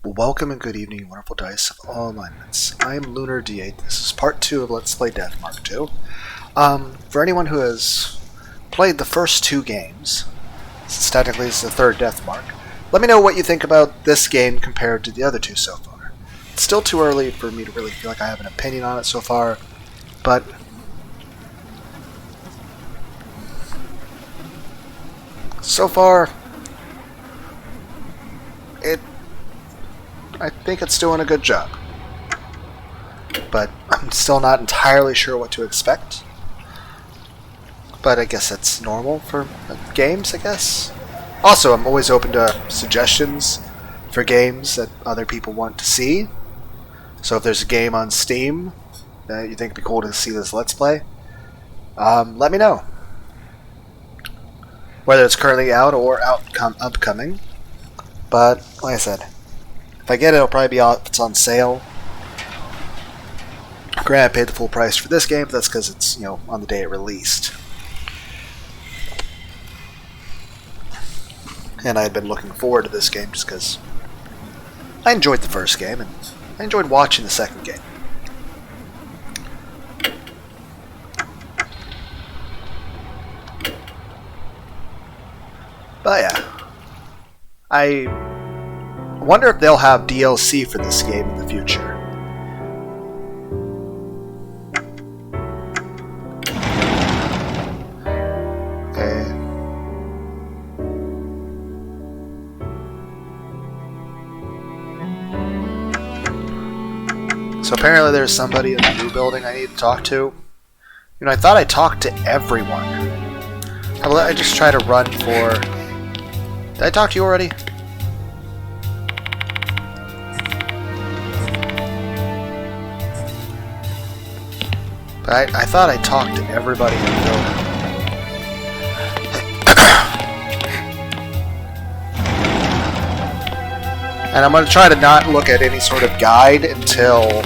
Welcome and good evening, wonderful dice of all alignments. I am Lunar D8. This is part 2 of Let's Play DeathMark II. For anyone who has played the first two games, since technically it's the third DeathMark, let me know what you think about this game compared to the other two so far. It's still too early for me to really feel like I have an opinion on it so far, but so far, I think it's doing a good job. But I'm still not entirely sure what to expect. But I guess that's normal for games, I guess. Also, I'm always open to suggestions for games that other people want to see. So if there's a game on Steam that you think would be cool to see this Let's Play, let me know. Whether it's currently out or upcoming. But, like I said, if I get it, it'll probably be out if it's on sale. Granted, I paid the full price for this game, but that's because it's, on the day it released. And I had been looking forward to this game just because I enjoyed the first game, and I enjoyed watching the second game. But yeah, I wonder if they'll have DLC for this game in the future. Okay. So apparently there's somebody in the new building I need to talk to. I thought I talked to everyone. How about I just try to run for... Did I talk to you already? But I thought I talked to everybody in the building. And I'm going to try to not look at any sort of guide until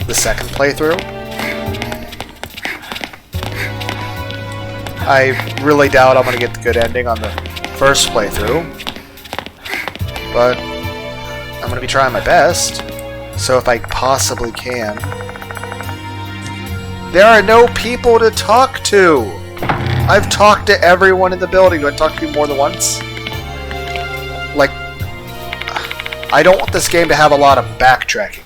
the second playthrough. I really doubt I'm going to get the good ending on the first playthrough. But I'm going to be trying my best. So if I possibly can... There are no people to talk to! I've talked to everyone in the building. Do I talk to you more than once? Like, I don't want this game to have a lot of backtracking.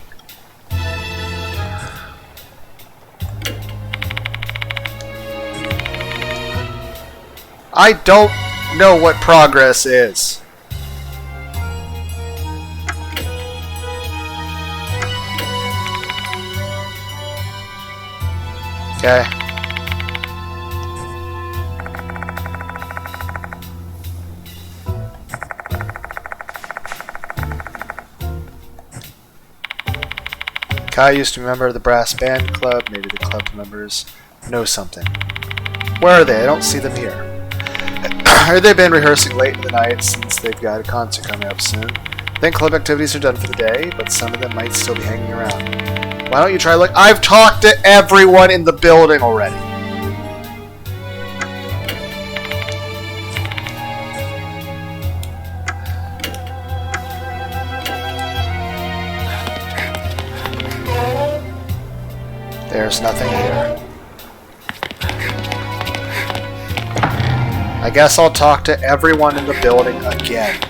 I don't know what progress is. Okay. Kai used to be a member of the brass band club. Maybe the club members know something. Where are they? I don't see them here. Or they've been rehearsing late in the night since they've got a concert coming up soon. I think club activities are done for the day, but some of them might still be hanging around. Why don't you try look? I've talked to everyone in the building already. There's nothing here. I guess I'll talk to everyone in the building again.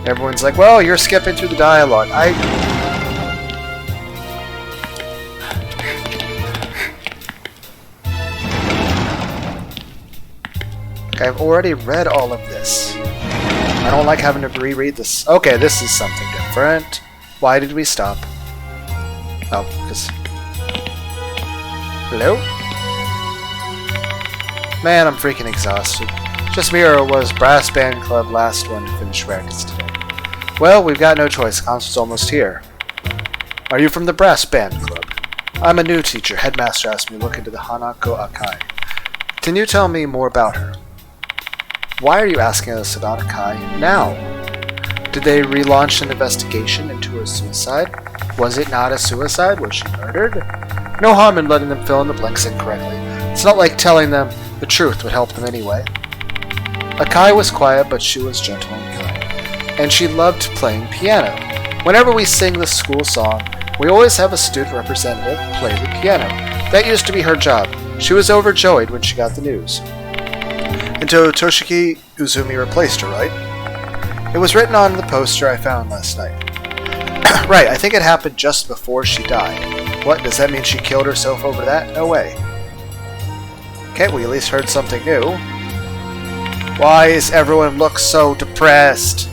Everyone's like, well, you're skipping through the dialogue. I've already read all of this. I don't like having to reread this. Okay, this is something different. Why did we stop? Oh, because... Hello? Man, I'm freaking exhausted. Just me, or it was Brass Band Club last one to finish practice today. Well, we've got no choice. Concert's almost here. Are you from the Brass Band Club? I'm a new teacher. Headmaster asked me to look into the Hanako Akai. Can you tell me more about her? Why are you asking us about Akai now? Did they relaunch an investigation into her suicide? Was it not a suicide? Was she murdered? No harm in letting them fill in the blanks incorrectly. It's not like telling them the truth would help them anyway. Akai was quiet, but she was gentle and kind. And she loved playing piano. Whenever we sing the school song, we always have a student representative play the piano. That used to be her job. She was overjoyed when she got the news. Until Toshiki Uzumi replaced her, right? It was written on the poster I found last night. Right, I think it happened just before she died. What, does that mean she killed herself over that? No way. Okay, we at least heard something new. Why does everyone look so depressed?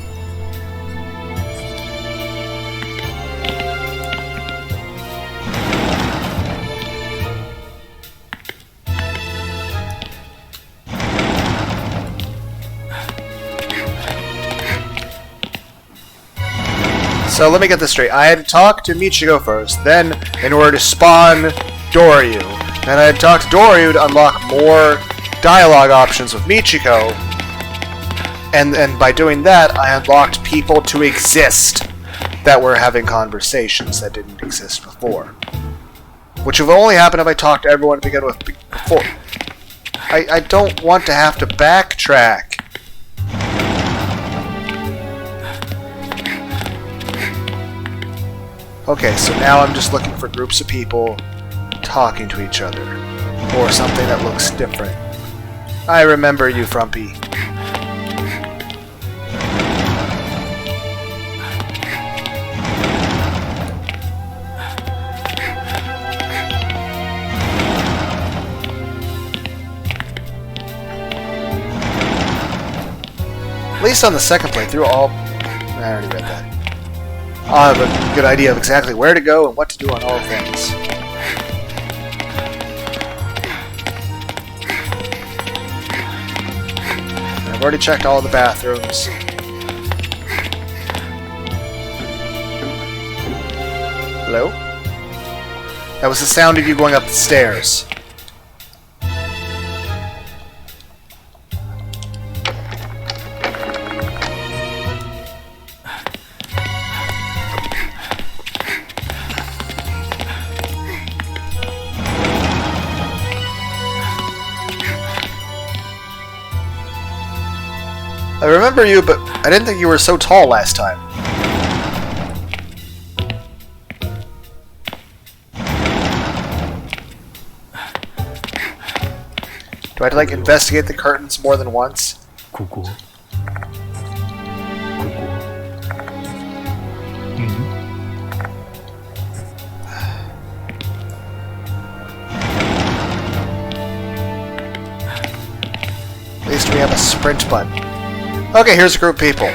So let me get this straight. I had to talk to Michiho first, then in order to spawn Doryu. Then I had to talk to Doryu to unlock more dialogue options with Michiho. And by doing that, I unlocked people to exist that were having conversations that didn't exist before. Which would only happen if I talked to everyone to begin with before. I don't want to have to backtrack. Okay, so now I'm just looking for groups of people talking to each other. Or something that looks different. I remember you, Frumpy. At least on the second playthrough, I already read that. I'll have a good idea of exactly where to go and what to do on all things. I've already checked all the bathrooms. Hello? That was the sound of you going up the stairs. I remember you, but I didn't think you were so tall last time. Do I have to, like, investigate the curtains more than once? At least we have a sprint button. Okay, here's a group of people.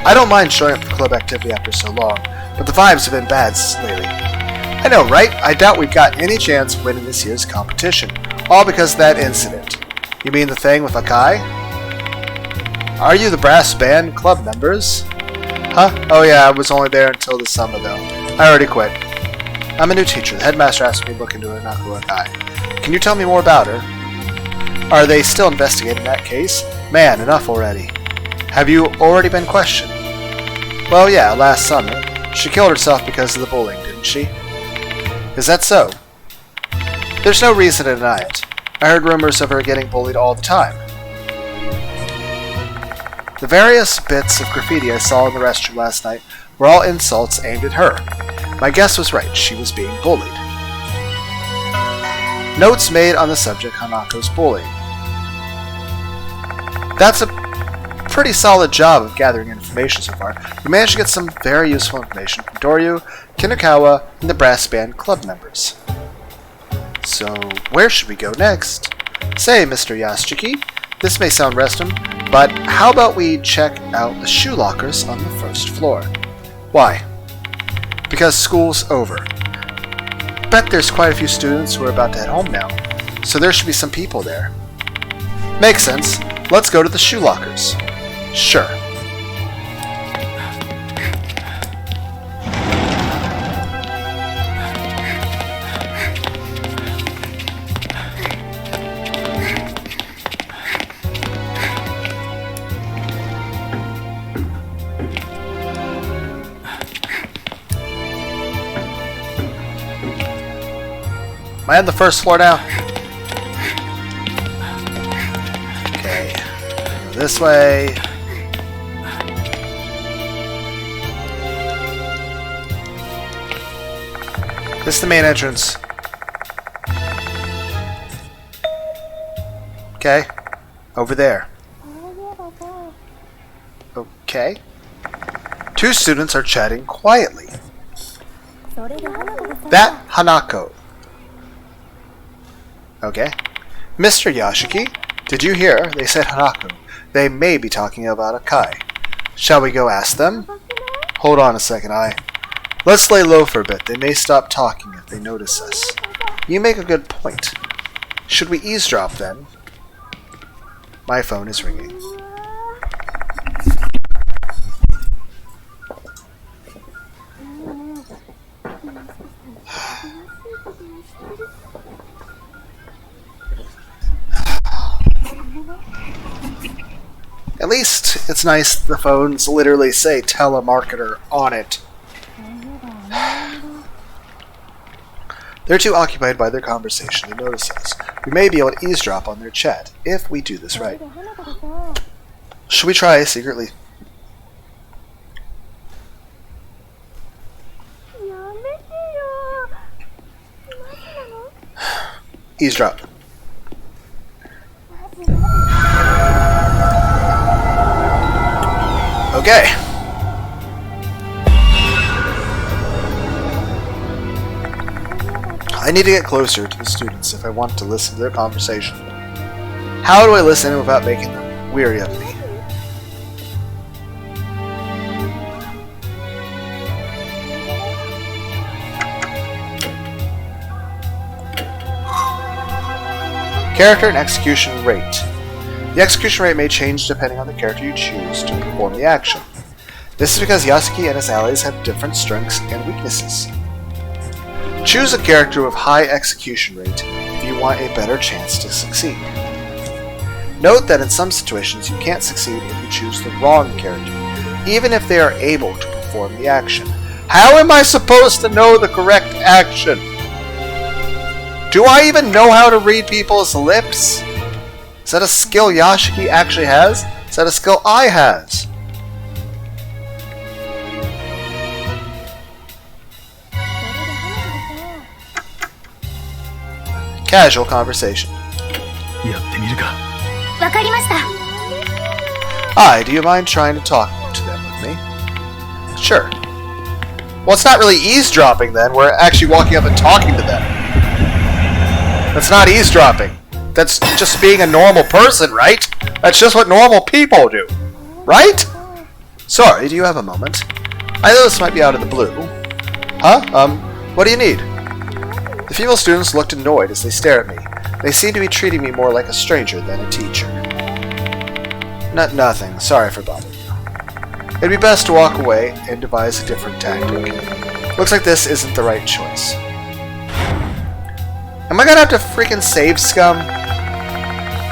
I don't mind showing up for club activity after so long, but the vibes have been bad lately. I know, right? I doubt we've got any chance of winning this year's competition, all because of that incident. You mean the thing with Akai? Are you the brass band club members? Huh? Oh yeah, I was only there until the summer though. I already quit. I'm a new teacher. The headmaster asked me to look into Naku Akai. Can you tell me more about her? Are they still investigating that case? Man, enough already. Have you already been questioned? Well, yeah, last summer. She killed herself because of the bullying, didn't she? Is that so? There's no reason to deny it. I heard rumors of her getting bullied all the time. The various bits of graffiti I saw in the restroom last night were all insults aimed at her. My guess was right, she was being bullied. Notes made on the subject Hanako's bullying. That's a pretty solid job of gathering information so far. We managed to get some very useful information from Doryu, Kinukawa, and the brass band club members. So, where should we go next? Say, Mr. Yasuchiki, this may sound random, but how about we check out the shoe lockers on the first floor? Why? Because school's over. Bet there's quite a few students who are about to head home now, so there should be some people there. Makes sense. Let's go to the shoe lockers. Sure. Am I on the first floor now? Okay. Go this way. This is the main entrance. Okay. Over there. Okay. Two students are chatting quietly. That Hanako. Okay. Mr. Yashiki, did you hear? They said Hanako. They may be talking about Akai. Shall we go ask them? Hold on a second, Let's lay low for a bit. They may stop talking if they notice us. You make a good point. Should we eavesdrop then? My phone is ringing. At least it's nice the phones literally say telemarketer on it. They're too occupied by their conversation to notice us. We may be able to eavesdrop on their chat if we do this right. Should we try secretly? Eavesdrop. Okay. I need to get closer to the students if I want to listen to their conversation. How do I listen without making them weary of me? Character and execution rate. The execution rate may change depending on the character you choose to perform the action. This is because Yasuki and his allies have different strengths and weaknesses. Choose a character with high execution rate if you want a better chance to succeed. Note that in some situations you can't succeed if you choose the wrong character, even if they are able to perform the action. How am I supposed to know the correct action? Do I even know how to read people's lips? Is that a skill Yashiki actually has? Is that a skill I has? Casual conversation. Hi, do you mind trying to talk to them with me? Sure. Well, it's not really eavesdropping then. We're actually walking up and talking to them. That's not eavesdropping. That's just being a normal person, right? That's just what normal people do. Right? Sorry, do you have a moment? I know this might be out of the blue. Huh? What do you need? The female students looked annoyed as they stared at me. They seemed to be treating me more like a stranger than a teacher. Nothing. Sorry for bothering you. It'd be best to walk away and devise a different tactic. Looks like this isn't the right choice. Am I gonna have to freaking save scum?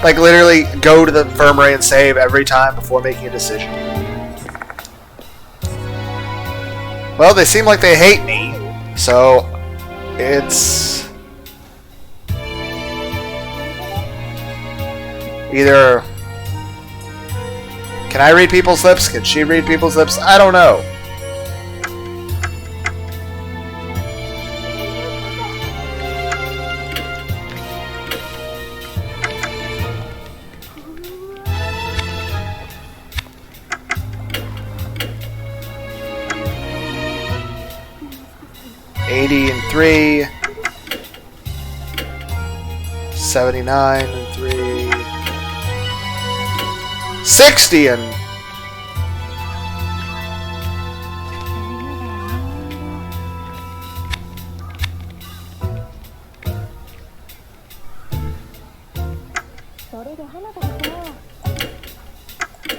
Like literally go to the infirmary and save every time before making a decision? Well, they seem like they hate me, so it's either can I read people's lips? Can she read people's lips? I don't know. And 3, 79 and 3, 60 and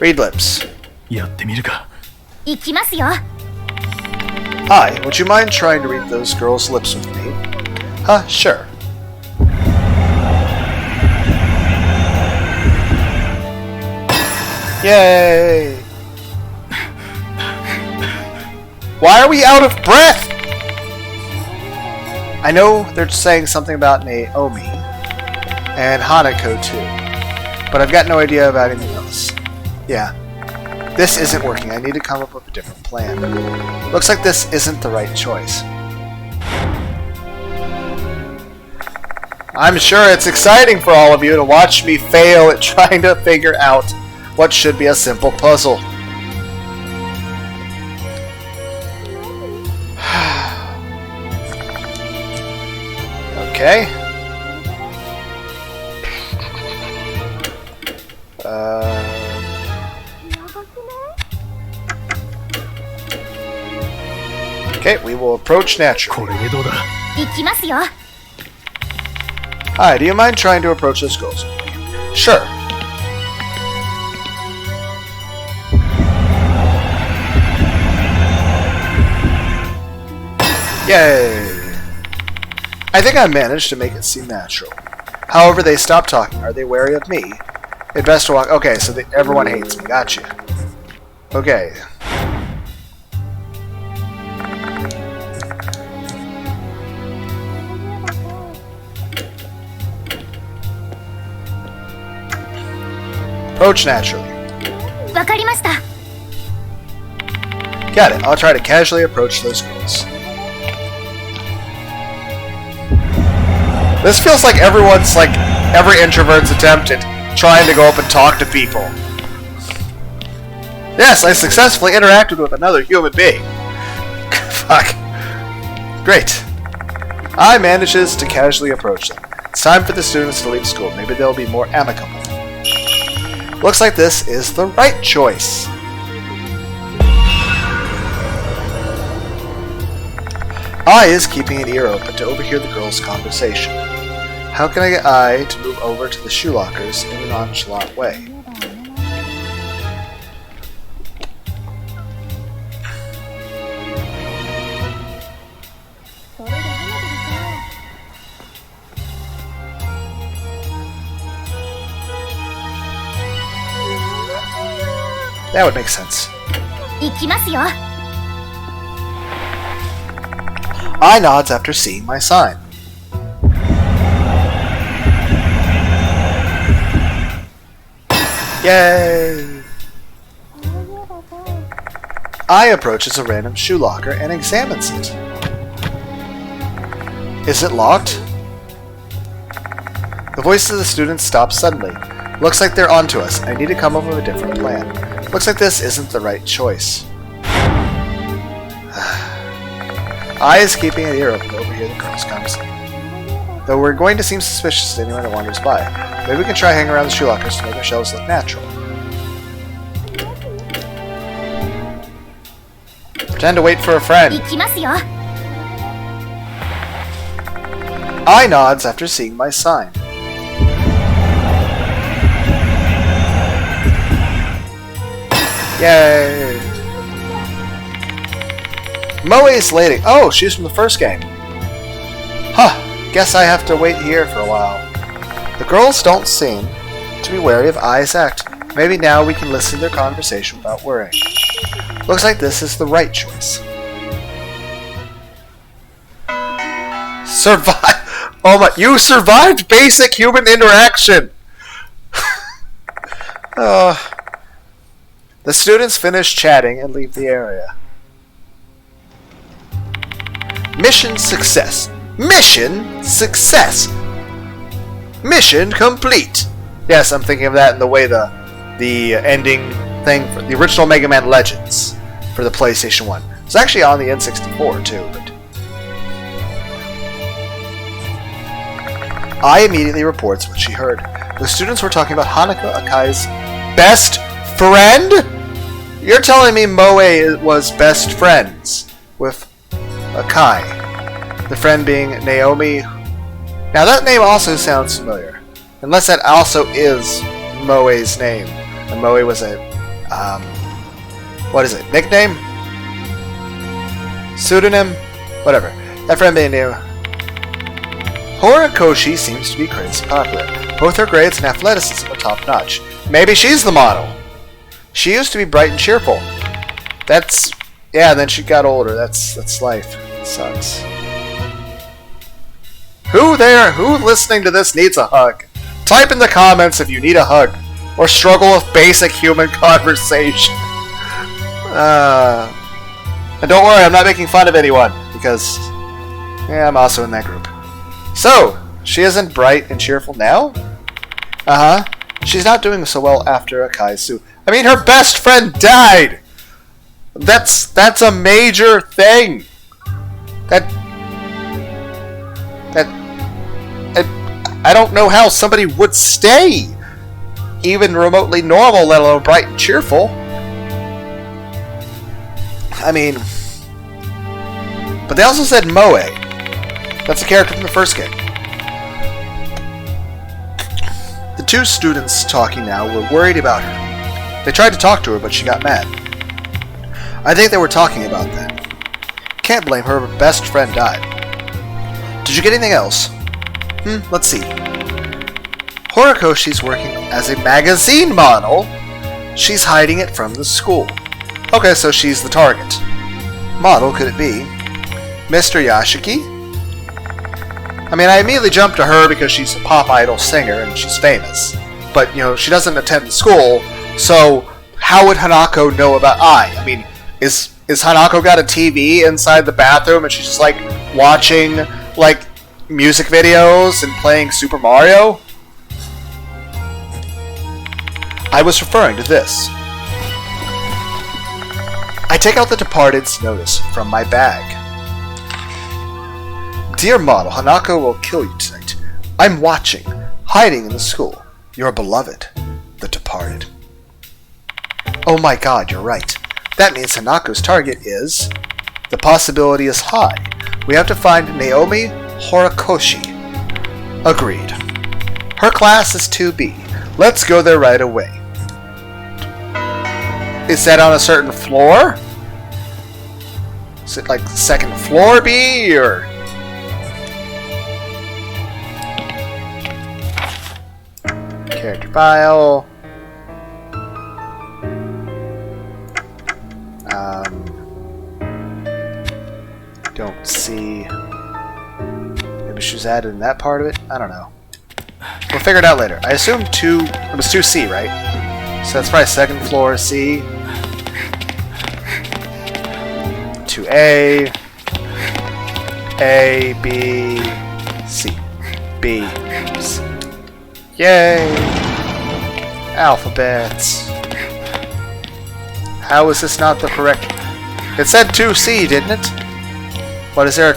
read lips. Hi, would you mind trying to read those girls' lips with me? Huh, sure. Yay! Why are we out of breath? I know they're saying something about Naomi and Hanako too, but I've got no idea about anything else. Yeah, this isn't working. I need to come up with a different plan. Looks like this isn't the right choice. I'm sure it's exciting for all of you to watch me fail at trying to figure out what should be a simple puzzle. Okay. Okay, we will approach naturally. Hi, do you mind trying to approach those girls? Sure. Yay! I think I managed to make it seem natural. However, they stop talking. Are they wary of me? They'd best to walk. Okay, so everyone hates me. Gotcha. Okay. Approach naturally. Got it. I'll try to casually approach those girls. This feels like everyone's, like, every introvert's attempt at trying to go up and talk to people. Yes, I successfully interacted with another human being. Fuck. Great. I manages to casually approach them. It's time for the students to leave school. Maybe they'll be more amicable. Looks like this is the right choice. I is keeping an ear open to overhear the girls' conversation. How can I get I to move over to the shoe lockers in a nonchalant way? That would make sense. I nods after seeing my sign. Yay! I approaches a random shoe locker and examines it. Is it locked? The voice of the students stops suddenly. Looks like they're onto us. I need to come up with a different plan. Looks like this isn't the right choice. I is keeping an ear open to overhear the girls' conversation. Though we're going to seem suspicious to anyone who wanders by, maybe we can try hanging around the shoe lockers to make our shelves look natural. Pretend to wait for a friend. I nods after seeing my sign. Yay! Moe's lady. Oh, she's from the first game. Huh. Guess I have to wait here for a while. The girls don't seem to be wary of Ai's act. Maybe now we can listen to their conversation without worrying. Looks like this is the right choice. Survive! Oh my! You survived basic human interaction. The students finish chatting and leave the area. Mission success. Mission success. Mission complete. Yes, I'm thinking of that in the way the ending thing for the original Mega Man Legends for the PlayStation 1. It's actually on the N64 too, but I immediately reports what she heard. The students were talking about Hanako Akai's best friend? You're telling me Moe was best friends with Akai. The friend being Naomi. Now that name also sounds familiar. Unless that also is Moe's name. And Moe was a, what is it, nickname? Pseudonym? Whatever. That friend being new. Horikoshi seems to be crazy popular. Both her grades and athleticism are top notch. Maybe she's the model. She used to be bright and cheerful. That's... yeah, then she got older. That's life. It sucks. Who listening to this needs a hug? Type in the comments if you need a hug, or struggle with basic human conversation. And don't worry, I'm not making fun of anyone, because I'm also in that group. So, she isn't bright and cheerful now? Uh-huh. She's not doing so well after Akaisu. I mean, her best friend died! That's a major thing! I don't know how somebody would stay even remotely normal, let alone bright and cheerful. I mean, but they also said Moe. That's a character from the first game. The two students talking now were worried about her. They tried to talk to her, but she got mad. I think they were talking about that. Can't blame her, her best friend died. Did you get anything else? Let's see. Horikoshi's working as a magazine model. She's hiding it from the school. Okay, so she's the target. Model, could it be Mr. Yashiki? I mean, I immediately jumped to her because she's a pop idol singer and she's famous. But, you know, she doesn't attend the school, so how would Hanako know about Ai? I mean, is Hanako got a TV inside the bathroom and she's just, like, watching, like, music videos and playing Super Mario? I was referring to this. I take out the Departed's notice from my bag. Dear model, Hanako will kill you tonight. I'm watching, hiding in the school. Your beloved, the Departed. Oh my god, you're right. That means Hanako's target is... The possibility is high. We have to find Naomi Horikoshi. Agreed. Her class is 2B. Let's go there right away. Is that on a certain floor? Is it like second floor B, or... Character file. Don't see... Maybe she was added in that part of it? I don't know. We'll figure it out later. I assume it was 2C, right? So that's probably second floor C. 2A. A, B, C. B, C. Yay! Alphabets. How is this not the correct... It said 2C, didn't it? What is there?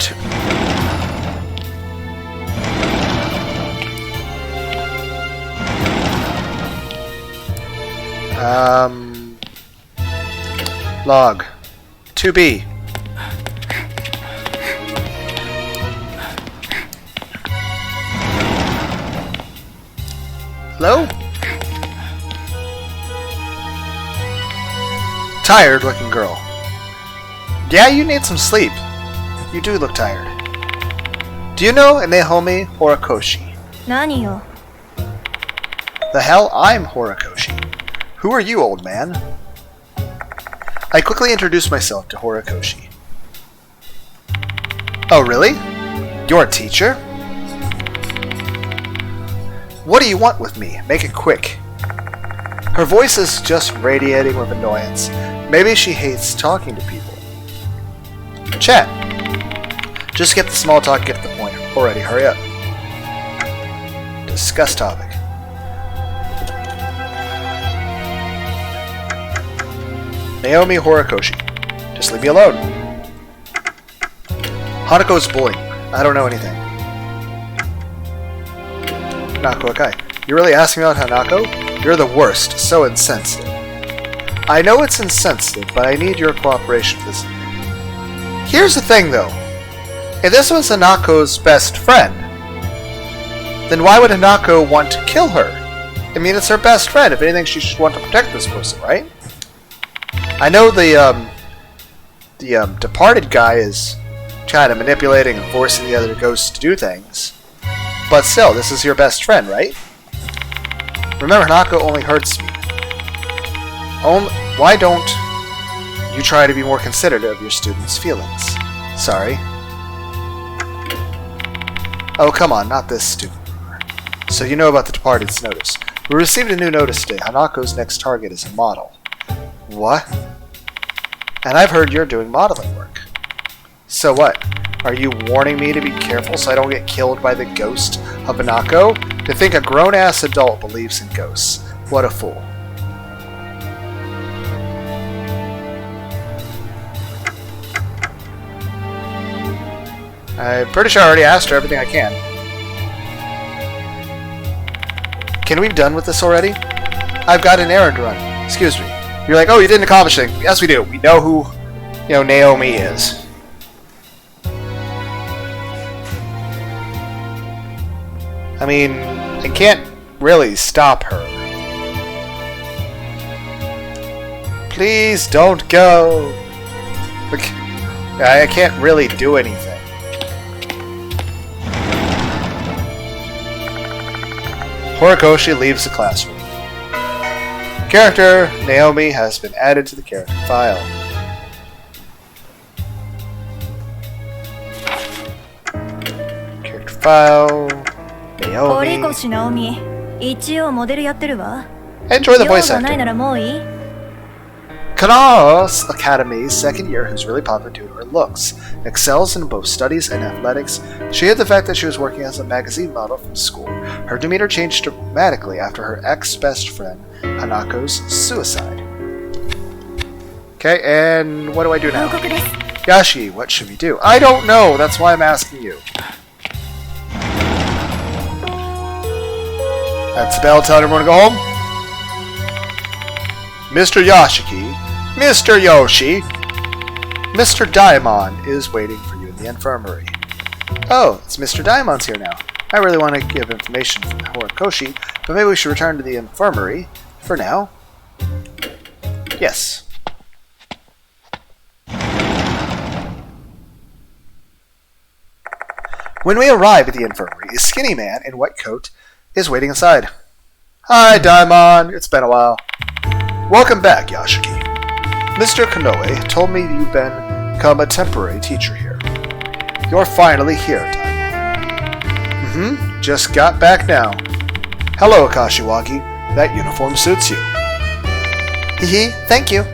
Log. 2B. Hello? Tired looking girl. Yeah, you need some sleep. You do look tired. Do you know Naomi Horikoshi? Nani yo? The hell, I'm Horikoshi. Who are you, old man? I quickly introduced myself to Horikoshi. Oh, really? You're a teacher? What do you want with me? Make it quick. Her voice is just radiating with annoyance. Maybe she hates talking to people. Chat. Just get the small talk, get to the point. Already, hurry up. Discuss topic. Naomi Horikoshi. Just leave me alone. Hanako's bullying. I don't know anything. Hanako Akai. You really asking about Hanako? You're the worst. So insensitive. I know it's insensitive, but I need your cooperation for this. Here's the thing, though. If this was Hanako's best friend, then why would Hanako want to kill her? I mean, it's her best friend. If anything, she should want to protect this person, right? I know the departed guy is kind of manipulating and forcing the other ghosts to do things. But still, this is your best friend, right? Remember, Hanako only hurts me. Why don't you try to be more considerate of your students' feelings? Sorry. Oh, come on, not this stupid rumor. So you know about the Departed's notice. We received a new notice today. Hanako's next target is a model. What? And I've heard you're doing modeling work. So what? Are you warning me to be careful so I don't get killed by the ghost of Hanako? To think a grown-ass adult believes in ghosts. What a fool. I'm pretty sure I already asked her everything I can. Can we be done with this already? I've got an errand to run. Excuse me. You're like, oh, you didn't accomplish anything. Yes, we do. We know who, Naomi is. I mean, I can't really stop her. Please don't go. I can't really do anything. Horikoshi leaves the classroom. Character Naomi has been added to the character file. Character file. Naomi. Enjoy the voice acting. Kana's Academy's second year, who's really popular due to her looks, excels in both studies and athletics. She hid the fact that she was working as a magazine model from school. Her demeanor changed dramatically after her ex-best friend Hanako's suicide. Okay, and what do I do now? Yashi, what should we do? I don't know, that's why I'm asking you. That's the bell telling everyone to go home. Mr. Yashiki, Mr. Yoshi, Mr. Daimon is waiting for you in the infirmary. Oh, it's Mr. Daimon's here now. I really want to give information from Horikoshi, but maybe we should return to the infirmary for now. Yes. When we arrive at the infirmary, a skinny man in white coat is waiting inside. Hi, Daimon. It's been a while. Welcome back, Yashiki. Mr. Konoe told me you've become a temporary teacher here. You're finally here, Daimon. Just got back now. Hello, Kashiwagi. That uniform suits you. Hee, thank you.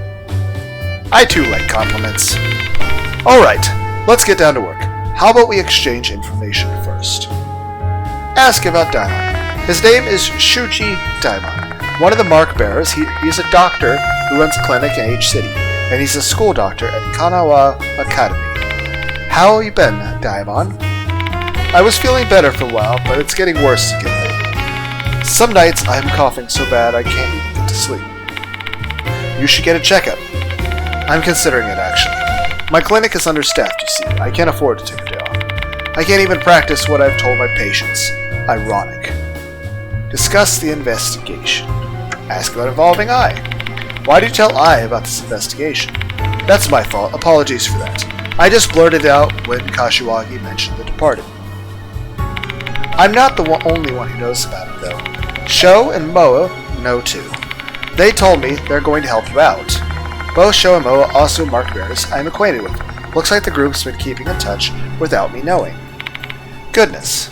I too like compliments. Alright, let's get down to work. How about we exchange information first? Ask about Daimon. His name is Shuji Daimon. One of the mark bearers. He's a doctor who runs a clinic in H City, and he's a school doctor at Kanawa Academy. How you been, Daimon? I was feeling better for a while, but it's getting worse again lately. Some nights I'm coughing so bad I can't even get to sleep. You should get a checkup. I'm considering it, actually. My clinic is understaffed, you see. I can't afford to take a day off. I can't even practice what I've told my patients. Ironic. Discuss the investigation. Ask about involving I. Why did you tell I about this investigation? That's my fault. Apologies for that. I just blurted out when Kashiwagi mentioned the departed. I'm not the only one who knows about it, though. Sho and Moa know too. They told me they're going to help you out. Both Sho and Moa also mark bearers I'm acquainted with. Looks like the group's been keeping in touch without me knowing. Goodness.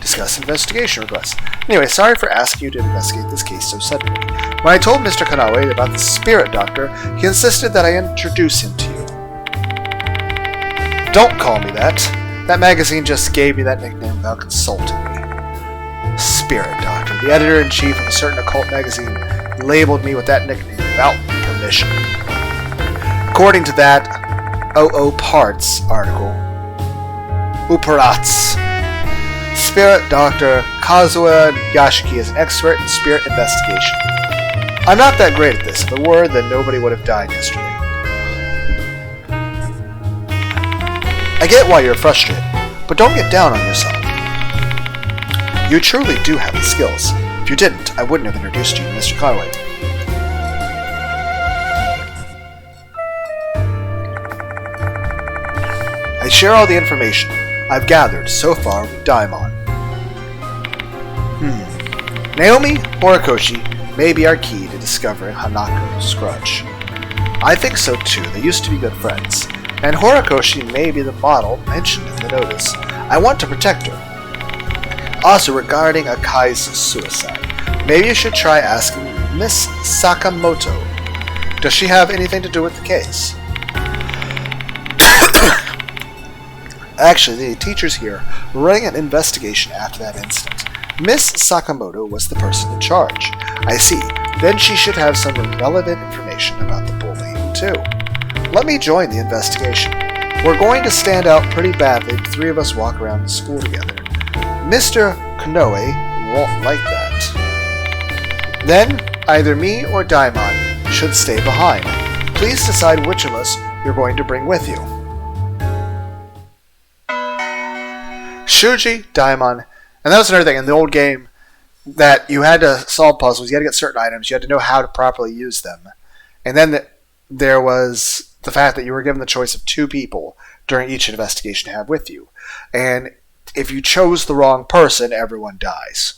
Discuss investigation requests. Anyway, sorry for asking you to investigate this case so suddenly. When I told Mr. Kanawe about the Spirit Doctor, he insisted that I introduce him to you. Don't call me that. That magazine just gave me that nickname without consulting me. Spirit Doctor. The editor-in-chief of a certain occult magazine labeled me with that nickname without permission. According to that OO Parts article, Uparats, Spirit Doctor Kazuya Yashiki is an expert in spirit investigation. I'm not that great at this. If it were, then nobody would have died yesterday. I get why you're frustrated, but don't get down on yourself. You truly do have the skills. If you didn't, I wouldn't have introduced you to Mr. Conway. I share all the information I've gathered so far with Daimon. Naomi Horikoshi may be our key to discovering Hanako's grudge. I think so too. They used to be good friends. and Horikoshi may be the model mentioned in the notice. I want to protect her. Also, regarding Akai's suicide, maybe you should try asking Miss Sakamoto. Does she have anything to do with the case? Actually, the teachers here were running an investigation after that incident. Miss Sakamoto was the person in charge. I see. Then she should have some relevant information about the bullying, too. Let me join the investigation. We're going to stand out pretty badly if the three of us walk around the school together. Mr. Konoe won't like that. Then, either me or Daimon should stay behind. Please decide which of us you're going to bring with you. Shuji, Daimon, and that was another thing in the old game, that you had to solve puzzles, you had to get certain items, you had to know how to properly use them. And then there was the fact that you were given the choice of 2 people during each investigation to have with you. And if you chose the wrong person, everyone dies.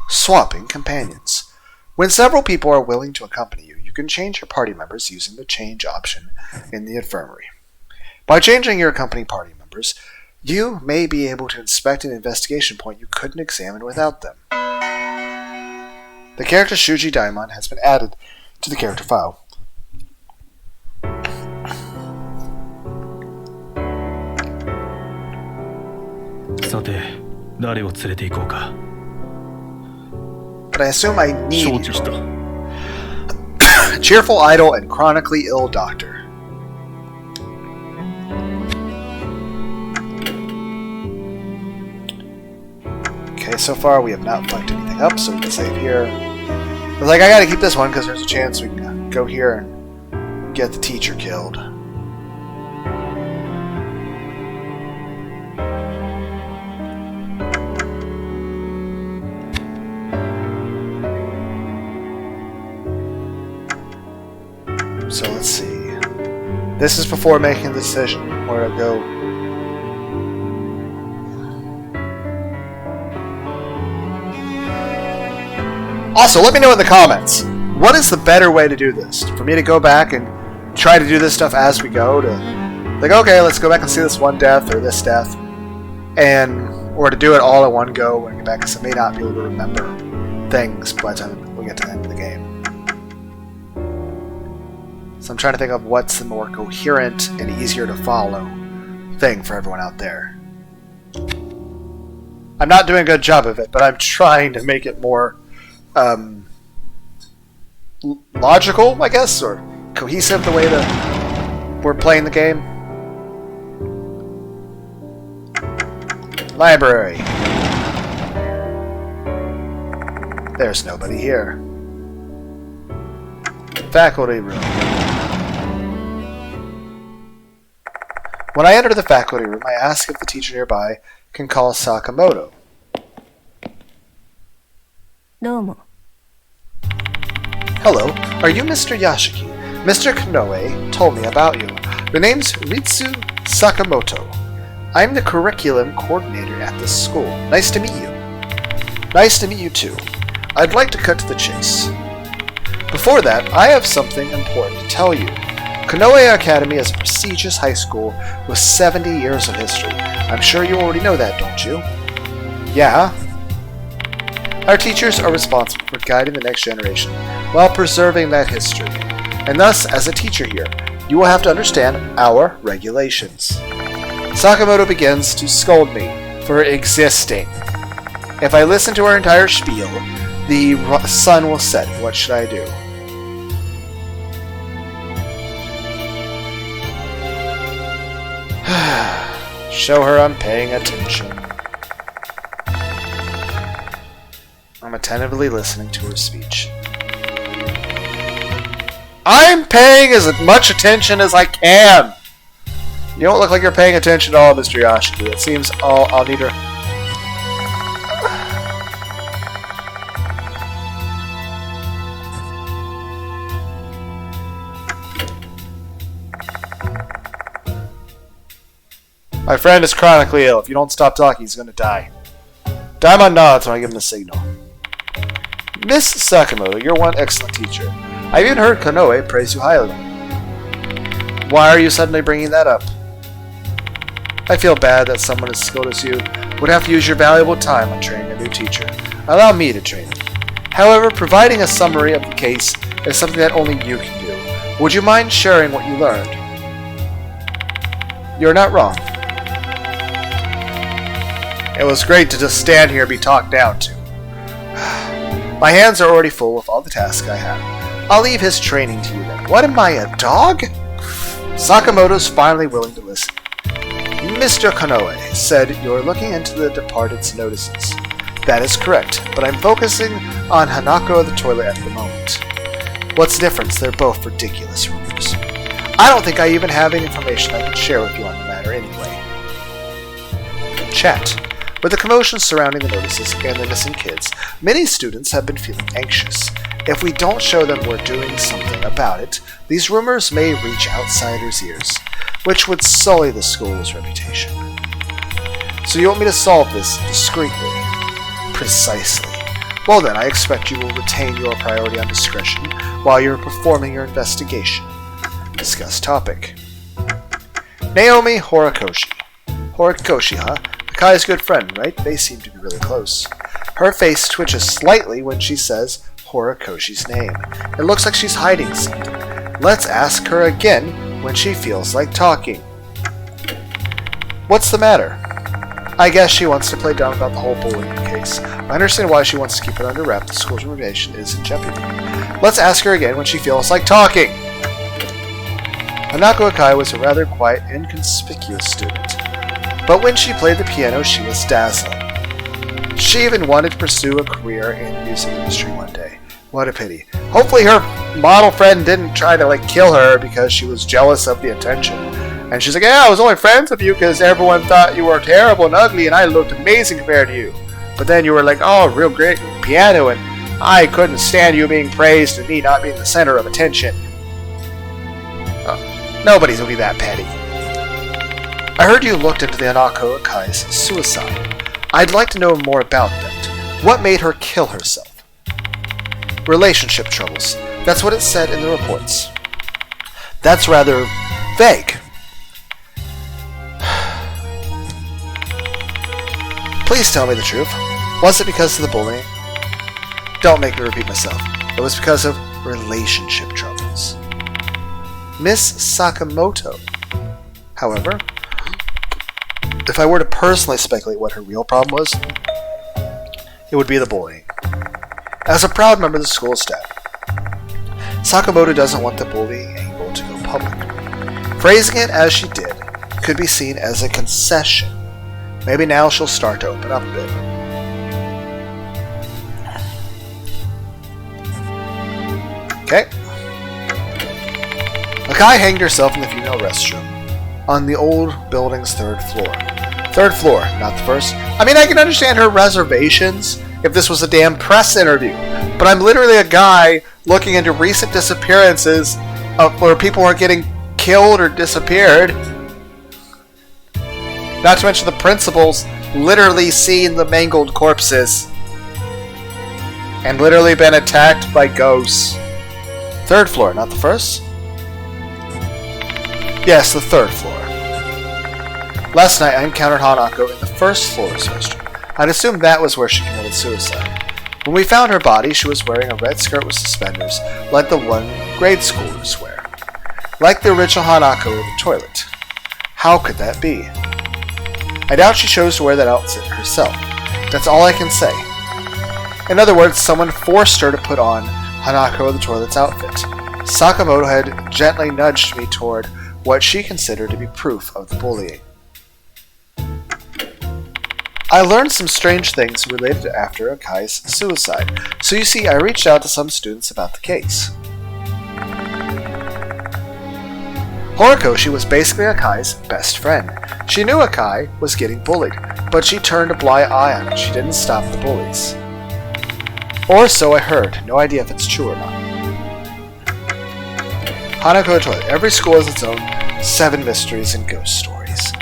Swapping companions. When several people are willing to accompany you, you can change your party members using the change option in the infirmary. By changing your company party members, you may be able to inspect an investigation point you couldn't examine without them. The character Shuji Daimon has been added to the character file. But I assume I need you. Cheerful idol and chronically ill doctor. Okay, so far we have not fucked anything up, so we can save here. But I gotta keep this one because there's a chance we can go here and get the teacher killed. So let's see. This is before making the decision where to go. Also, let me know in the comments, what is the better way to do this? For me to go back and try to do this stuff as we go, to like, okay, let's go back and see this one death or this death, or to do it all at one go when we get back, because I may not be able to remember things by the time we get to the end of the game. So I'm trying to think of what's the more coherent and easier to follow thing for everyone out there. I'm not doing a good job of it, but I'm trying to make it more logical, I guess, or cohesive the way that we're playing the game. Library. There's nobody here. Faculty room. When I enter the faculty room, I ask if the teacher nearby can call Sakamoto. Domo. Hello, are you Mr. Yashiki? Mr. Konoe told me about you. Your name's Ritsu Sakamoto. I'm the curriculum coordinator at this school. Nice to meet you. Nice to meet you too. I'd like to cut to the chase. Before that, I have something important to tell you. Konoe Academy is a prestigious high school with 70 years of history. I'm sure you already know that, don't you? Yeah. Our teachers are responsible for guiding the next generation while preserving that history. And thus, as a teacher here, you will have to understand our regulations. Sakamoto begins to scold me for existing. If I listen to her entire spiel, the sun will set. What should I do? Show her I'm paying attention. I'm attentively listening to her speech. I'm paying as much attention as I can! You don't look like you're paying attention at all, Mr. Yashiki. It seems I'll need her. My friend is chronically ill. If you don't stop talking, he's going to die. Daimon nods when I give him the signal. Miss Sakamoto, you're one excellent teacher. I've even heard Konoe praise you highly. Why are you suddenly bringing that up? I feel bad that someone as skilled as you would have to use your valuable time on training a new teacher. Allow me to train him. However, providing a summary of the case is something that only you can do. Would you mind sharing what you learned? You're not wrong. It was great to just stand here and be talked down to. My hands are already full with all the tasks I have. I'll leave his training to you then. What am I, a dog? Sakamoto's finally willing to listen. Mr. Konoe said you're looking into the departed's notices. That is correct, but I'm focusing on Hanako of the toilet at the moment. What's the difference? They're both ridiculous rumors. I don't think I even have any information I can share with you on the matter anyway. Chat. With the commotion surrounding the notices and the missing kids, many students have been feeling anxious. If we don't show them we're doing something about it, these rumors may reach outsiders' ears, which would sully the school's reputation. So you want me to solve this discreetly? Precisely. Well then, I expect you will retain your priority on discretion while you're performing your investigation. Discuss topic. Naomi Horikoshi. Horikoshi, huh? Akai's good friend, right? They seem to be really close. Her face twitches slightly when she says Horikoshi's name. It looks like she's hiding something. Let's ask her again when she feels like talking. What's the matter? I guess she wants to play dumb about the whole bullying case. I understand why she wants to keep it under wraps. The school's reputation is in jeopardy. Let's ask her again when she feels like talking. Hanako Akai was a rather quiet, inconspicuous student. But when she played the piano, she was dazzling. She even wanted to pursue a career in the music industry one day. What a pity. Hopefully her model friend didn't try to kill her because she was jealous of the attention. And she's like, yeah, I was only friends with you because everyone thought you were terrible and ugly and I looked amazing compared to you. But then you were like, oh, real great piano, and I couldn't stand you being praised and me not being the center of attention. Oh, nobody's gonna be that petty. I heard you looked into the Hanako Akai's suicide. I'd like to know more about that. What made her kill herself? Relationship troubles. That's what it said in the reports. That's rather vague. Please tell me the truth. Was it because of the bullying? Don't make me repeat myself. It was because of relationship troubles. Miss Sakamoto, however, if I were to personally speculate what her real problem was, it would be the bullying. As a proud member of the school staff, Sakamoto doesn't want the bullying angle to go public. Phrasing it as she did could be seen as a concession. Maybe now she'll start to open up a bit. Okay. Akai hanged herself in the female restroom on the old building's third floor. Third floor, not the first. I mean, I can understand her reservations if this was a damn press interview. But I'm literally a guy looking into recent disappearances where people are getting killed or disappeared. Not to mention the principal's literally seen the mangled corpses and literally been attacked by ghosts. Third floor, not the first? Yes, the third floor. Last night I encountered Hanako in the first floor's restroom. I'd assumed that was where she committed suicide. When we found her body, she was wearing a red skirt with suspenders, like the one grade schoolers wear. Like the original Hanako in the toilet. How could that be? I doubt she chose to wear that outfit herself. That's all I can say. In other words, someone forced her to put on Hanako of the toilet's outfit. Sakamoto had gently nudged me toward what she considered to be proof of the bullying. I learned some strange things related to after Akai's suicide, so you see I reached out to some students about the case. Horikoshi was basically Akai's best friend. She knew Akai was getting bullied, but she turned a blind eye on it. She didn't stop the bullies. Or so I heard. No idea if it's true or not. Hanako toilet. Every school has its own 7 mysteries and ghost stories.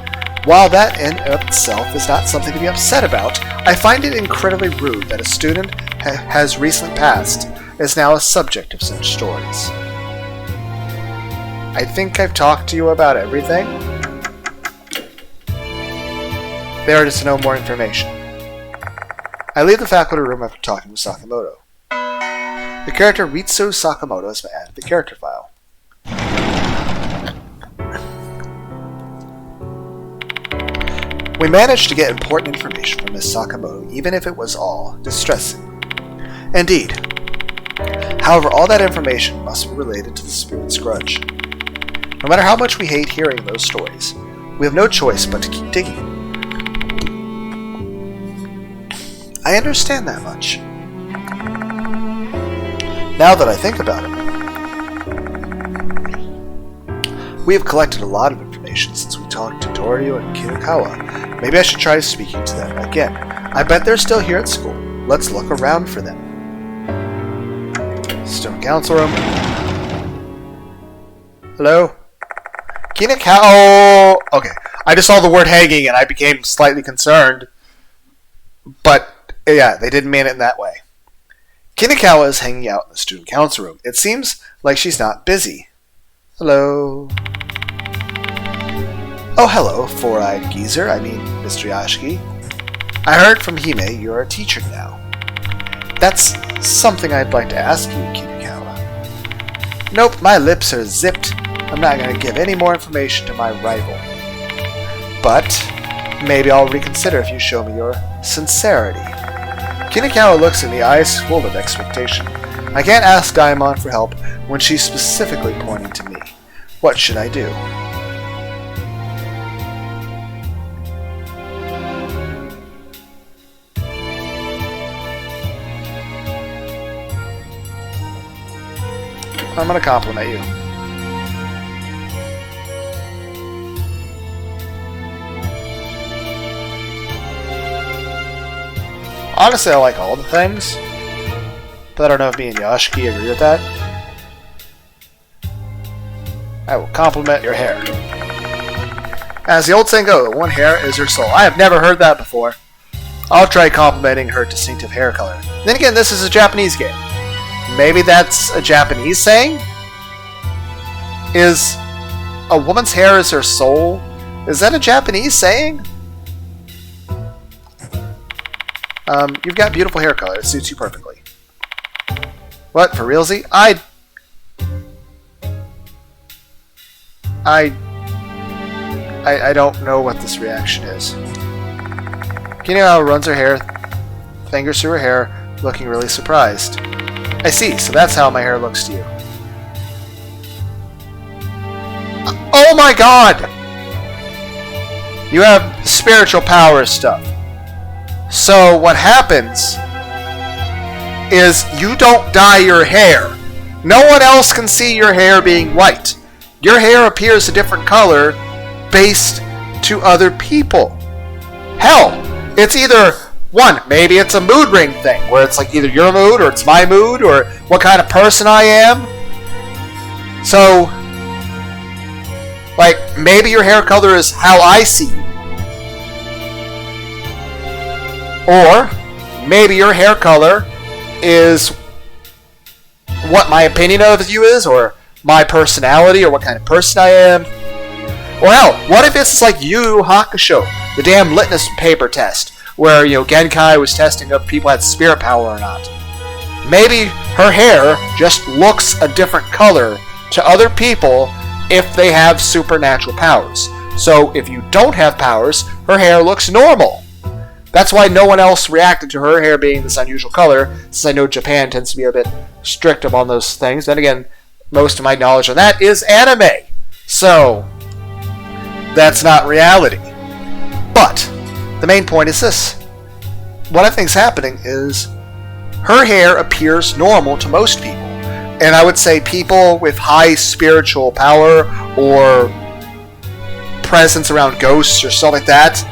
While that in of itself is not something to be upset about, I find it incredibly rude that a student has recently passed is now a subject of such stories. I think I've talked to you about everything. There is no more information. I leave the faculty room after talking with Sakamoto. The character Ritsu Sakamoto has been added to the character file. We managed to get important information from Miss Sakamoto, even if it was all distressing. Indeed. However, all that information must be related to the Spirit's grudge. No matter how much we hate hearing those stories, we have no choice but to keep digging. I understand that much. Now that I think about it, we have collected a lot of information since we talked to Dorio and Kinukawa. Maybe I should try speaking to them again. I bet they're still here at school. Let's look around for them. Stone Council Room. Hello? Kinukawa. Okay, I just saw the word hanging and I became slightly concerned. But, yeah, they didn't mean it in that way. Kinukawa is hanging out in the student council room. It seems like she's not busy. Hello? Oh, hello, four-eyed geezer. I mean, Mr. Yashiki. I heard from Hime you're a teacher now. That's something I'd like to ask you, Kinukawa. Nope, my lips are zipped. I'm not going to give any more information to my rival. But maybe I'll reconsider if you show me your sincerity. Kinukawa looks in the eyes full of expectation. I can't ask Daimon for help when she's specifically pointing to me. What should I do? I'm going to compliment you. Honestly, I like all the things, but I don't know if me and Yashiki agree with that. I will compliment your hair. As the old saying goes, one hair is your soul. I have never heard that before. I'll try complimenting her distinctive hair color. Then again, this is a Japanese game. Maybe that's a Japanese saying? Is a woman's hair is her soul? Is that a Japanese saying? You've got beautiful hair color. It suits you perfectly. What, for realsy? I don't know what this reaction is. Kinukawa runs her hair, fingers through her hair, looking really surprised. I see, so that's how my hair looks to you. Oh my god! You have spiritual power stuff. So what happens is you don't dye your hair. No one else can see your hair being white. Your hair appears a different color based to other people. Hell, it's either one, maybe it's a mood ring thing, where it's like either your mood or it's my mood or what kind of person I am. So, like, maybe your hair color is how I see you. Or, maybe your hair color is what my opinion of you is, or my personality, or what kind of person I am. Or hell, what if it's like Yu Yu Hakusho, the damn litmus paper test, where, you know, Genkai was testing if people had spirit power or not. Maybe her hair just looks a different color to other people if they have supernatural powers. So if you don't have powers, her hair looks normal. That's why no one else reacted to her hair being this unusual color, since I know Japan tends to be a bit strict on those things. Then again, most of my knowledge on that is anime. So, that's not reality. But, the main point is this. What I think is happening is her hair appears normal to most people. And I would say people with high spiritual power or presence around ghosts or stuff like that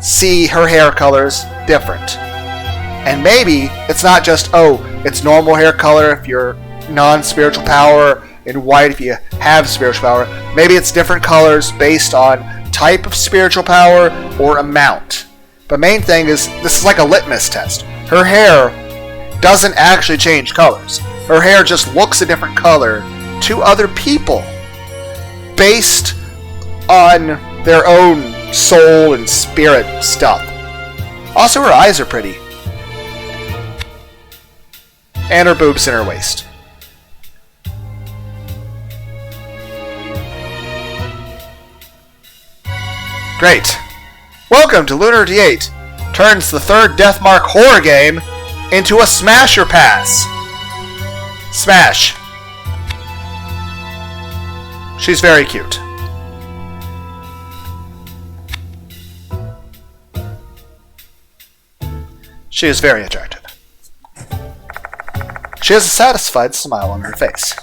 see her hair colors different. And maybe it's not just, oh, it's normal hair color if you're non-spiritual power and white if you have spiritual power. Maybe it's different colors based on type of spiritual power or amount. But main thing is, this is like a litmus test. Her hair doesn't actually change colors. Her hair just looks a different color to other people based on their own soul and spirit stuff. Also, her eyes are pretty. And her boobs and her waist. Great. Welcome to Lunar D8. Turns the third DeathMark horror game into a smasher pass. Smash. She's very cute. She is very attractive. She has a satisfied smile on her face.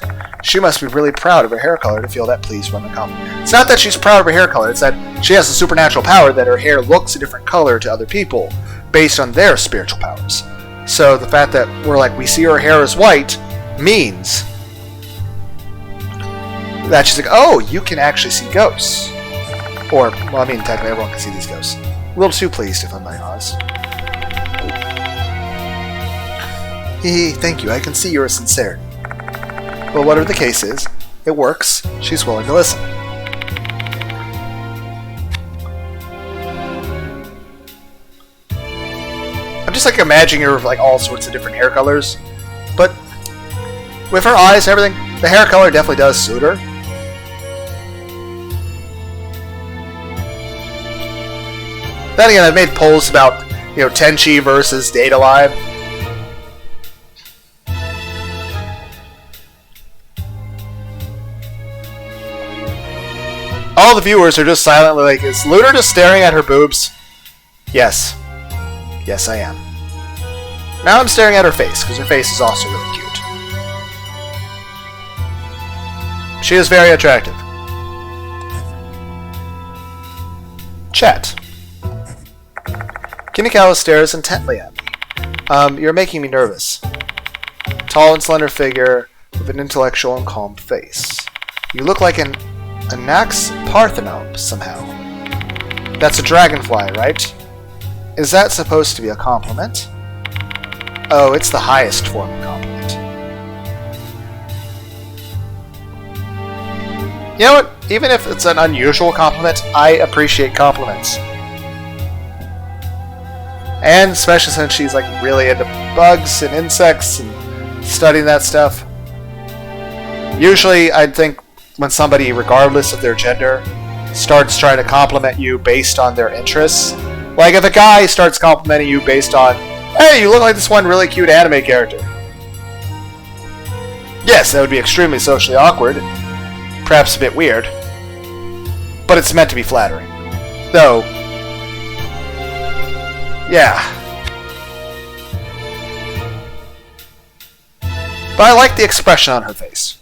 She must be really proud of her hair color to feel that pleased when the compliment. It's not that she's proud of her hair color, it's that she has a supernatural power that her hair looks a different color to other people based on their spiritual powers. So the fact that we're like, we see her hair as white means that she's like, oh, you can actually see ghosts. Or, well, I mean, technically everyone can see these ghosts. A little too pleased, if I'm being honest. Thank you, I can see you're sincere. Well, whatever the case is, it works. She's willing to listen. I'm just like imagining her with like all sorts of different hair colors. But with her eyes and everything, the hair color definitely does suit her. Then again, I've made polls about, Tenchi versus Data Live. All the viewers are just silently like, is Lunar just staring at her boobs? Yes. Yes, I am. Now I'm staring at her face, because her face is also really cute. She is very attractive. Chat. Kinukawa stares intently at me. You're making me nervous. Tall and slender figure with an intellectual and calm face. You look like an Anax Parthenope somehow. That's a dragonfly, right? Is that supposed to be a compliment? Oh, it's the highest form of compliment. You know what? Even if it's an unusual compliment, I appreciate compliments. And especially since she's like really into bugs and insects and studying that stuff. Usually, I'd think when somebody, regardless of their gender, starts trying to compliment you based on their interests. Like if a guy starts complimenting you based on, hey, you look like this one really cute anime character. Yes, that would be extremely socially awkward. Perhaps a bit weird. But it's meant to be flattering. Though, yeah. But I like the expression on her face.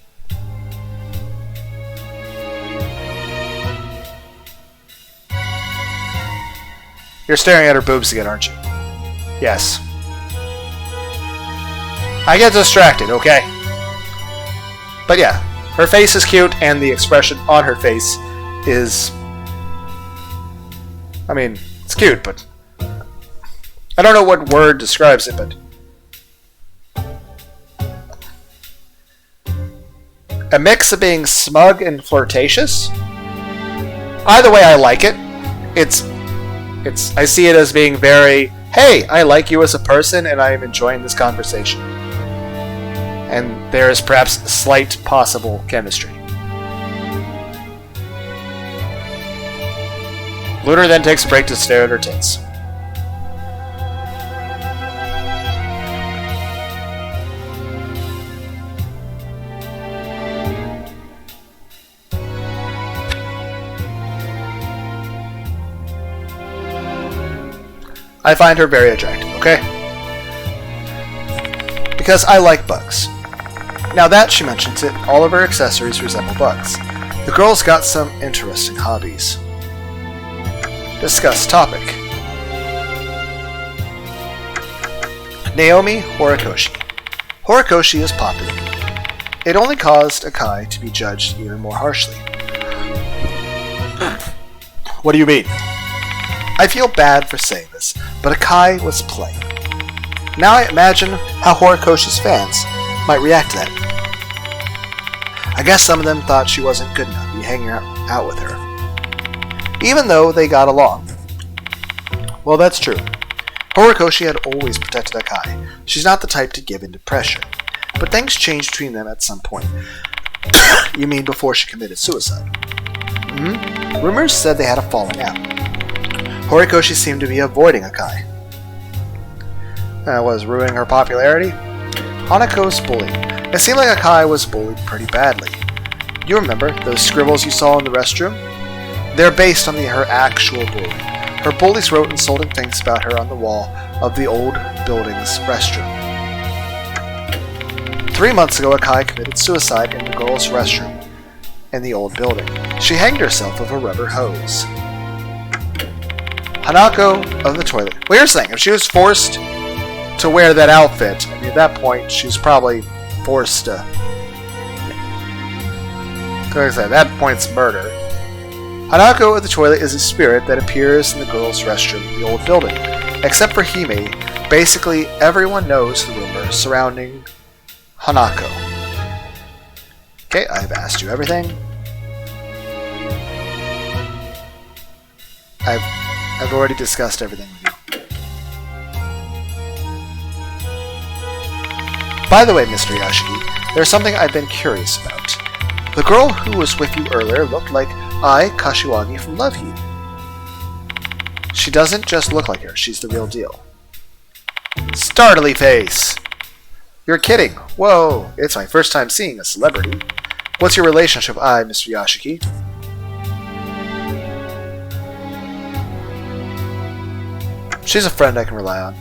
You're staring at her boobs again, aren't you? Yes. I get distracted, okay? But yeah, her face is cute, and the expression on her face is... I mean, it's cute, but... I don't know what word describes it, but... a mix of being smug and flirtatious? Either way, I like it. I see it as being very, hey, I like you as a person and I am enjoying this conversation. And there is perhaps slight possible chemistry. Lunar then takes a break to stare at her tits. I find her very attractive, okay? Because I like bugs. Now that she mentions it, all of her accessories resemble bugs. The girl's got some interesting hobbies. Discuss topic. Naomi Horikoshi. Horikoshi is popular. It only caused Akai to be judged even more harshly. What do you mean? I feel bad for saying this, but Akai was playing. Now I imagine how Horikoshi's fans might react to that. I guess some of them thought she wasn't good enough to be hanging out with her, even though they got along. Well, that's true. Horikoshi had always protected Akai. She's not the type to give in to pressure. But things changed between them at some point. You mean before she committed suicide? Mm-hmm. Rumors said they had a falling out. Horikoshi seemed to be avoiding Akai. Was ruining her popularity? Hanako's bullying. It seemed like Akai was bullied pretty badly. You remember those scribbles you saw in the restroom? They're based on her actual bullying. Her bullies wrote insulting things about her on the wall of the old building's restroom. 3 months ago, Akai committed suicide in the girls' restroom in the old building. She hanged herself with a rubber hose. Hanako of the toilet. Well, here's the thing. If she was forced to wear that outfit, I mean, at that point, she was probably forced to... Like I said, at that point, it's murder. Hanako of the toilet is a spirit that appears in the girls' restroom in the old building. Except for Hime, basically everyone knows the rumor surrounding Hanako. Okay, I've asked you everything. I've already discussed everything with you. By the way, Mr. Yashiki, there's something I've been curious about. The girl who was with you earlier looked like Kashiwagi from Love Heat. She doesn't just look like her, she's the real deal. Startly face! You're kidding. Whoa, it's my first time seeing a celebrity. What's your relationship with Mr. Yashiki? She's a friend I can rely on.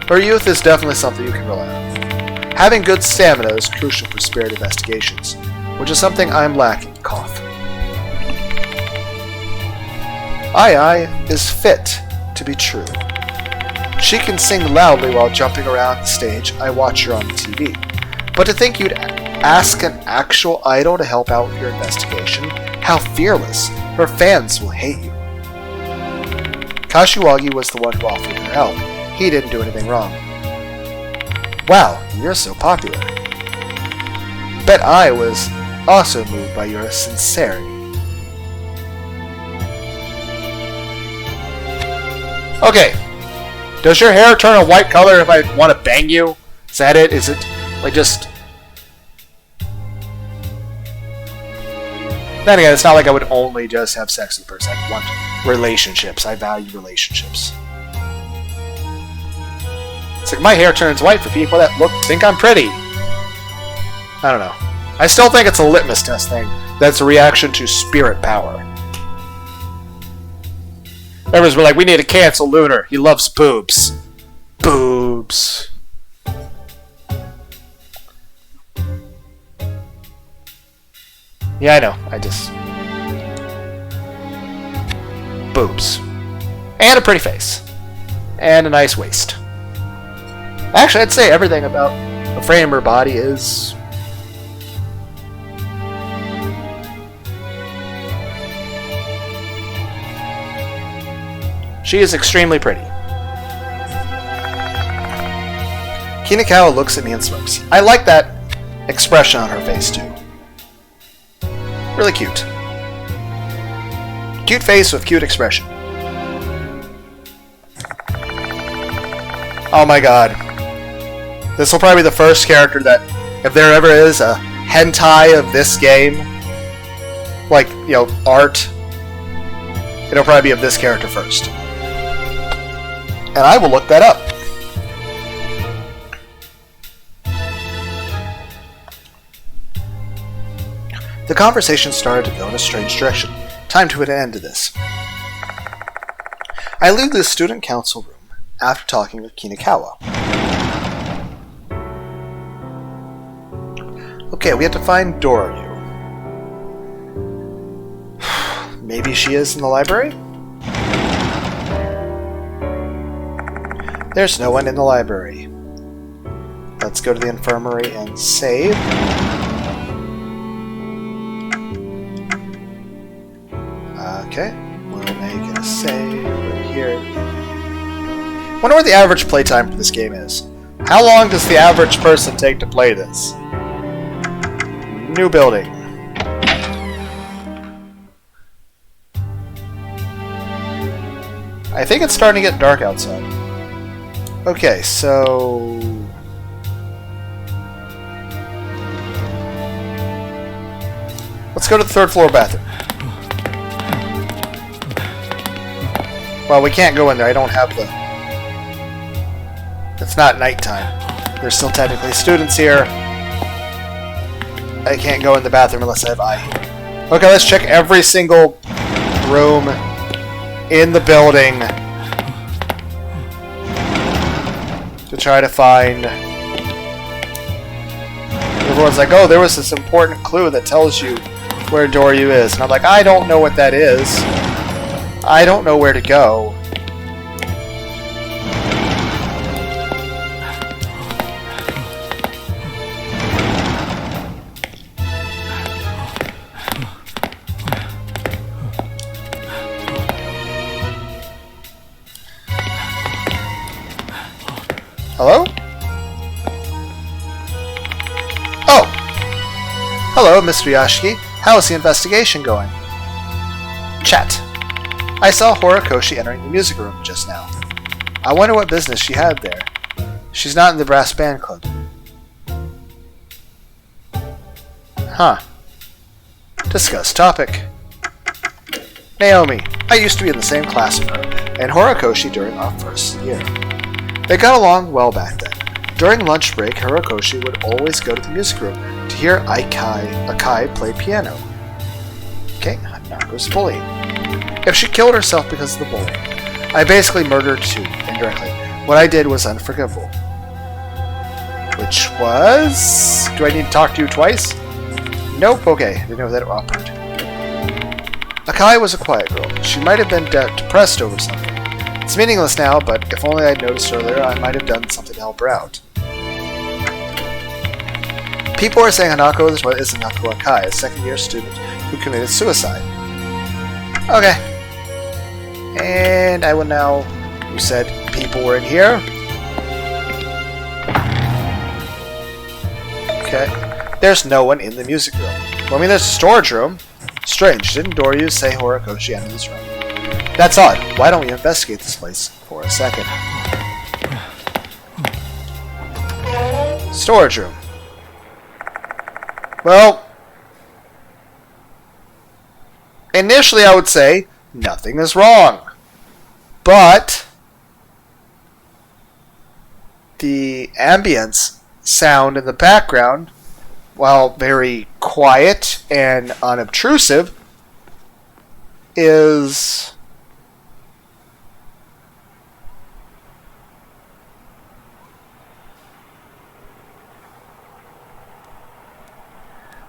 Her youth is definitely something you can rely on. Having good stamina is crucial for spirit investigations, which is something I'm lacking. Cough. Ai is fit to be true. She can sing loudly while jumping around the stage. I watch her on the TV. But to think you'd ask an actual idol to help out with your investigation? How fearless. Her fans will hate you. Kashiwagi was the one who offered her help. He didn't do anything wrong. Wow, you're so popular. Bet I was also moved by your sincerity. Okay. Does your hair turn a white color if I want to bang you? Is that it? Is it like just... Then again, it's not like I would only just have sex with a person. I want relationships. I value relationships. It's like my hair turns white for people that think I'm pretty. I don't know. I still think it's a litmus test thing. That's a reaction to spirit power. Members were like, we need to cancel Lunar. He loves boobs. Boobs. Yeah, I know. I just... Boobs. And a pretty face. And a nice waist. Actually, I'd say everything about the frame of her body is... She is extremely pretty. Kinukawa looks at me and smirks. I like that expression on her face, too. Really cute. Cute face with cute expression. Oh my god. This will probably be the first character that, if there ever is a hentai of this game, like, you know, art, it'll probably be of this character first. And I will look that up. The conversation started to go in a strange direction. Time to put an end to this. I leave the student council room after talking with Kinukawa. Okay, we have to find Doryu. Maybe she is in the library? There's no one in the library. Let's go to the infirmary and save. Okay, we'll make a save right here. Wonder what the average playtime for this game is. How long does the average person take to play this? New building. I think it's starting to get dark outside. Okay, so... let's go to the third floor bathroom. Well, we can't go in there. I don't have the... it's not nighttime. There's still technically students here. I can't go in the bathroom unless I have eye. Okay, let's check every single room in the building to try to find... everyone's like, oh, there was this important clue that tells you where Doryu is. And I'm like, I don't know what that is. I don't know where to go. Hello? Oh! Hello, Mr. Yashiki. How is the investigation going? Chat. I saw Horikoshi entering the music room just now. I wonder what business she had there. She's not in the brass band club. Huh. Discuss topic. Naomi. I used to be in the same class with her, and Horikoshi during our first year. They got along well back then. During lunch break, Horikoshi would always go to the music room to hear Akai play piano. Okay, Hanako's bullying. If she killed herself because of the bullying, I basically murdered too, indirectly. What I did was unforgivable. Which was... do I need to talk to you twice? Nope, okay, I didn't know that it occurred. Akai was a quiet girl. She might have been depressed over something. It's meaningless now, but if only I'd noticed earlier, I might have done something to help her out. People are saying Hanako is Hanako Akai, a second-year student who committed suicide. Okay. And I will now... you said people were in here. Okay. There's no one in the music room. Well, I mean, there's a storage room. Strange. Didn't Doryu say Horikoshi entered this room? That's odd. Why don't we investigate this place for a second? Storage room. Well, initially I would say nothing is wrong. But the ambience sound in the background, while very quiet and unobtrusive, is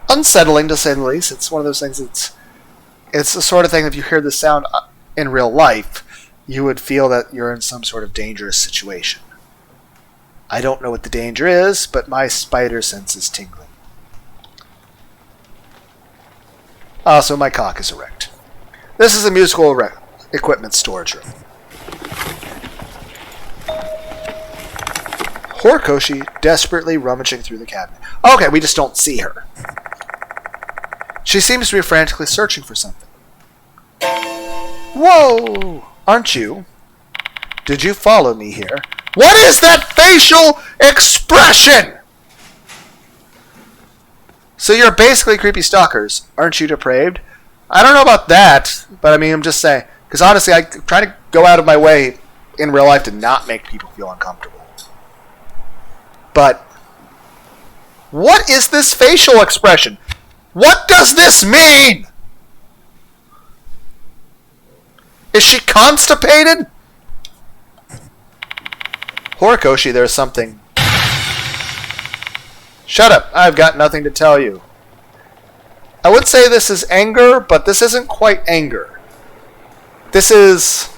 unsettling, to say the least. It's one of those things it's the sort of thing, if you hear the sound in real life, you would feel that you're in some sort of dangerous situation. I don't know what the danger is, but my spider sense is tingling. Also, my cock is erect. This is a musical equipment storage room. Horikoshi desperately rummaging through the cabinet. Okay, we just don't see her. She seems to be frantically searching for something. Whoa! Aren't you? Did you follow me here? What is that facial expression? So you're basically creepy stalkers. Aren't you depraved? I don't know about that, but I mean, I'm just saying. Because honestly, I try to go out of my way in real life to not make people feel uncomfortable. But what is this facial expression? What does this mean? Is she constipated? Horikoshi, there's something. Shut up. I've got nothing to tell you. I would say this is anger, but this isn't quite anger. This is...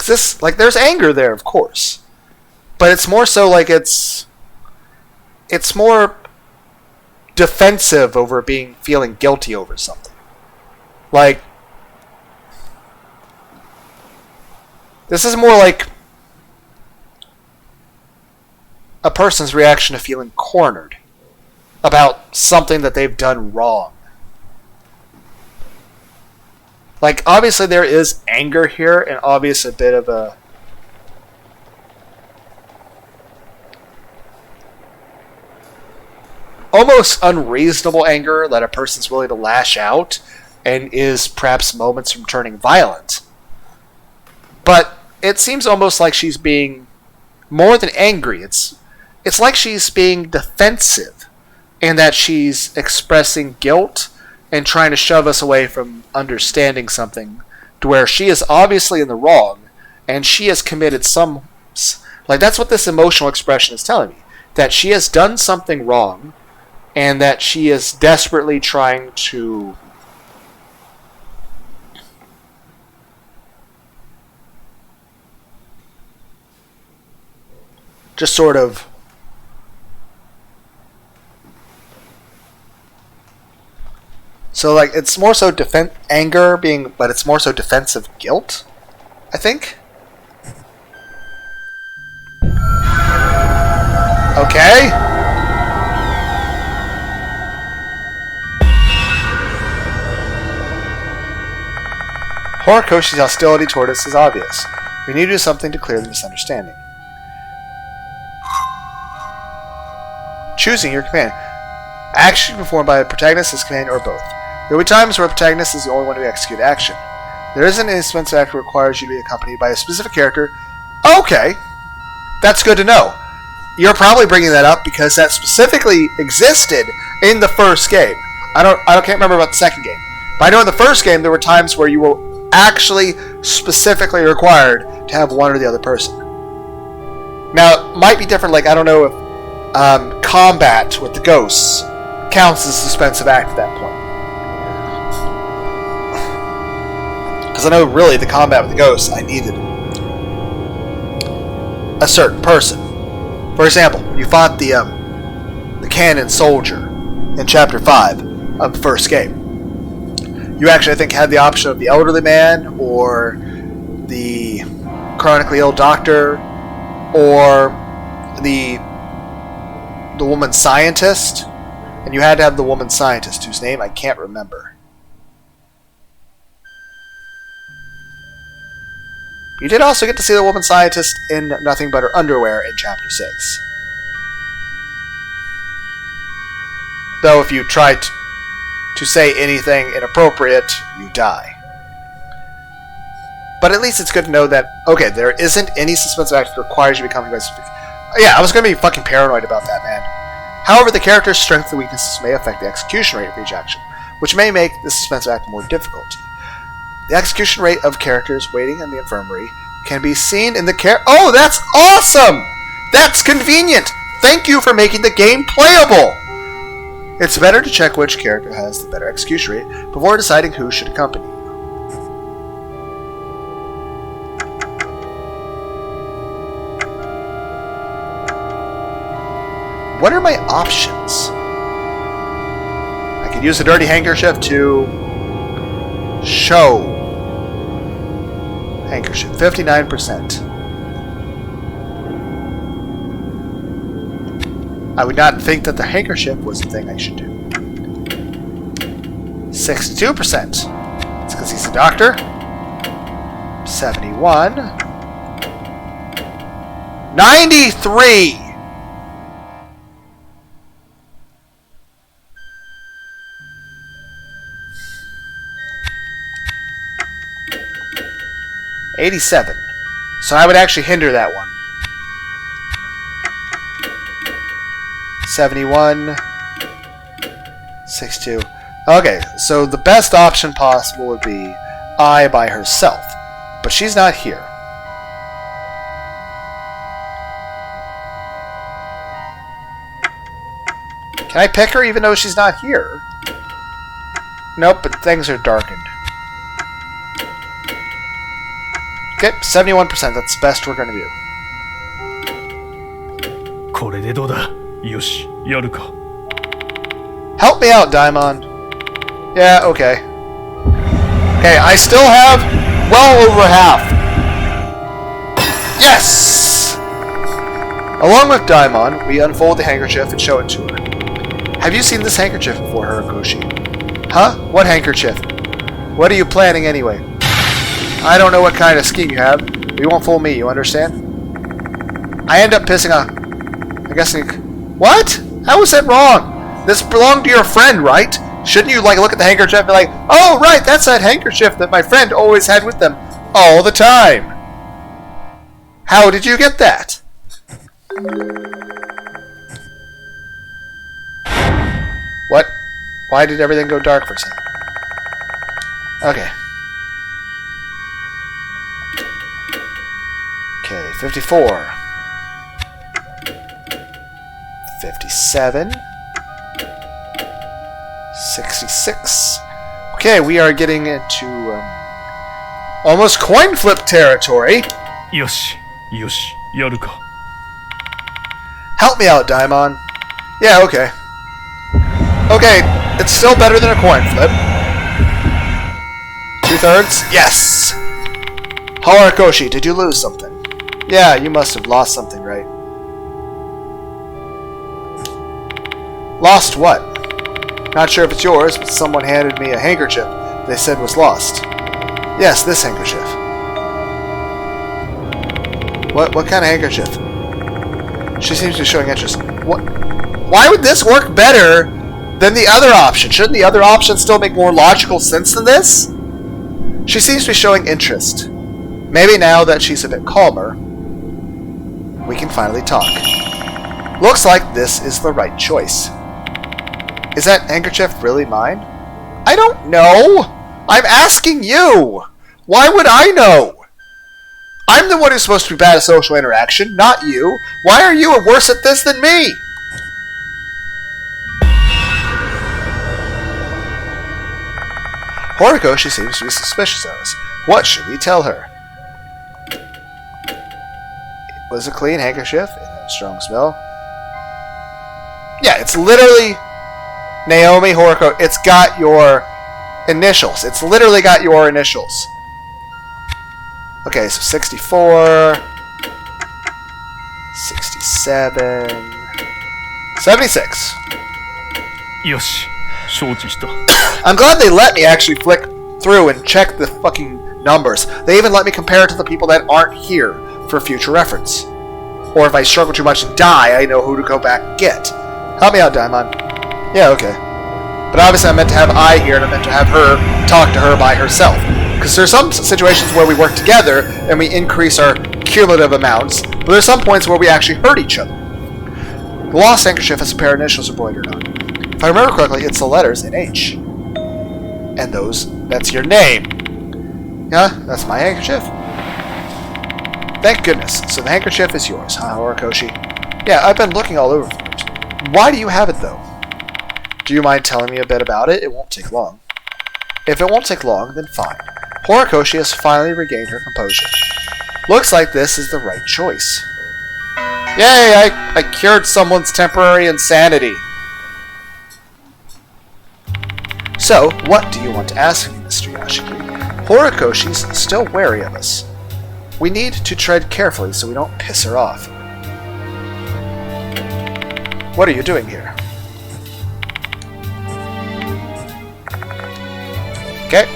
Because this, like, there's anger there, of course. But it's more so like it's more defensive over feeling guilty over something. Like, this is more like a person's reaction to feeling cornered about something that they've done wrong. Like, obviously there is anger here, and obviously a bit of a almost unreasonable anger that a person's willing to lash out and is perhaps moments from turning violent. But it seems almost like she's being more than angry. It's like she's being defensive, and that she's expressing guilt and trying to shove us away from understanding something to where she is obviously in the wrong, and she has committed some... Like, that's what this emotional expression is telling me. That she has done something wrong, and that she is desperately trying to just sort of so, like, it's more so anger being, but it's more so defensive guilt, I think. Okay. Horikoshi's hostility toward us is obvious. We need to do something to clear the misunderstanding. Choosing your command. Action performed by a protagonist, his command, or both. There will be times where a protagonist is the only one to execute action. There isn't any suspense act that requires you to be accompanied by a specific character. Okay. That's good to know. You're probably bringing that up because that specifically existed in the first game. I can't remember about the second game. But I know in the first game there were times where you were actually specifically required to have one or the other person. Now, it might be different, like, I don't know if combat with the ghosts counts as a suspensive act at that point. Because I know really the combat with the ghosts, I needed a certain person. For example, when you fought the cannon soldier in Chapter 5 of the first game, you actually, I think, had the option of the elderly man, or the chronically ill doctor, or the woman scientist, and you had to have the woman scientist, whose name I can't remember. You did also get to see the woman scientist in nothing but her underwear in Chapter 6. Though if you tried to say anything inappropriate, you die. But at least it's good to know that, okay, there isn't any suspense act that requires you to be accompanied by specific... Yeah, I was going to be fucking paranoid about that, man. However, the character's strengths and weaknesses may affect the execution rate of each action, which may make the suspense act more difficult. The execution rate of characters waiting in the infirmary can be seen in the Oh, that's awesome! That's convenient! Thank you for making the game playable! It's better to check which character has the better execution rate before deciding who should accompany you. What are my options? I could use a dirty handkerchief to show handkerchief, 59%. I would not think that the handkerchief was the thing I should do. 62%. It's because he's a doctor. 71. 93! $87. So I would actually hinder that one. 71. 62. Okay, so the best option possible would be I by herself. But she's not here. Can I pick her even though she's not here? Nope, but things are darkened. Okay, 71%. That's the best we're going to do. これでどうだ。よし、やるか。 Help me out, Daimon. Yeah, okay. Okay, I still have well over half. Yes! Along with Daimon, we unfold the handkerchief and show it to her. Have you seen this handkerchief before, Horikoshi? Huh? What handkerchief? What are you planning anyway? I don't know what kind of scheme you have, but you won't fool me, you understand? I end up pissing off. I guess. What? How is that wrong? This belonged to your friend, right? Shouldn't you look at the handkerchief and be like, oh right, that's that handkerchief that my friend always had with them all the time. How did you get that? What? Why did everything go dark for a second? Okay. Okay, 54. 57. 66. Okay, we are getting into almost coin flip territory. よし、よし、やるか。 Help me out, Daimon. Yeah, okay. Okay, it's still better than a coin flip. 2/3? Yes! Horikoshi, did you lose something? Yeah, you must have lost something, right? Lost what? Not sure if it's yours, but someone handed me a handkerchief they said was lost. Yes, this handkerchief. What kind of handkerchief? She seems to be showing interest. What? Why would this work better than the other option? Shouldn't the other option still make more logical sense than this? She seems to be showing interest. Maybe now that she's a bit calmer, we can finally talk. Looks like this is the right choice. Is that handkerchief really mine? I don't know! I'm asking you! Why would I know? I'm the one who's supposed to be bad at social interaction, not you. Why are you worse at this than me? Horikoshi seems to be suspicious of us. What should we tell her? It was a clean handkerchief. It had a strong smell. Yeah, it's literally Naomi Horikoshi. It's got your initials. It's literally got your initials. Okay, so 64, 67, 76. よし、承知した。 I'm glad they let me actually flick through and check the fucking numbers. They even let me compare it to the people that aren't here for future reference. Or if I struggle too much and die, I know who to go back and get. Help me out, Daimon. Yeah, okay. But obviously I meant to have I here and I meant to have her talk to her by herself. Because there's some situations where we work together and we increase our cumulative amounts, but there's some points where we actually hurt each other. The lost handkerchief has a pair of initials embroidered on. If I remember correctly, it's the letters in H. And that's your name. Yeah, that's my handkerchief. Thank goodness. So the handkerchief is yours, huh, Horikoshi? Yeah, I've been looking all over for it. Why do you have it, though? Do you mind telling me a bit about it? It won't take long. If it won't take long, then fine. Horikoshi has finally regained her composure. Looks like this is the right choice. Yay, I cured someone's temporary insanity. So, what do you want to ask me, Mr. Yashiki? Horikoshi's still wary of us. We need to tread carefully so we don't piss her off. What are you doing here? Okay.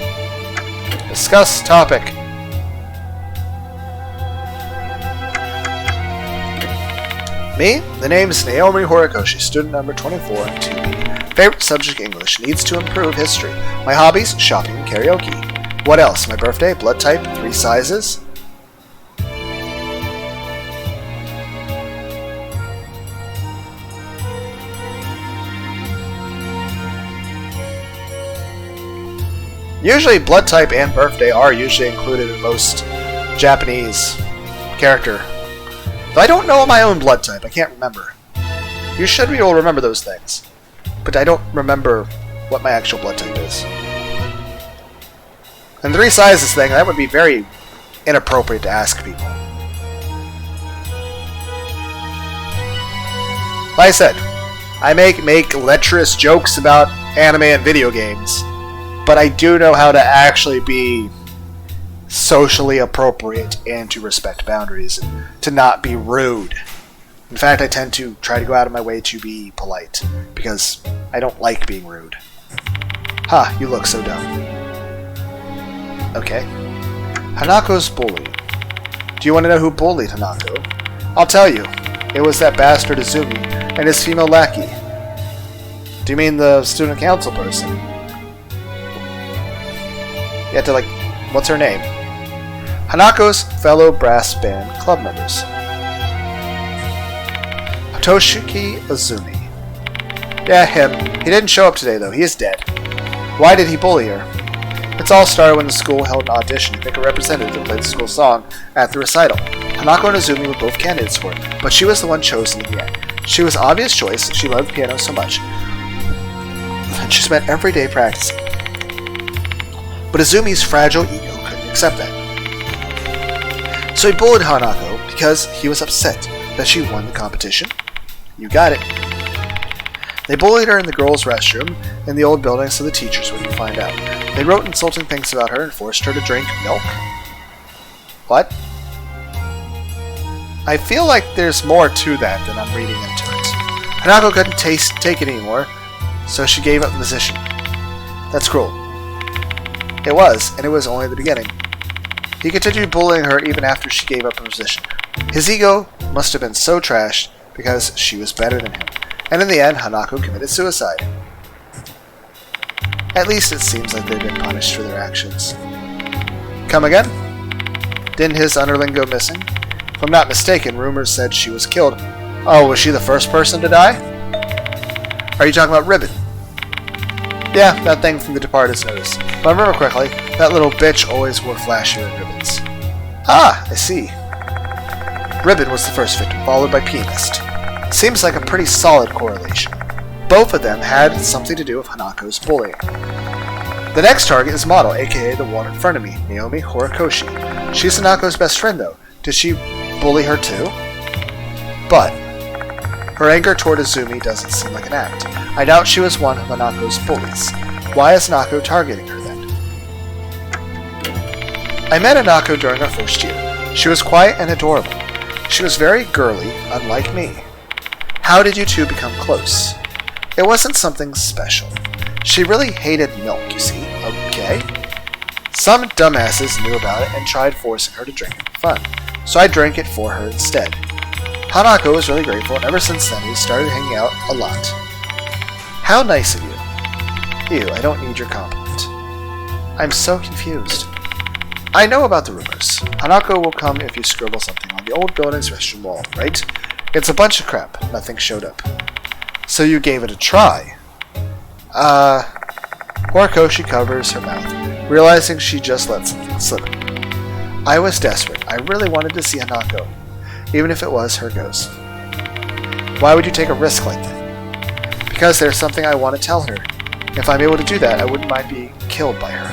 Discuss topic. Me? The name is Naomi Horikoshi, student number 24 in 2B. Favorite subject English. Needs to improve history. My hobbies? Shopping and karaoke. What else? My birthday? Blood type? 3 sizes? Usually blood type and birthday are usually included in most Japanese character. Though I don't know my own blood type, I can't remember. You should be able to remember those things. But I don't remember what my actual blood type is. And 3 sizes thing, that would be very inappropriate to ask people. Like I said, I make lecherous jokes about anime and video games, but I do know how to actually be socially appropriate and to respect boundaries and to not be rude. In fact, I tend to try to go out of my way to be polite because I don't like being rude. Ha, you look so dumb. Okay. Hanako's bully. Do you want to know who bullied Hanako? I'll tell you. It was that bastard Izumi and his female lackey. Do you mean the student council person? You have to, like, what's her name? Hanako's fellow brass band club members. Toshiki Izumi. Yeah, him. He didn't show up today, though. He is dead. Why did he bully her? It's all started when the school held an audition to pick a representative to play the school song at the recital. Hanako and Izumi were both candidates for it, but she was the one chosen in the end. She was an obvious choice. She loved the piano so much, and she spent every day practicing. But Izumi's fragile ego couldn't accept that. So he bullied Hanako because he was upset that she won the competition. You got it. They bullied her in the girls' restroom in the old building so the teachers wouldn't find out. They wrote insulting things about her and forced her to drink milk. What? I feel like there's more to that than I'm reading into it. Hanako couldn't take it anymore, so she gave up the position. That's cruel. It was, and it was only the beginning. He continued bullying her even after she gave up her position. His ego must have been so trashed because she was better than him. And in the end, Hanako committed suicide. At least it seems like they've been punished for their actions. Come again? Didn't his underling go missing? If I'm not mistaken, rumors said she was killed. Oh, was she the first person to die? Are you talking about Ribbon? Yeah, that thing from The Departed's notice. If I remember correctly, that little bitch always wore flashier ribbons. Ah, I see. Ribbon was the first victim, followed by Pianist. Seems like a pretty solid correlation. Both of them had something to do with Hanako's bullying. The next target is Model, aka the one in front of me, Naomi Horikoshi. She's Hanako's best friend, though. Did she bully her too? But her anger toward Izumi doesn't seem like an act. I doubt she was one of Hanako's bullies. Why is Hanako targeting her then? I met Hanako during our first year. She was quiet and adorable. She was very girly, unlike me. How did you two become close? It wasn't something special. She really hated milk, you see. Okay. Some dumbasses knew about it and tried forcing her to drink it for fun, so I drank it for her instead. Hanako was really grateful, and ever since then we started hanging out a lot. How nice of you. Ew, I don't need your compliment. I'm so confused. I know about the rumors. Hanako will come if you scribble something on the old building's restroom wall, right? It's a bunch of crap. Nothing showed up. So you gave it a try. Horikoshi covers her mouth, realizing she just let something slip. I was desperate. I really wanted to see Hanako, even if it was her ghost. Why would you take a risk like that? Because there's something I want to tell her. If I'm able to do that, I wouldn't mind being killed by her.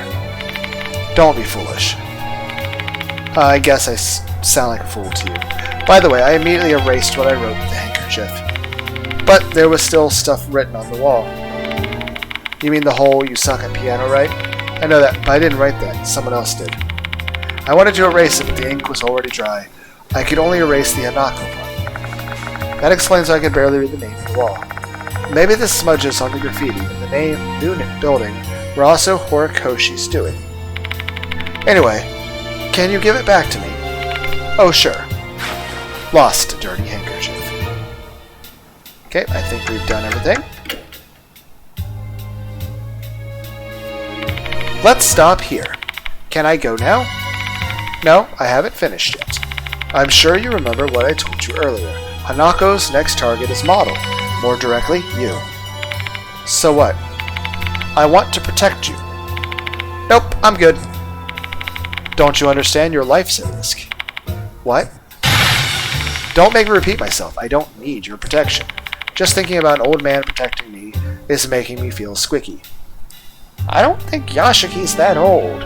Don't be foolish. I guess I sound like a fool to you. By the way, I immediately erased what I wrote with the handkerchief. But there was still stuff written on the wall. You mean the whole "you suck at piano," right? I know that, but I didn't write that. Someone else did. I wanted to erase it, but the ink was already dry. I could only erase the Hanako part. That explains why I could barely read the name on the wall. Maybe the smudges on the graffiti in the new building were also Horikoshi's doing. Anyway, can you give it back to me? Oh, sure. Lost a dirty handkerchief. Okay, I think we've done everything. Let's stop here. Can I go now? No, I haven't finished yet. I'm sure you remember what I told you earlier. Hanako's next target is Model. More directly, you. So what? I want to protect you. Nope, I'm good. Don't you understand? Your life's at risk. What? Don't make me repeat myself. I don't need your protection. Just thinking about an old man protecting me is making me feel squicky. I don't think Yashiki's that old.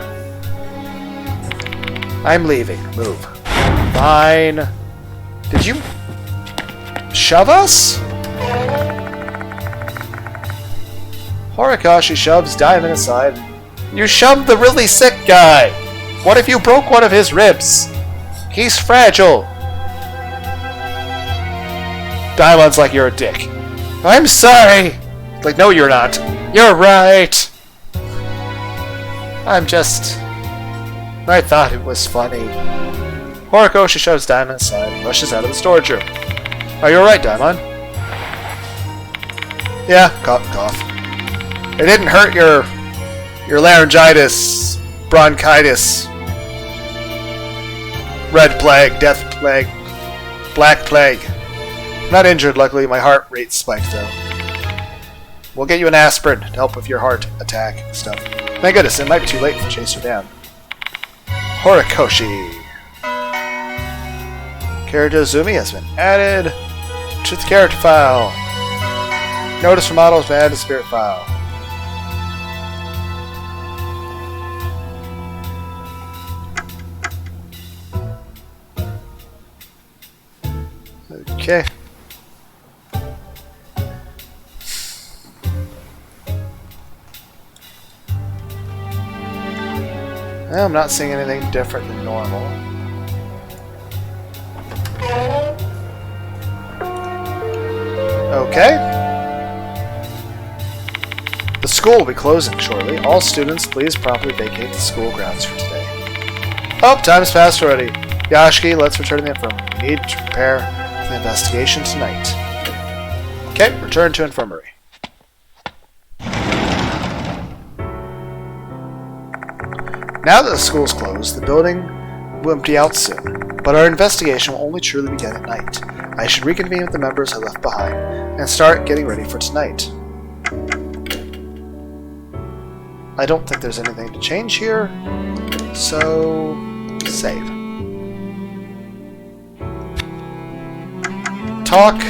I'm leaving. Move. Fine. Did you shove us? Horikoshi shoves Diamond aside. You shoved the really sick guy. What if you broke one of his ribs? He's fragile. Diamond's like, you're a dick. I'm sorry. Like, no, you're not. You're right. I thought it was funny. Horikoshi shoves Diamond aside and rushes out of the storage room. Are you alright, Diamond? Yeah, cough. It didn't hurt your laryngitis, bronchitis, red plague, death plague, black plague. I'm not injured, luckily. My heart rate spiked, though. We'll get you an aspirin to help with your heart attack stuff. Thank goodness, it might be too late to chase her down. Horikoshi. Character Zumi has been added to the character file. Notice for models been added to Spirit file. Okay. Well, I'm not seeing anything different than normal. Okay. The school will be closing shortly. All students, please promptly vacate the school grounds for today. Oh, time's passed already. Yashiki, let's return to the infirmary. We need to prepare for the investigation tonight. Okay, return to infirmary. Now that the school's closed, the building will empty out soon, but our investigation will only truly begin at night. I should reconvene with the members I left behind and start getting ready for tonight. I don't think there's anything to change here, so save. Talk.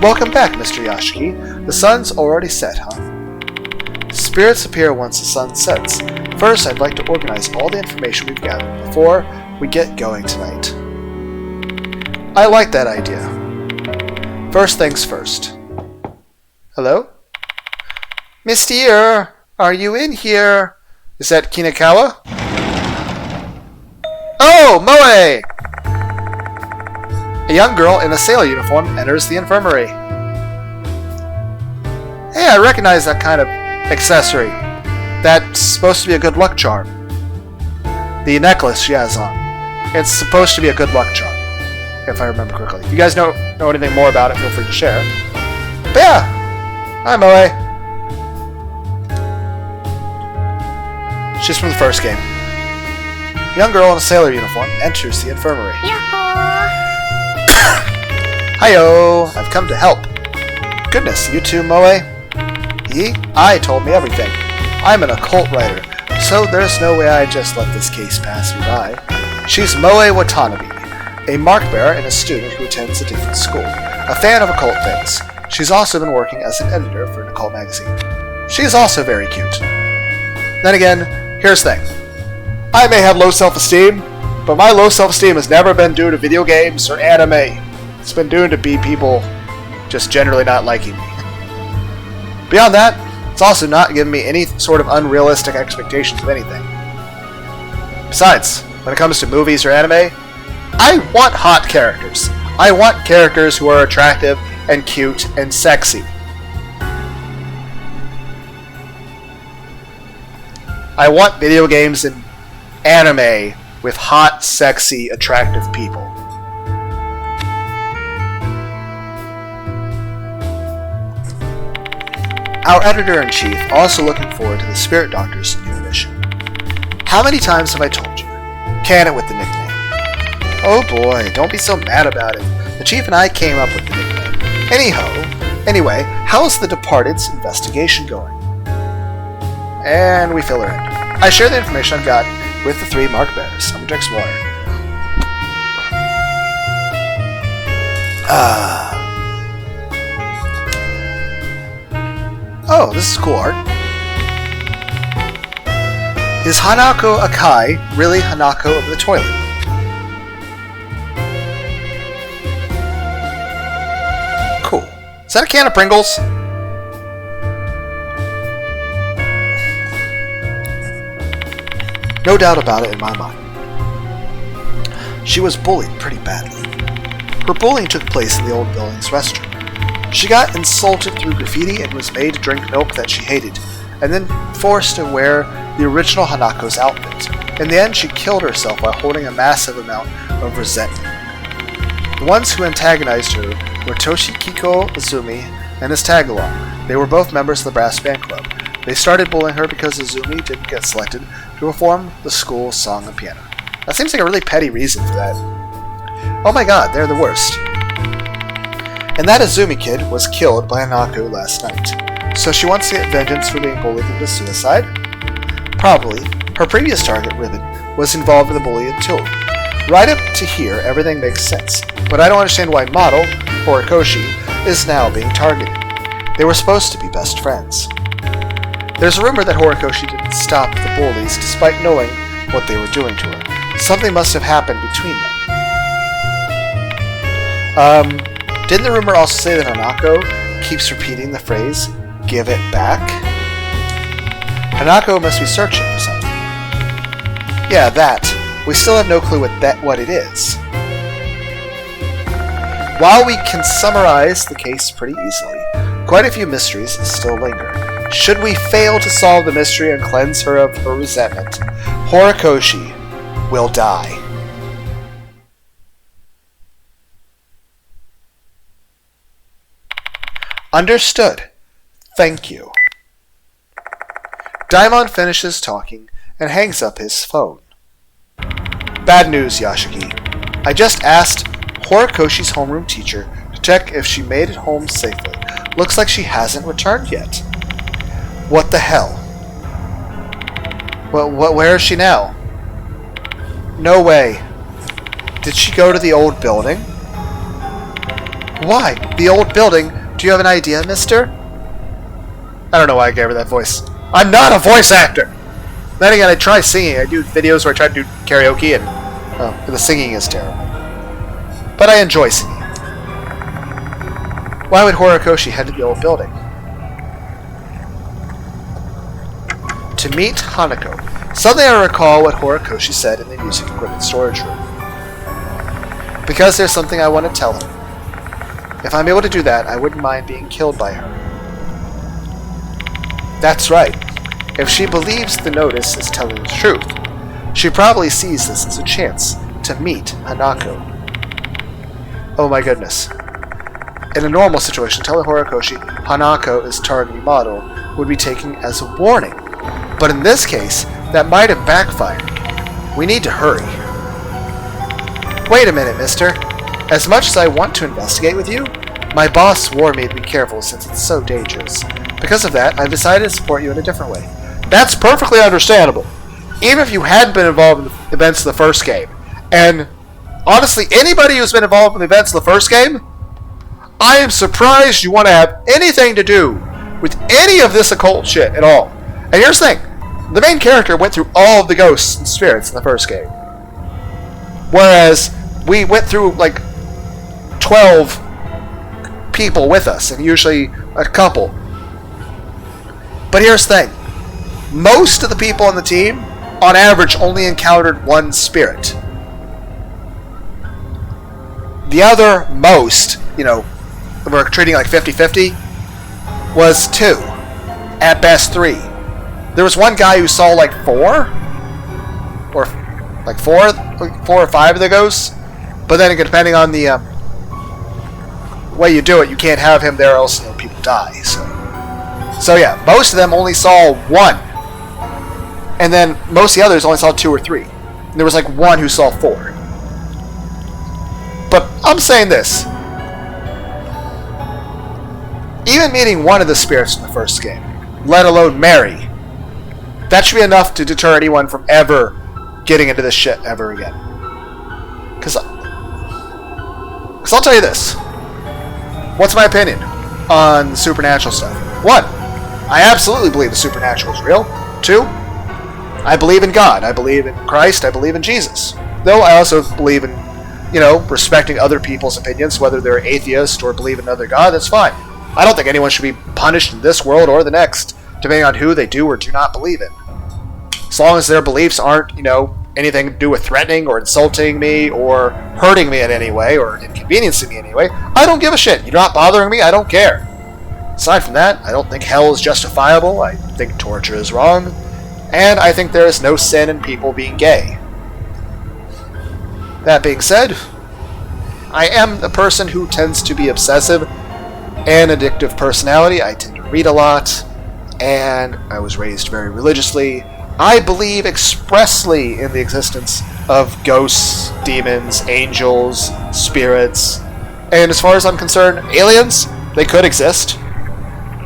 Welcome back, Mr. Yashiki. The sun's already set, huh? Spirits appear once the sun sets. First, I'd like to organize all the information we've gathered before we get going tonight. I like that idea. First things first. Hello? Mister, are you in here? Is that Kinukawa? Oh, Moe! A young girl in a sailor uniform enters the infirmary. Hey, I recognize that kind of accessory. That's supposed to be a good luck charm. The necklace she has on. It's supposed to be a good luck charm, if I remember correctly. If you guys know anything more about it, feel free to share. But yeah, hi Moe. She's from the first game. A young girl in a sailor uniform enters the infirmary. Hi-yo, I've come to help. Goodness, you too, Moe? I told me everything. I'm an occult writer, so there's no way I'd just let this case pass me by. She's Moe Watanabe, a mark bearer and a student who attends a different school, a fan of occult things. She's also been working as an editor for an occult magazine. She's also very cute. Then again, here's the thing. I may have low self-esteem, but my low self-esteem has never been due to video games or anime. It's been due to people just generally not liking me. Beyond that, it's also not giving me any sort of unrealistic expectations of anything. Besides, when it comes to movies or anime, I want hot characters. I want characters who are attractive and cute and sexy. I want video games and anime with hot, sexy, attractive people. Our editor-in-chief also looking forward to the Spirit Doctor's new edition. How many times have I told you? Can it with the nickname. Oh boy, don't be so mad about it. The chief and I came up with the nickname. Anyway, how's the Departed's investigation going? And we fill her in. I share the information I've got with the 3 mark bearers. I'm gonna drink some water. Oh, this is cool art. Is Hanako Akai really Hanako of the toilet? Cool. Is that a can of Pringles? No doubt about it in my mind. She was bullied pretty badly. Her bullying took place in the old building's restroom. She got insulted through graffiti and was made to drink milk that she hated, and then forced to wear the original Hanako's outfit. In the end, she killed herself while holding a massive amount of resentment. The ones who antagonized her were Toshikiko Azumi and his tag-along. They were both members of the brass band club. They started bullying her because Azumi didn't get selected to perform the school song and piano. That seems like a really petty reason for that. Oh my god, they're the worst. And that Azumi kid was killed by Hanako last night. So she wants to get vengeance for being bullied into suicide? Probably. Her previous target, Ribbon, was involved in the bullying too. Right up to here, everything makes sense. But I don't understand why Model, Horikoshi, is now being targeted. They were supposed to be best friends. There's a rumor that Horikoshi didn't stop the bullies despite knowing what they were doing to her. Something must have happened between them. Didn't the rumor also say that Hanako keeps repeating the phrase, "Give it back"? Hanako must be searching for something. Yeah, that. We still have no clue what it is. While we can summarize the case pretty easily, quite a few mysteries still linger. Should we fail to solve the mystery and cleanse her of her resentment, Horikoshi will die. Understood. Thank you. Daimon finishes talking and hangs up his phone. Bad news, Yashiki. I just asked Horikoshi's homeroom teacher to check if she made it home safely. Looks like she hasn't returned yet. What the hell? Where is she now? No way. Did she go to the old building? Why? The old building? Do you have an idea, mister? I don't know why I gave her that voice. I'm not a voice actor! Then again, I try singing. I do videos where I try to do karaoke and the singing is terrible. But I enjoy singing. Why would Horikoshi head to the old building? To meet Hanako. Suddenly I recall what Horikoshi said in the music equipment storage room. Because there's something I want to tell her. If I'm able to do that, I wouldn't mind being killed by her. That's right. If she believes the notice is telling the truth, she probably sees this as a chance to meet Hanako. Oh my goodness. In a normal situation, telling Horikoshi Hanako is targeting Model would be taken as a warning. But in this case, that might have backfired. We need to hurry. Wait a minute, mister. As much as I want to investigate with you, my boss warned me to be careful since it's so dangerous. Because of that, I've decided to support you in a different way. That's perfectly understandable. Even if you hadn't been involved in the events of the first game. And honestly, anybody who's been involved in the events of the first game, I am surprised you want to have anything to do with any of this occult shit at all. And here's the thing. The main character went through all of the ghosts and spirits in the first game. Whereas we went through like 12 people with us, and usually a couple. But here's the thing. Most of the people on the team, on average, only encountered one spirit. The other most, we're treating like 50-50, was 2. At best 3. There was one guy who saw like 4? Or like 4 or 5 of the ghosts. But then depending on the way you do it, you can't have him there, else people die. So yeah, most of them only saw 1. And then most of the others only saw 2 or 3. And there was like 1 who saw 4. But I'm saying this. Even meeting one of the spirits in the first game, let alone Mary, that should be enough to deter anyone from ever getting into this shit ever again. Because I'll tell you this. What's my opinion on the supernatural stuff? 1, I absolutely believe the supernatural is real. 2, I believe in God. I believe in Christ. I believe in Jesus. Though I also believe in, respecting other people's opinions, whether they're atheist or believe in another God, that's fine. I don't think anyone should be punished in this world or the next, depending on who they do or do not believe in. As long as their beliefs aren't, anything to do with threatening or insulting me or hurting me in any way or inconveniencing me in any way, I don't give a shit. You're not bothering me, I don't care. Aside from that, I don't think hell is justifiable. I think torture is wrong. And I think there is no sin in people being gay. That being said, I am a person who tends to be obsessive and addictive personality. I tend to read a lot, and I was raised very religiously. I believe expressly in the existence of ghosts, demons, angels, spirits, and as far as I'm concerned, aliens, they could exist.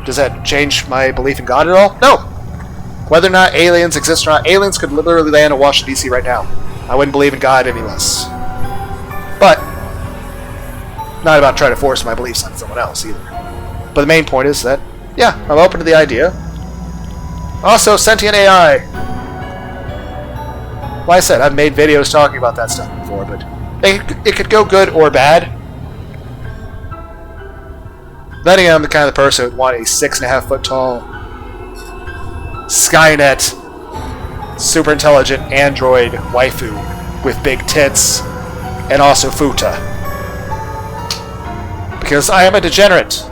Does that change my belief in God at all? No. Whether or not aliens exist or not, aliens could literally land in Washington, D.C. right now. I wouldn't believe in God any less. But, not about trying to force my beliefs on someone else either. But the main point is that, yeah, I'm open to the idea. Also, sentient AI. Like I said, I've made videos talking about that stuff before, but it could go good or bad. Then again, I'm the kind of person who would want a 6.5 foot tall Skynet, super intelligent android waifu with big tits and also futa. Because I am a degenerate.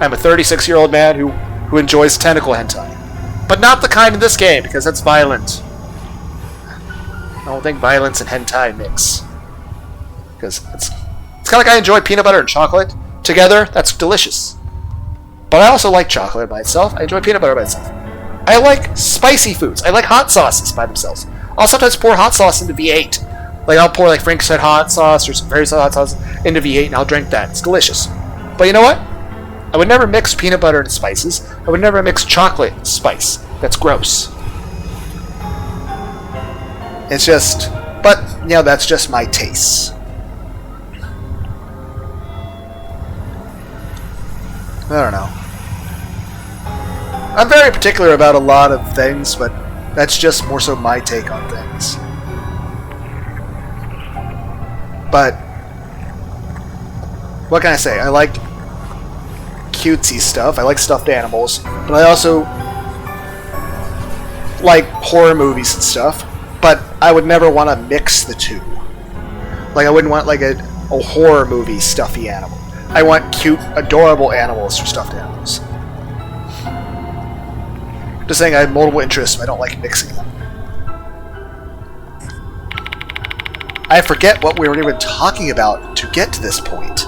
I'm a 36-year-old man who enjoys tentacle hentai. But not the kind in this game, because that's violent. I don't think violence and hentai mix. Because it's kind of like I enjoy peanut butter and chocolate together. That's delicious. But I also like chocolate by itself. I enjoy peanut butter by itself. I like spicy foods. I like hot sauces by themselves. I'll sometimes pour hot sauce into V8. Like, I'll pour, like, Frank's Red hot sauce or some very hot sauce into V8, and I'll drink that. It's delicious. But you know what? I would never mix peanut butter and spices. I would never mix chocolate and spice. That's gross. It's just... But, that's just my taste. I don't know. I'm very particular about a lot of things, but that's just more so my take on things. But what can I say? I like cutesy stuff. I like stuffed animals, but I also like horror movies and stuff. But I would never want to mix the two. Like, I wouldn't want like a horror movie stuffy animal. I want cute, adorable animals for stuffed animals. Just saying, I have multiple interests, but I don't like mixing them. I forget what we were even talking about to get to this point.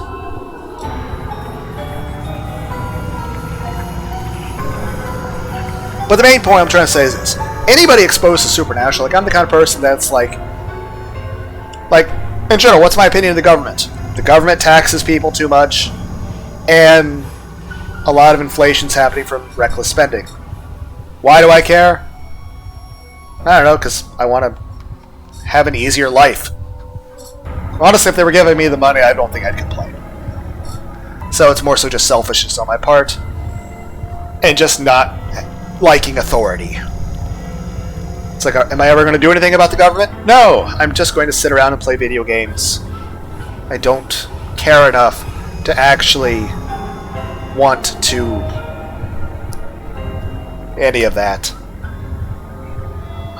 But the main point I'm trying to say is this. Anybody exposed to supernatural, like, I'm the kind of person that's like, in general, what's my opinion of the government? The government taxes people too much, and a lot of inflation's happening from reckless spending. Why do I care? I don't know, because I want to have an easier life. Honestly, if they were giving me the money, I don't think I'd complain. So it's more so just selfishness on my part, and just not liking authority. It's like, am I ever going to do anything about the government? No! I'm just going to sit around and play video games. I don't care enough to actually want to any of that.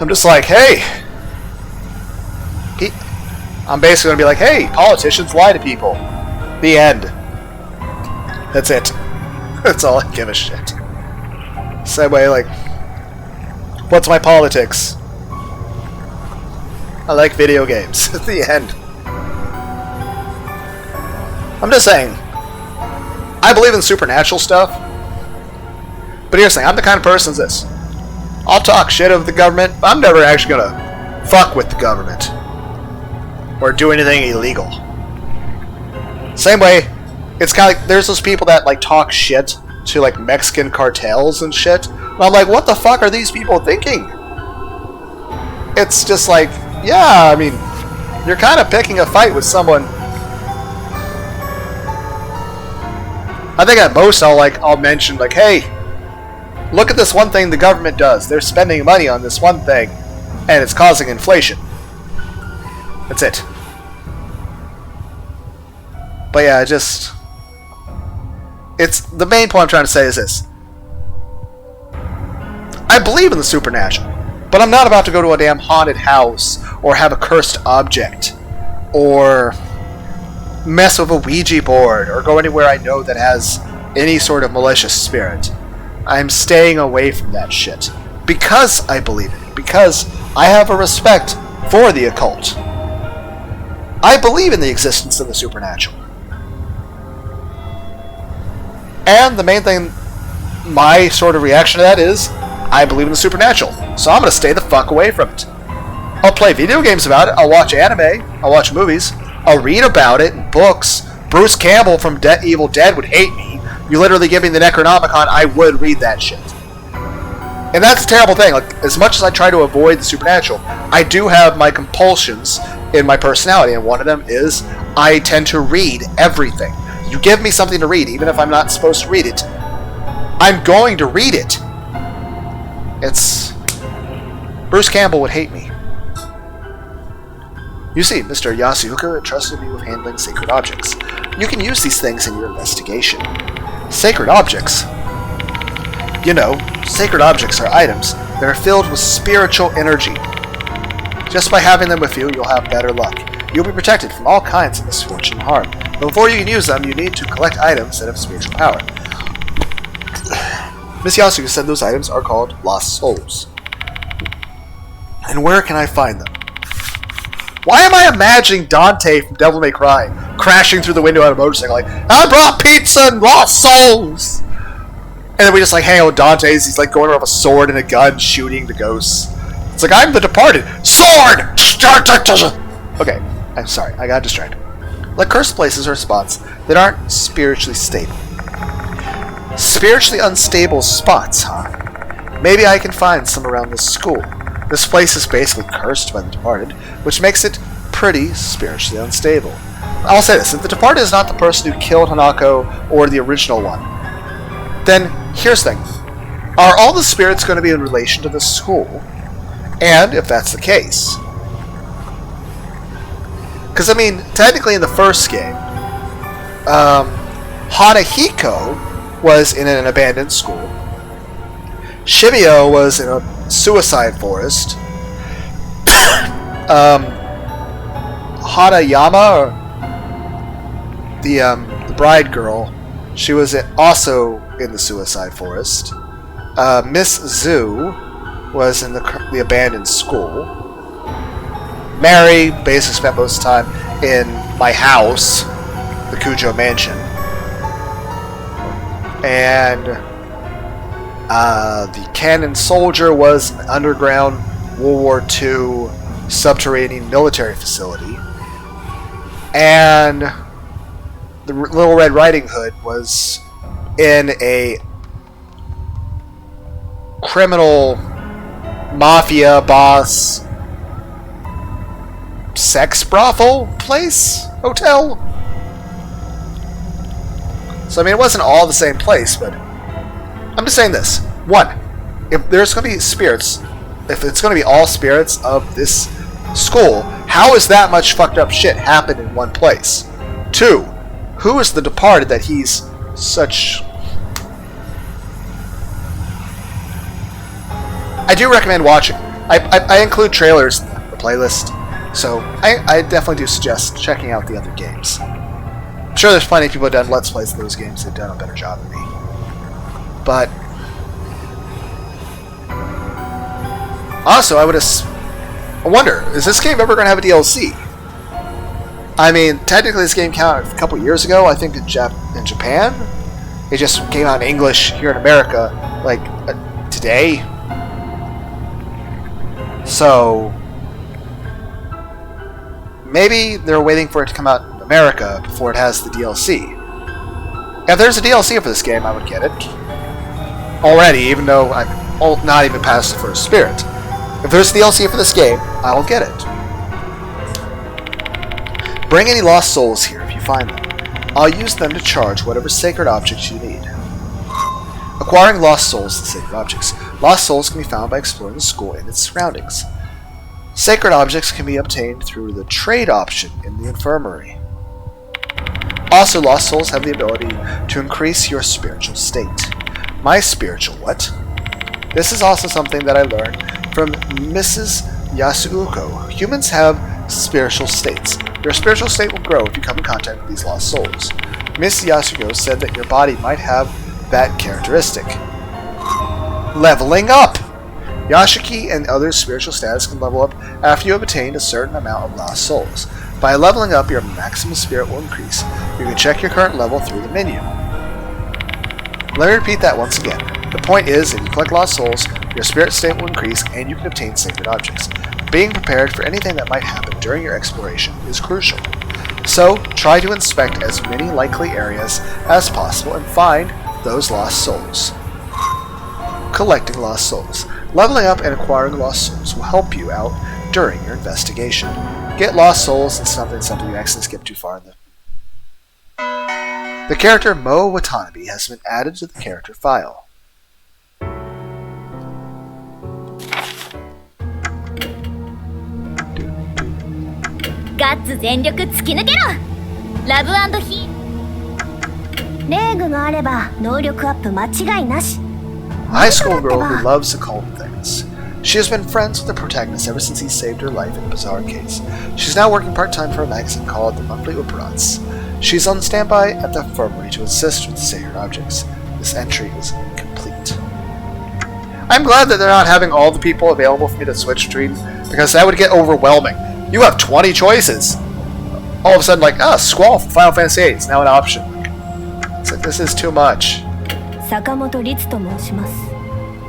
I'm just like, hey! I'm basically going to be like, hey, politicians lie to people. The end. That's it. That's all I give a shit. Same way, like, what's my politics? I like video games. At the end. I'm just saying, I believe in supernatural stuff, but here's the thing, I'm the kind of person that's this. I'll talk shit of the government, but I'm never actually gonna fuck with the government. Or do anything illegal. Same way, it's kind of like, there's those people that, like, talk shit to, like, Mexican cartels and shit. And I'm like, what the fuck are these people thinking? It's just like, yeah, I mean, you're kind of picking a fight with someone. I think at most I'll mention, like, hey, look at this one thing the government does. They're spending money on this one thing. and it's causing inflation. That's it. But yeah, it's the main point I'm trying to say is this. I believe in the supernatural, but I'm not about to go to a damn haunted house or have a cursed object or mess with a Ouija board or go anywhere I know that has any sort of malicious spirit. I'm staying away from that shit because I believe in it, because I have a respect for the occult. I believe in the existence of the supernatural. And the main thing, my sort of reaction to that is, I believe in the supernatural, so I'm going to stay the fuck away from it. I'll play video games about it, I'll watch anime, I'll watch movies, I'll read about it in books. Bruce Campbell from Evil Dead would hate me. You literally give me the Necronomicon, I would read that shit. And that's a terrible thing. Like, as much as I try to avoid the supernatural, I do have my compulsions in my personality, and one of them is I tend to read everything. You give me something to read, even if I'm not supposed to read it, I'm going to read it. It's... Bruce Campbell would hate me. You see, Mr. Yasuhiko entrusted me with handling sacred objects. You can use these things in your investigation. Sacred objects? You know, sacred objects are items that are filled with spiritual energy. Just by having them with you, you'll have better luck. You'll be protected from all kinds of misfortune and harm. But before you can use them, you need to collect items that have spiritual power. Miss Yasuko said those items are called lost souls. And where can I find them? Why am I imagining Dante from Devil May Cry crashing through the window on a motorcycle like, I brought pizza and lost souls! And then we just like hang out with Dante's, he's like going around with a sword and a gun shooting the ghosts. It's like, I'm the departed! Sword! Okay, I'm sorry, I got distracted. Like cursed places or spots that aren't spiritually stable. Spiritually unstable spots, huh? Maybe I can find some around this school. This place is basically cursed by the departed, which makes it pretty spiritually unstable. I'll say this, if the departed is not the person who killed Hanako or the original one, then here's the thing. Are all the spirits going to be in relation to the school? And if that's the case... Because, I mean, technically in the first game, Hanahiko was in an abandoned school. Shimio was in a suicide forest. Hanayama, or the bride girl, she was also in the suicide forest. Miss Zhu was in the abandoned school. Mary basically spent most of the time in my house, the Kujo Mansion. And the Cannon Soldier was an underground World War II subterranean military facility. And the Little Red Riding Hood was in a criminal mafia boss sex brothel place? Hotel? So I mean, it wasn't all the same place, but I'm just saying this. One, if there's going to be spirits, if it's going to be all spirits of this school, how is that much fucked up shit happen in one place? Two, who is the departed that he's such... I do recommend watching. I include trailers in the playlist, so I definitely do suggest checking out the other games. I'm sure there's plenty of people who have done Let's Plays of those games that have done a better job than me. But also, I wonder, is this game ever going to have a DLC? I mean, technically this game came out a couple years ago, I think in Japan. It just came out in English here in America, like, today. So, maybe they're waiting for it to come out in America before it has the DLC. If there's a DLC for this game, I would get it. Already, even though I'm not even past the first Spirit. If there's a DLC for this game, I will get it. Bring any lost souls here if you find them. I'll use them to charge whatever sacred objects you need. Acquiring lost souls and sacred objects. Lost souls can be found by exploring the school and its surroundings. Sacred objects can be obtained through the trade option in the infirmary. Also, lost souls have the ability to increase your spiritual state. My spiritual what? This is also something that I learned from Mrs. Yasuko. Humans have spiritual states. Your spiritual state will grow if you come in contact with these lost souls. Miss Yasuko said that your body might have that characteristic. Leveling up! Yashiki and other spiritual status can level up after you have attained a certain amount of lost souls. By leveling up, your maximum spirit will increase. You can check your current level through the menu. Let me repeat that once again. The point is, if you collect lost souls, your spirit state will increase and you can obtain sacred objects. Being prepared for anything that might happen during your exploration is crucial. So, try to inspect as many likely areas as possible and find those lost souls. Collecting lost souls. Leveling up and acquiring lost souls will help you out during your investigation. Get lost souls and something you accidentally skipped too far in the character Mo Watanabe has been added to the character file. Guts 全力突き抜けろ。ラブ&ヒー。レグがあれば能力アップ間違いなし。A high school girl who loves occult things. She has been friends with the protagonist ever since he saved her life in a bizarre case. She's now working part-time for a magazine called The Monthly Operats. She's on standby at the infirmary to assist with the sacred objects. This entry is incomplete. I'm glad that they're not having all the people available for me to switch between, because that would get overwhelming. You have 20 choices! All of a sudden, like, Squall from Final Fantasy VIII is now an option. It's like, this is too much. 坂本律と申します。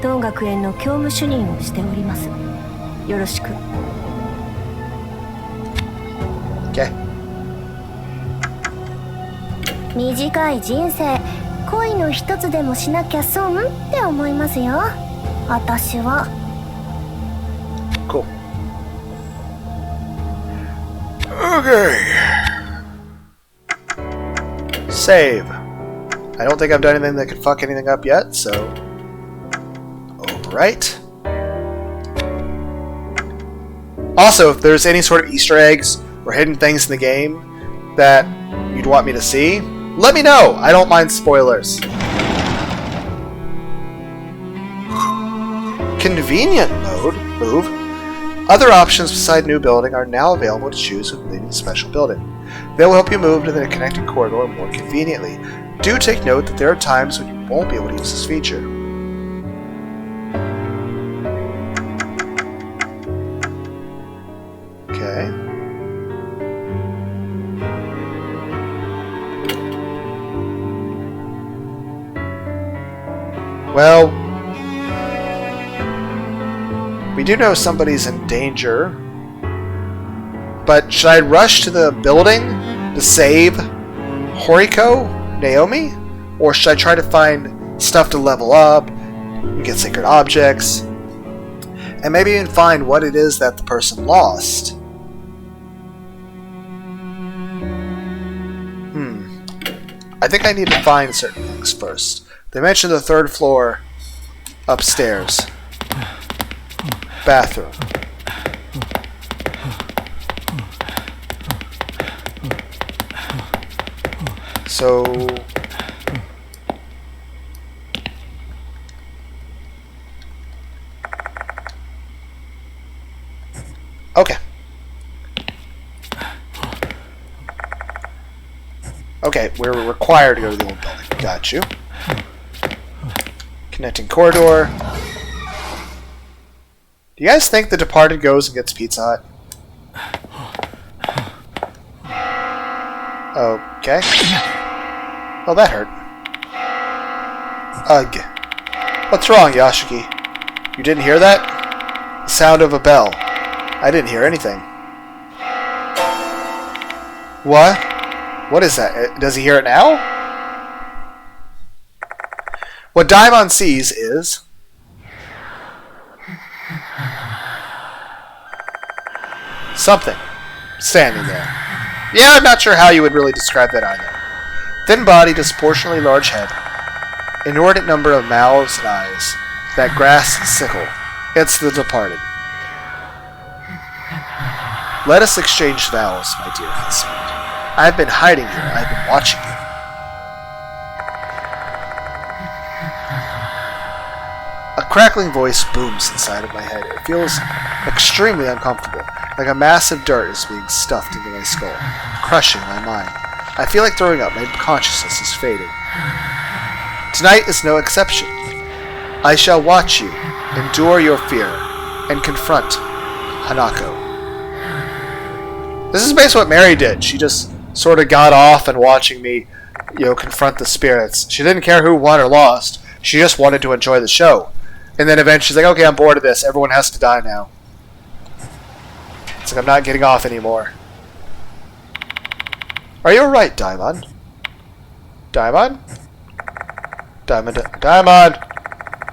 当学園の教務主任をしております。よろしく。Okay. 短い人生、恋の一つでもしなきゃ損って思いますよ。私は。Cool. Okay. Save. I don't think I've done anything that could fuck anything up yet, so... Alright. Also, if there's any sort of Easter eggs or hidden things in the game that you'd want me to see, let me know! I don't mind spoilers. Convenient move. Other options beside new building are now available to choose when leaving a special building. They will help you move to the connecting corridor more conveniently. Do take note that there are times when you won't be able to use this feature. Okay. Well, we do know somebody's in danger, but should I rush to the building to save Horiko, Naomi? Or should I try to find stuff to level up, and get sacred objects, and maybe even find what it is that the person lost? I think I need to find certain things first. They mentioned the third floor upstairs. Bathroom. So... Okay. Okay, we're required to go to the old building. Got you. Connecting corridor. Do you guys think The Departed goes and gets Pizza Hut? Okay. Oh, that hurt. Ugh. What's wrong, Yashiki? You didn't hear that? The sound of a bell. I didn't hear anything. What? What is that? Does he hear it now? What Daimon sees is... something standing there. Yeah, I'm not sure how you would really describe that either. Thin body, disproportionately large head. Inordinate number of mouths and eyes. That grass and sickle. It's the Departed. Let us exchange vows, my dear husband. I've been hiding here. I've been watching you. A crackling voice booms inside of my head. It feels extremely uncomfortable, like a massive dart is being stuffed into my skull, crushing my mind. I feel like throwing up. My consciousness is fading. Tonight is no exception. I shall watch you, endure your fear, and confront Hanako. This is basically what Mary did. She just sort of got off and watching me, confront the spirits. She didn't care who won or lost. She just wanted to enjoy the show. And then eventually she's like, okay, I'm bored of this. Everyone has to die now. It's like I'm not getting off anymore. Are you alright, Daimon? Daimon? Daimon!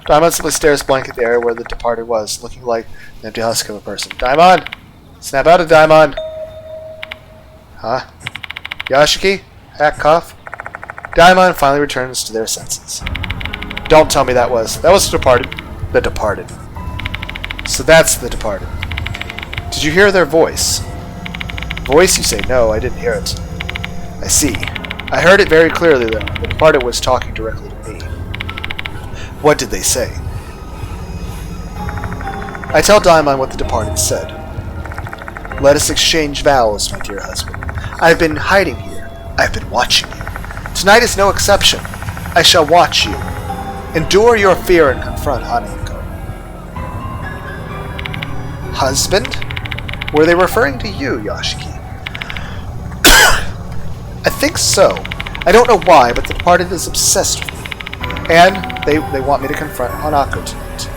Daimon simply stares blank at the area where the departed was, looking like an empty husk of a person. Daimon! Snap out of Daimon! Huh? Yashiki? Hack cough? Daimon finally returns to their senses. Don't tell me that was the departed. The departed. So that's the departed. Did you hear their voice? Voice, you say? No, I didn't hear it. I see. I heard it very clearly, though. The departed was talking directly to me. What did they say? I tell Daimon what the departed said. Let us exchange vows, my dear husband. I've been hiding here. I've been watching you. Tonight is no exception. I shall watch you. Endure your fear and confront Hanako. Husband? Were they referring to you, Yashiki? I think so. I don't know why, but the departed is obsessed with me. And they want me to confront Hanako tonight.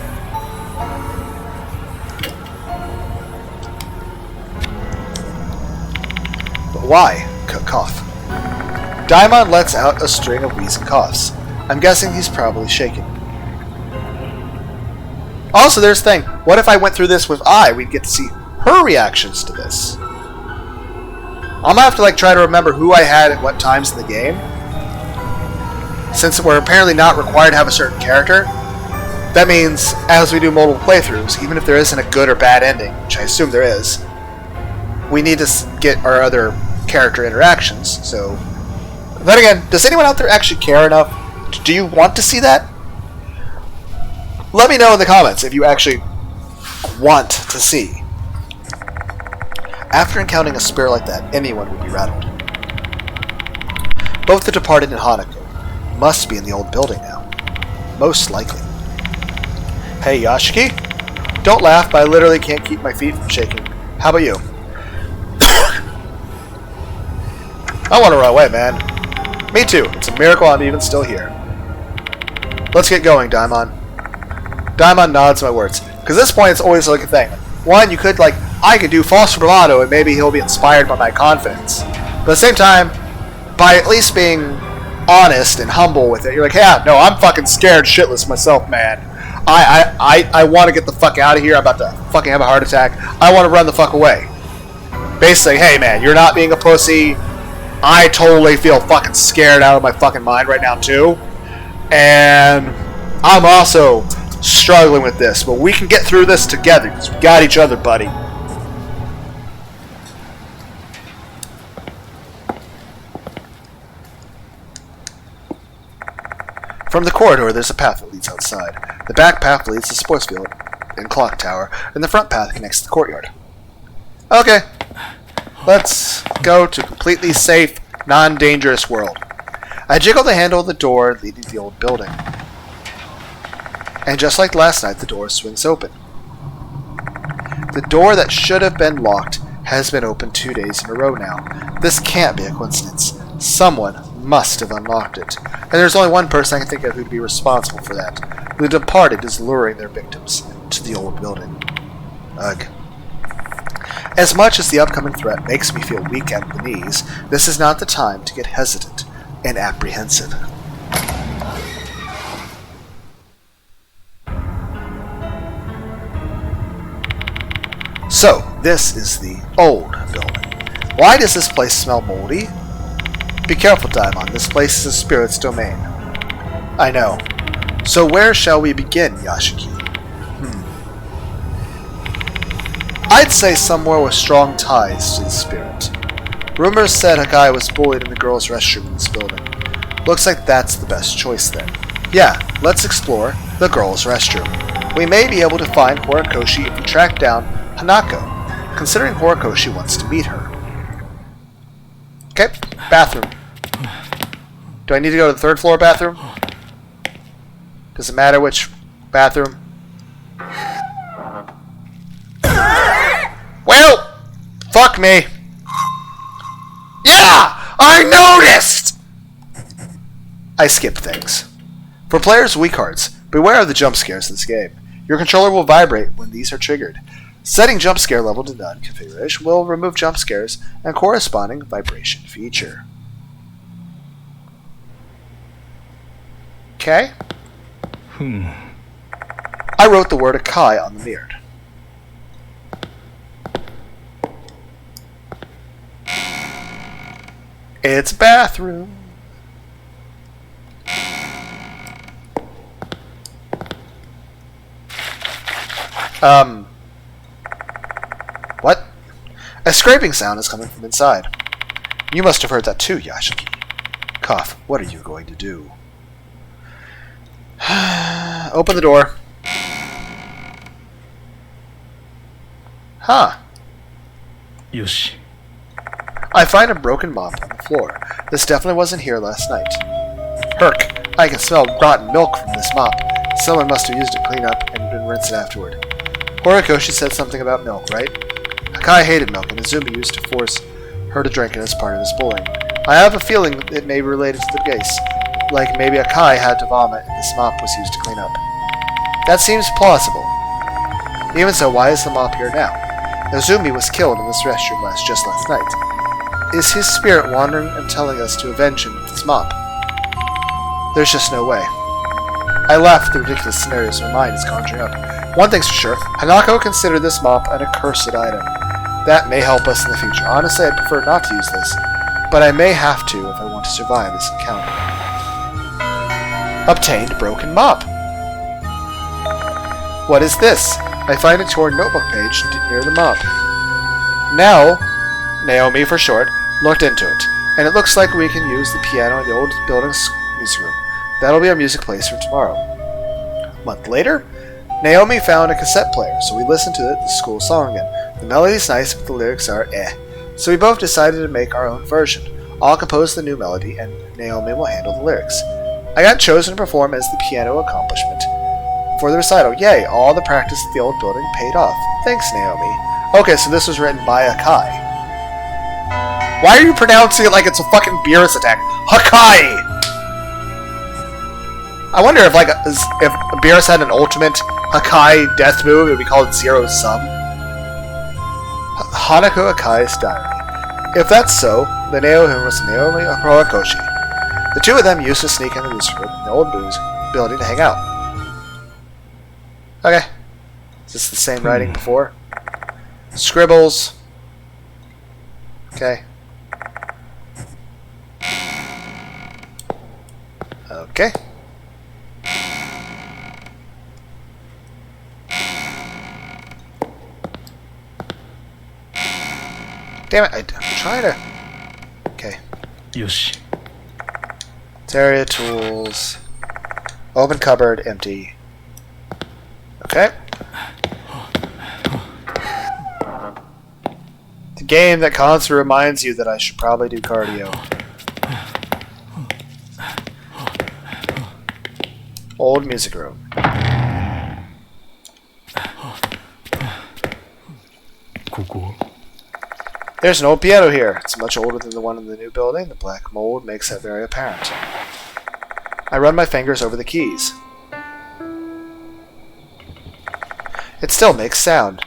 But why? Cough. Daimon lets out a string of wheezing coughs. I'm guessing he's probably shaken. Also, there's the thing. What if I went through this with I? We'd get to see her reactions to this. I'm gonna have to try to remember who I had at what times in the game. Since we're apparently not required to have a certain character, that means as we do multiple playthroughs, even if there isn't a good or bad ending, which I assume there is, we need to get our other character interactions. So, then again, does anyone out there actually care enough? Do you want to see that? Let me know in the comments if you actually want to see. After encountering a spirit like that, anyone would be rattled. Both the departed and Hanako must be in the old building now. Most likely. Hey, Yashiki? Don't laugh, but I literally can't keep my feet from shaking. How about you? I want to run away, man. Me too. It's a miracle I'm even still here. Let's get going, Daimon. Daimon nods my words. Because at this point, it's always like a thing. One, you could, I could do false bravado, and maybe he'll be inspired by my confidence. But at the same time, by at least being honest and humble with it, you're like, yeah, no, I'm fucking scared shitless myself, man. I want to get the fuck out of here. I'm about to fucking have a heart attack. I want to run the fuck away. Basically, hey, man, you're not being a pussy. I totally feel fucking scared out of my fucking mind right now, too. And I'm also struggling with this, but we can get through this together because we got each other, buddy. From the corridor, there's a path that leads outside. The back path leads to the sports field and clock tower, and the front path connects to the courtyard. Okay, let's go to a completely safe, non-dangerous world. I jiggle the handle of the door leading to the old building. And just like last night, the door swings open. The door that should have been locked has been open 2 days in a row now. This can't be a coincidence. Someone must have unlocked it. And there's only one person I can think of who'd be responsible for that. The departed is luring their victims to the old building. Ugh. As much as the upcoming threat makes me feel weak at the knees, this is not the time to get hesitant and apprehensive. So, this is the old building. Why does this place smell moldy? Be careful, Daimon. This place is a spirit's domain. I know. So where shall we begin, Yashiki? I'd say somewhere with strong ties to the spirit. Rumors said a guy was bullied in the girls' restroom in this building. Looks like that's the best choice then. Yeah, let's explore the girls' restroom. We may be able to find Horikoshi if we track down Hanako, considering Horikoshi wants to meet her. Okay, bathroom. Do I need to go to the 3rd floor bathroom? Does it matter which bathroom? Well, fuck me. Yeah! I noticed! I skip things. For players' weak hearts, beware of the jump scares in this game. Your controller will vibrate when these are triggered. Setting jump scare level to none configuration will remove jump scares and corresponding vibration feature. Okay. I wrote the word Akai on the mirror. It's bathroom. What? A scraping sound is coming from inside. You must have heard that too, Yashiki. Cough, what are you going to do? Open the door. Huh. Yoshi. I find a broken mop on the floor. This definitely wasn't here last night. Herc, I can smell rotten milk from this mop. Someone must have used it to clean up and then rinse it afterward. Horikoshi said something about milk, right? Akai hated milk, and Izumi used to force her to drink it as part of his bullying. I have a feeling it may be related to the case, like maybe Akai had to vomit and this mop was used to clean up. That seems plausible. Even so, why is the mop here now? Izumi was killed in this restroom just last night. Is his spirit wandering and telling us to avenge him with this mop? There's just no way. I laugh at the ridiculous scenarios my mind is conjuring up. One thing's for sure, Hanako considered this mop an accursed item. That may help us in the future. Honestly, I'd prefer not to use this, but I may have to if I want to survive this encounter. Obtained broken mop. What is this? I find a torn notebook page near the mop. Now, Naomi for short, looked into it, and it looks like we can use the piano in the old building's music room. That'll be our music place for tomorrow. A month later, Naomi found a cassette player, so we listened to the school song again. The melody's nice, but the lyrics are eh. So we both decided to make our own version. I'll compose the new melody, and Naomi will handle the lyrics. I got chosen to perform as the piano accompaniment for the recital. Yay, all the practice at the old building paid off. Thanks, Naomi. Okay, so this was written by Akai. Why are you pronouncing it like it's a fucking Beerus attack? Hakai! I wonder if if Beerus had an ultimate Hakai death move, it would be called Zero Sum. Hanako Akai's diary. If that's so, then Naomi was Naomi Horikoshi. The two of them used to sneak into this room in the old building to hang out. Okay. Is this the same writing before? Scribbles. Okay. Okay. Damn it, I'm trying to... Okay. Yoshi. Area tools. Open cupboard, empty. Okay. The game that constantly reminds you that I should probably do cardio. Old music room. There's an old piano here. It's much older than the one in the new building. The black mold makes that very apparent. I run my fingers over the keys. It still makes sound.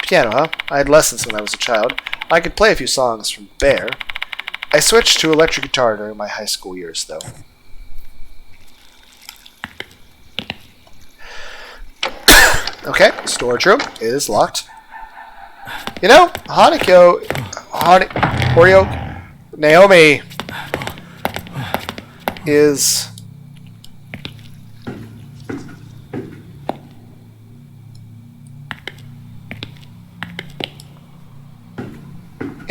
Piano, huh? I had lessons when I was a child. I could play a few songs from Bear. I switched to electric guitar during my high school years, though. Okay, storage room is locked. You know, Naomi is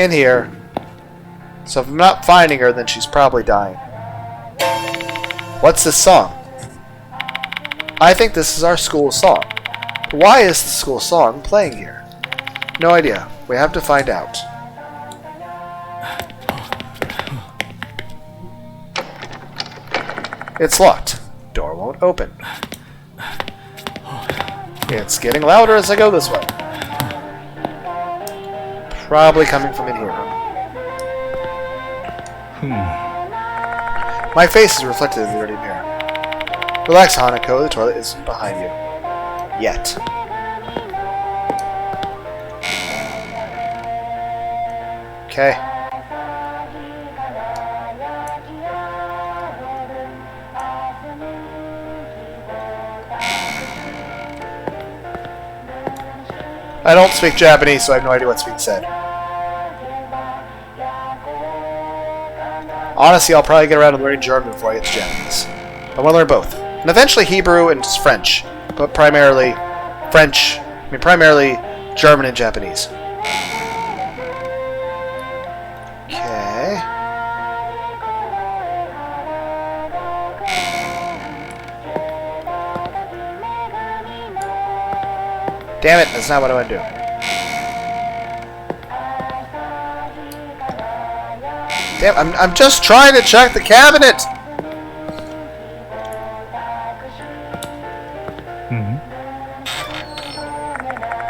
in here. So if I'm not finding her, then she's probably dying. What's this song? I think this is our school song. Why is the school song playing here? No idea. We have to find out. It's locked. Door won't open. It's getting louder as I go this way. Probably coming from in here. My face is reflected in the dirty mirror. Relax, Hanako. The toilet isn't behind you. Yet. Okay. I don't speak Japanese, so I have no idea what's being said. Honestly, I'll probably get around to learning German before I get to Japanese. I want to learn both. And eventually Hebrew and French. But primarily primarily German and Japanese. Okay. Damn it, that's not what I want to do. Damn, I'm just trying to check the cabinet!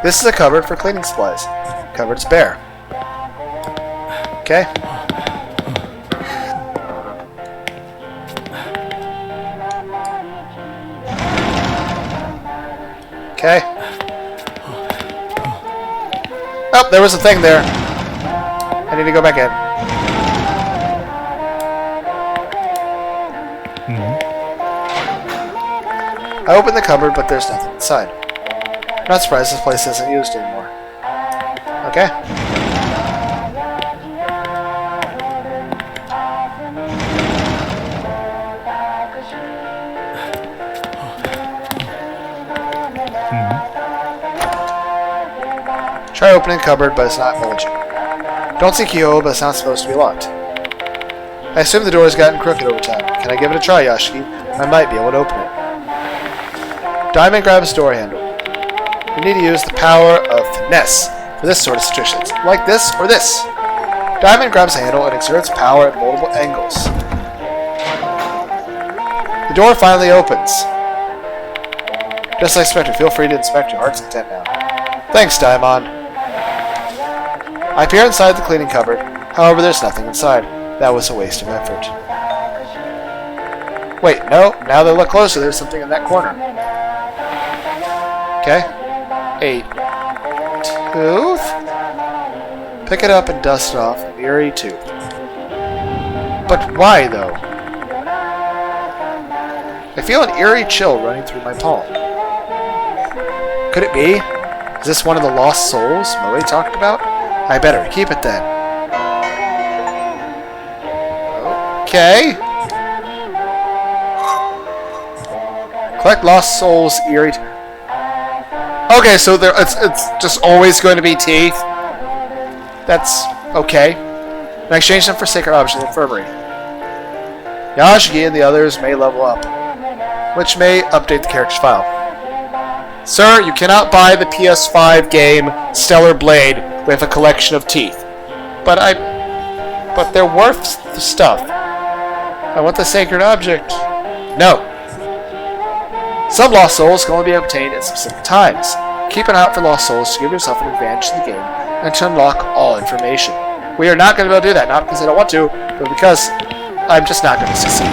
This is a cupboard for cleaning supplies. Cupboard's bare. Okay. Okay. Oh, there was a thing there. I need to go back in. I opened the cupboard, but there's nothing inside. I'm not surprised this place isn't used anymore. Okay. Try opening the cupboard, but it's not bulging. Don't see keyhole, but it's not supposed to be locked. I assume the door has gotten crooked over time. Can I give it a try, Yashiki? I might be able to open it. Diamond grabs door handle. You need to use the power of finesse for this sort of situations. Like this or this. Diamond grabs the handle and exerts power at multiple angles. The door finally opens. Just like Spectre, feel free to inspect your heart's content now. Thanks, Diamond. I peer inside the cleaning cupboard. However, there's nothing inside. That was a waste of effort. Wait, no. Now that I look closer, there's something in that corner. Okay. A tooth? Pick it up and dust it off. An eerie tooth. But why, though? I feel an eerie chill running through my palm. Could it be? Is this one of the lost souls Moe talked about? I better keep it then. Okay. Collect lost souls, eerie. Okay, so it's just always going to be teeth. That's okay. And I exchange them for sacred objects in the infirmary. Yashigi and the others may level up, which may update the character's file. Sir, you cannot buy the PS5 game Stellar Blade with a collection of teeth. But they're worth the stuff. I want the sacred object. No. Some lost souls can only be obtained at specific times. Keep an eye out for lost souls to give yourself an advantage in the game and to unlock all information. We are not going to be able to do that, not because I don't want to, but because I'm just not going to succeed.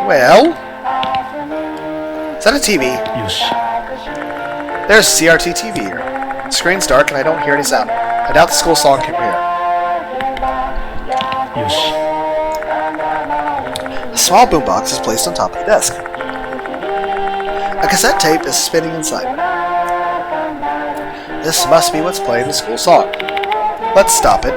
Well, is that a TV? There's a CRT TV here. The screen's dark and I don't hear any sound. I doubt the school song came from here. A small boombox is placed on top of the desk. A cassette tape is spinning inside. This must be what's playing the school song. Let's stop it.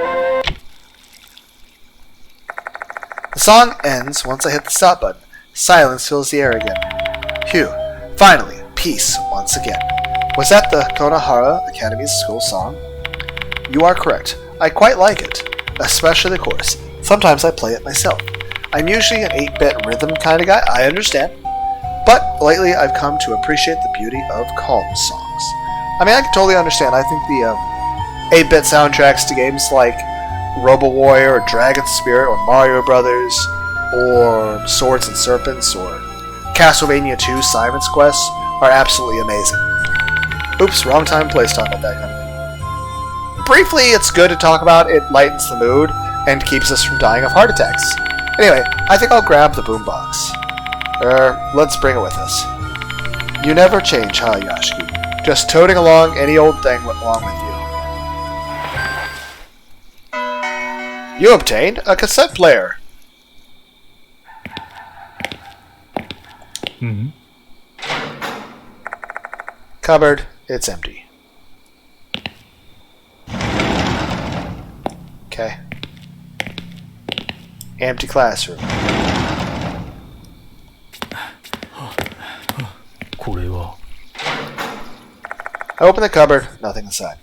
The song ends once I hit the stop button. Silence fills the air again. Phew. Finally, peace once again. Was that the Konohara Academy's school song? You are correct. I quite like it, especially the chorus. Sometimes I play it myself. I'm usually an 8-bit rhythm kind of guy, I understand. But lately I've come to appreciate the beauty of calm songs. I mean, I can totally understand. I think the 8-bit soundtracks to games like Robo Warrior or Dragon Spirit or Mario Brothers or Swords and Serpents or Castlevania 2 Simon's Quest are absolutely amazing. Oops, wrong time and place talking about that kind of thing. Briefly, it's good to talk about. It lightens the mood and keeps us from dying of heart attacks. Anyway, I think I'll grab the boombox. Let's bring it with us. You never change, huh, Yashiki? Just toting along any old thing along with you. You obtained a cassette player. Mm-hmm. Cupboard, it's empty. Okay. Empty classroom. これは I open the cupboard, nothing inside.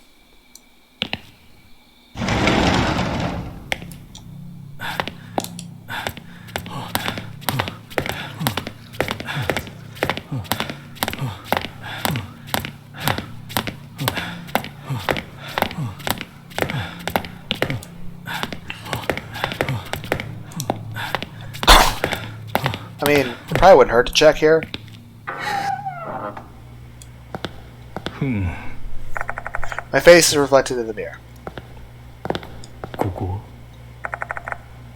I mean, it probably wouldn't hurt to check here. My face is reflected in the mirror. ここ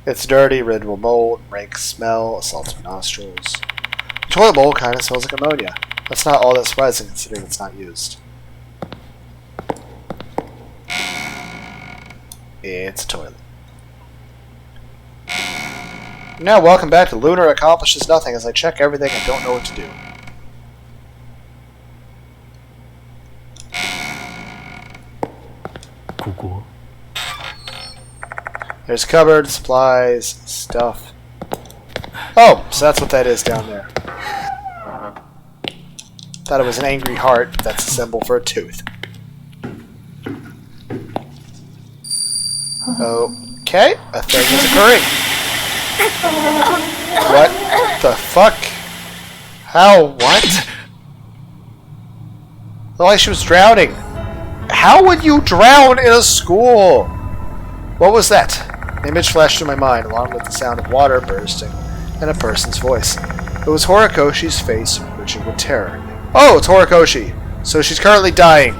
It's dirty, rid with mold, rank smell, assaults my nostrils. The toilet bowl kind of smells like ammonia. That's not all that surprising considering it's not used. It's a toilet. Now, welcome back to Lunar accomplishes nothing as I check everything and don't know what to do. There's cupboard, supplies, stuff. Oh, so that's what that is down there. Thought it was an angry heart, but that's a symbol for a tooth. Okay, a thing is occurring. What the fuck? How? What? Looked like she was drowning. How would you drown in a school? What was that? An image flashed through my mind, along with the sound of water bursting and a person's voice. It was Horikoshi's face, twitching with terror. Oh, it's Horikoshi. So she's currently dying.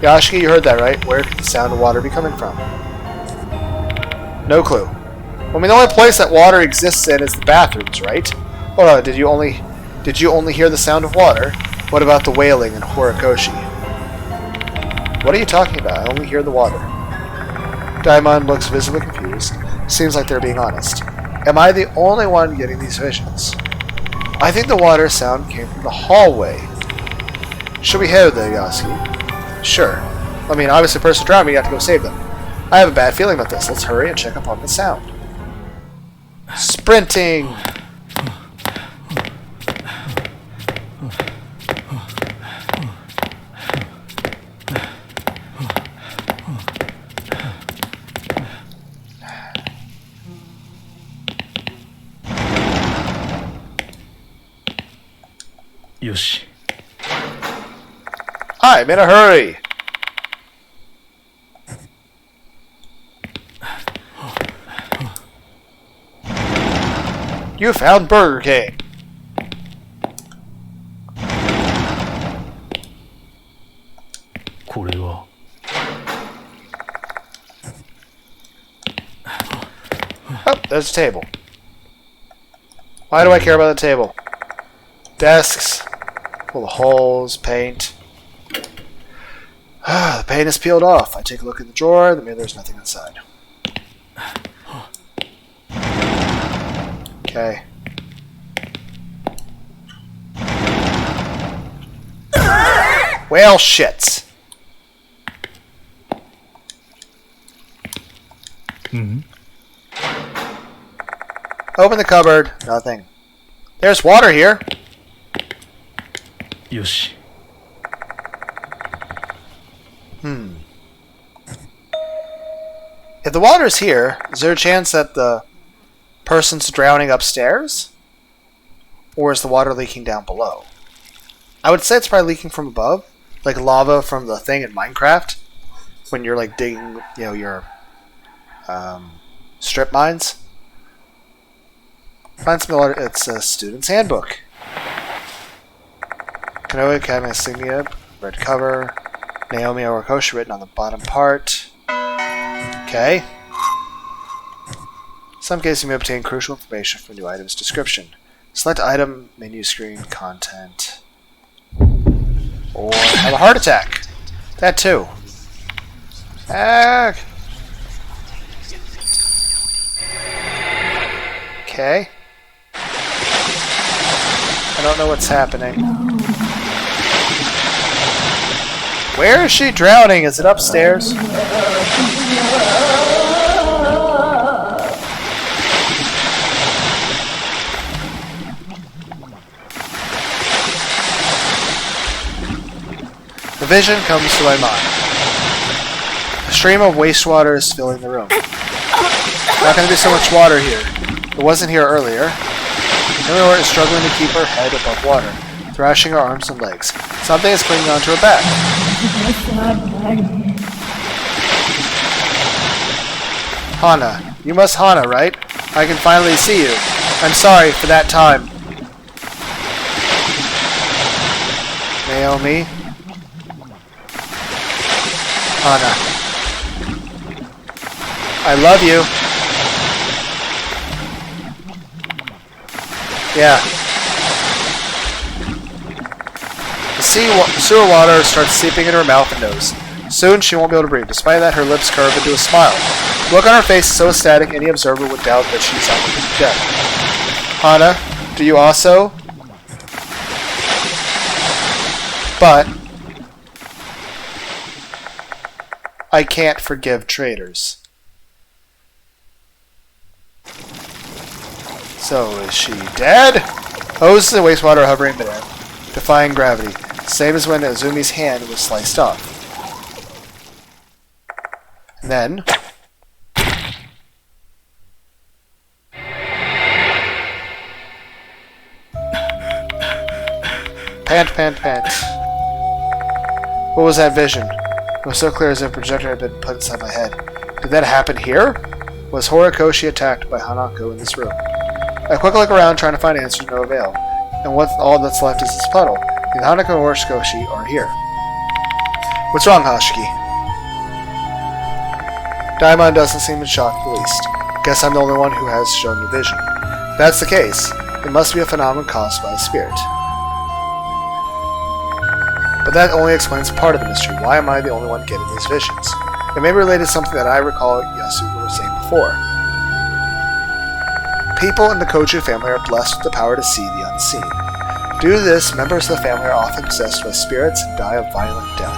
Yashiki, you heard that, right? Where could the sound of water be coming from? No clue. I mean, the only place that water exists in is the bathrooms, right? Hold on, did you only hear the sound of water? What about the wailing in Horikoshi? What are you talking about? I only hear the water. Daimon looks visibly confused. Seems like they're being honest. Am I the only one getting these visions? I think the water sound came from the hallway. Should we head there, Yasuki? Sure. I mean, obviously, the person drowned, we got to go save them. I have a bad feeling about this. Let's hurry and check up on the sound. Sprinting! Yoshi. I'm in a hurry! You found Burger King! Oh, there's a table. Why do I care about the table? Desks. Full of holes, paint. The paint is peeled off. I take a look at the drawer. There's nothing inside. Okay. Well, shit. Open the cupboard. Nothing. There's water here. よし。 If the water's here, is there a chance that the person's drowning upstairs? Or is the water leaking down below? I would say it's probably leaking from above. Like lava from the thing in Minecraft. When you're like digging, you know, your strip mines. Find some water. It's a student's handbook. Kanoe Academy insignia, red cover. Naomi Orikoshi written on the bottom part. Okay. In some cases, you may obtain crucial information from new items description. Select item, menu screen, content. Or have a heart attack. That too. Ah. Okay. I don't know what's happening. Where is she drowning? Is it upstairs? The vision comes to my mind. A stream of wastewater is filling the room. Not going to be so much water here. It wasn't here earlier. Eleanor is struggling to keep her head above water, thrashing her arms and legs. Something is clinging onto her back. Hana. You must Hana, right? I can finally see you. I'm sorry for that time. Naomi. Hana. I love you. Yeah. The sewer water starts seeping in her mouth and nose. Soon she won't be able to breathe. Despite that, her lips curve into a smile. The look on her face is so ecstatic any observer would doubt that she's on the brink of death. Hana, do you also? But I can't forgive traitors. So, is she dead? Hoses and wastewater hovering midair, defying gravity, same as when Azumi's hand was sliced off. And then... Pant, pant, pant. What was that vision? It was so clear as if a projector had been put inside my head. Did that happen here? Was Horikoshi attacked by Hanako in this room? I quickly look around trying to find answers, no avail. And all that's left is this puddle. Neither Hanako or Horikoshi are here. What's wrong, Hashiki? Daimon doesn't seem in shock in the least. Guess I'm the only one who has shown the vision. If that's the case, it must be a phenomenon caused by a spirit. But that only explains part of the mystery. Why am I the only one getting these visions? It may be related to something that I recall Yasuko was saying before. People in the Koju family are blessed with the power to see the unseen. Due to this, members of the family are often possessed by spirits and die a violent death.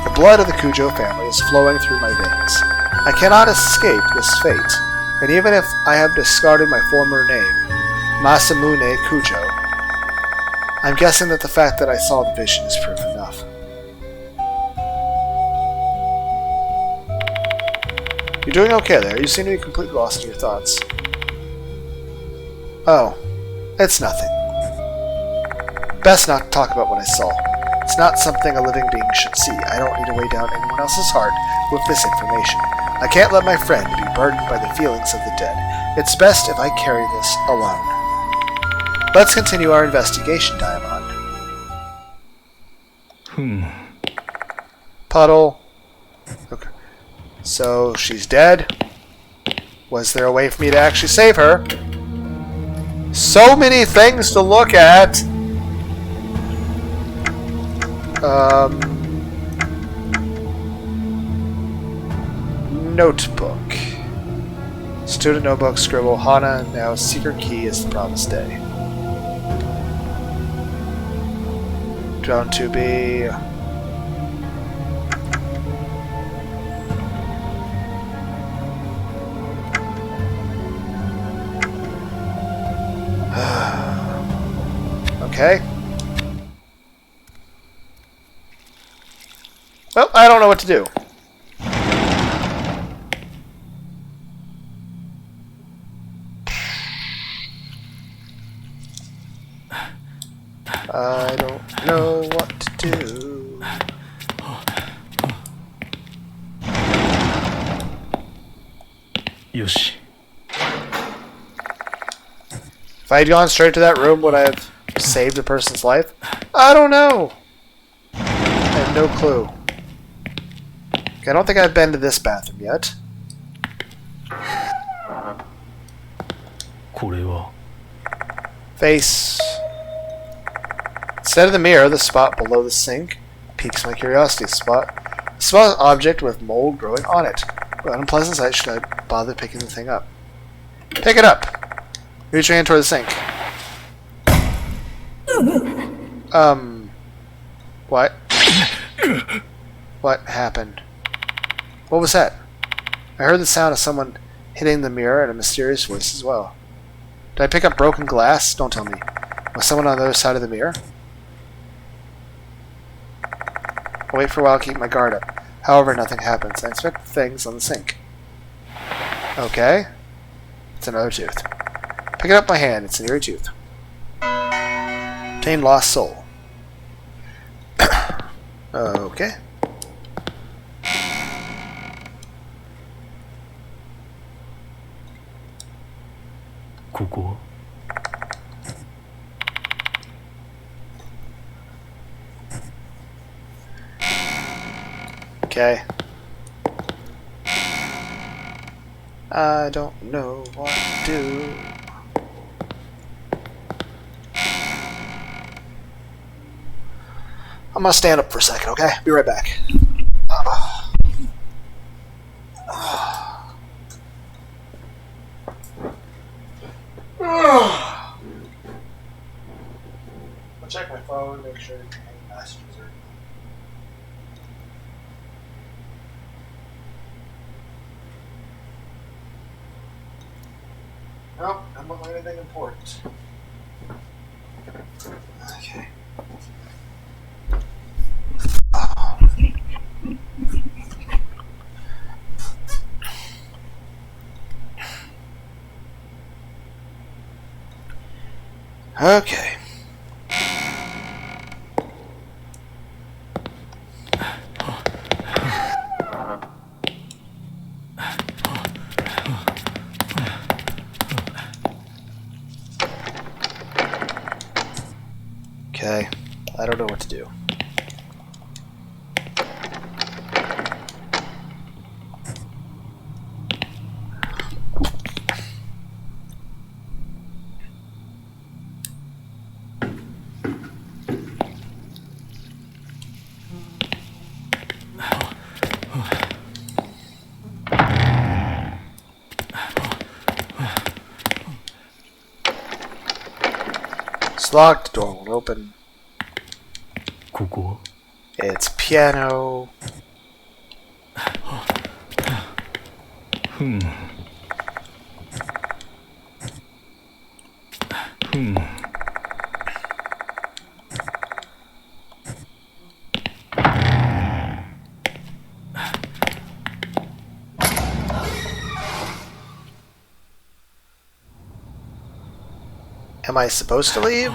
The blood of the Kujo family is flowing through my veins. I cannot escape this fate, and even if I have discarded my former name, Masamune Kujo, I'm guessing that the fact that I saw the vision is proof enough. You're doing okay there. You seem to be completely lost in your thoughts. Oh, it's nothing. Best not to talk about what I saw. It's not something a living being should see. I don't need to weigh down anyone else's heart with this information. I can't let my friend be burdened by the feelings of the dead. It's best if I carry this alone. Let's continue our investigation, Daimon. Puddle. Okay. So, she's dead. Was there a way for me to actually save her? So many things to look at! Notebook. Student notebook, scribble, Hana, now secret key is the promised day. Down to be... Okay. I don't know what to do. I don't know what to do. Yoshi. If I had gone straight to that room, would I have saved a person's life? I don't know. I have no clue. Okay, I don't think I've been to this bathroom yet. これは Face. Instead of the mirror, the spot below the sink piques my curiosity. Spot an object with mold growing on it. What unpleasant sight should I bother picking the thing up? Pick it up! Reach your hand toward the sink. What? What happened? What was that? I heard the sound of someone hitting the mirror and a mysterious voice as well. Did I pick up broken glass? Don't tell me. Was someone on the other side of the mirror? I'll wait for a while to keep my guard up. However, nothing happens. I inspect things on the sink. Okay. It's another tooth. Pick it up my hand. It's an eerie tooth. Obtain lost soul. Okay. Kuko. Okay. I don't know what to do. I'm gonna stand up for a second, okay? Be right back. I'll check my phone, make sure any messages are. Nope, I'm not doing anything important. Okay. Okay. Okay. I don't know what to do. It's locked, the door won't open. ここ It's piano. ふんふん Am I supposed to leave?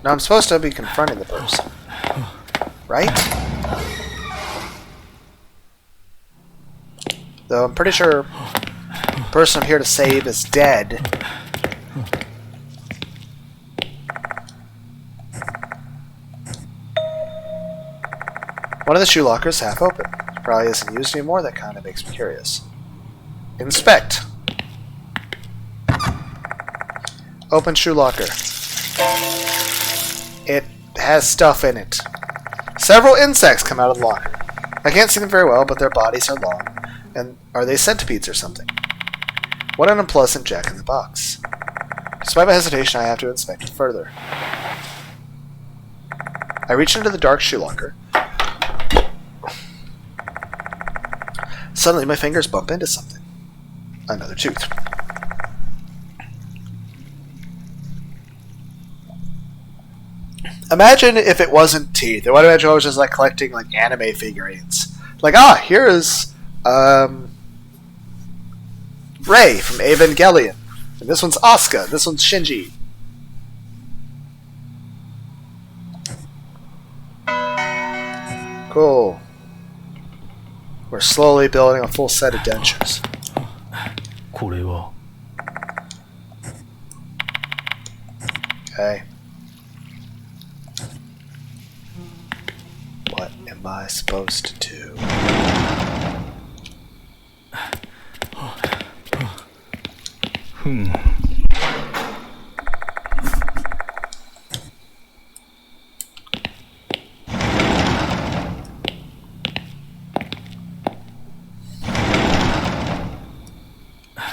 No, I'm supposed to be confronting the person. Right? Though I'm pretty sure the person I'm here to save is dead. One of the shoe lockers half open. Probably isn't used anymore. That kind of makes me curious. Inspect. Open shoe locker. It has stuff in it. Several insects come out of the locker. I can't see them very well, but their bodies are long. And are they centipedes or something? What an unpleasant jack in the box. Despite my hesitation, I have to inspect it further. I reach into the dark shoe locker. Suddenly, my fingers bump into something. Another tooth. Imagine if it wasn't teeth. I would imagine I was just like collecting like anime figurines. Like, here is Rei from Evangelion. And this one's Asuka. This one's Shinji. Cool. We're slowly building a full set of dentures. これは Okay. What am I supposed to do?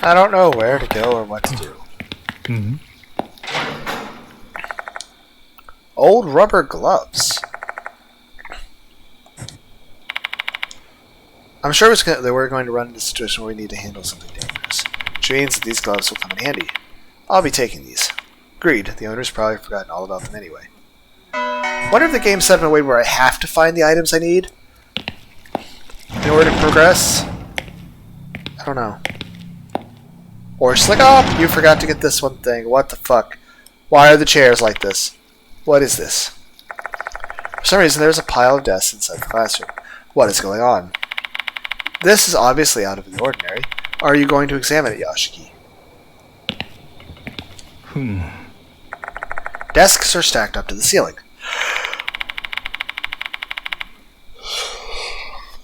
I don't know where to go or what to do. Old rubber gloves. I'm sure that we're going to run into a situation where we need to handle something dangerous, which means that these gloves will come in handy. I'll be taking these. Agreed. The owner's probably forgotten all about them anyway. Wonder if the game's set up in a way where I have to find the items I need in order to progress? I don't know. Or it's like, oh, you forgot to get this one thing. What the fuck? Why are the chairs like this? What is this? For some reason, there's a pile of desks inside the classroom. What is going on? This is obviously out of the ordinary. Are you going to examine it, Yoshiki? Desks are stacked up to the ceiling.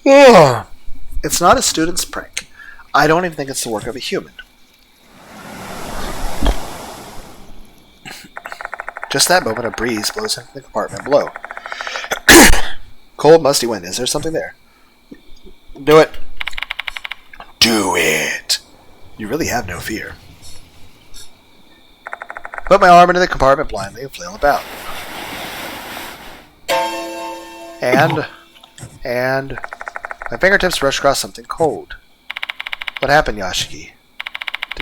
It's not a student's prank. I don't even think it's the work of a human. Just that moment, a breeze blows into the compartment below. Cold, musty wind. Is there something there? Do it. Do it. You really have no fear. Put my arm into the compartment blindly and flail about. And my fingertips brush across something cold. What happened, Yoshiki?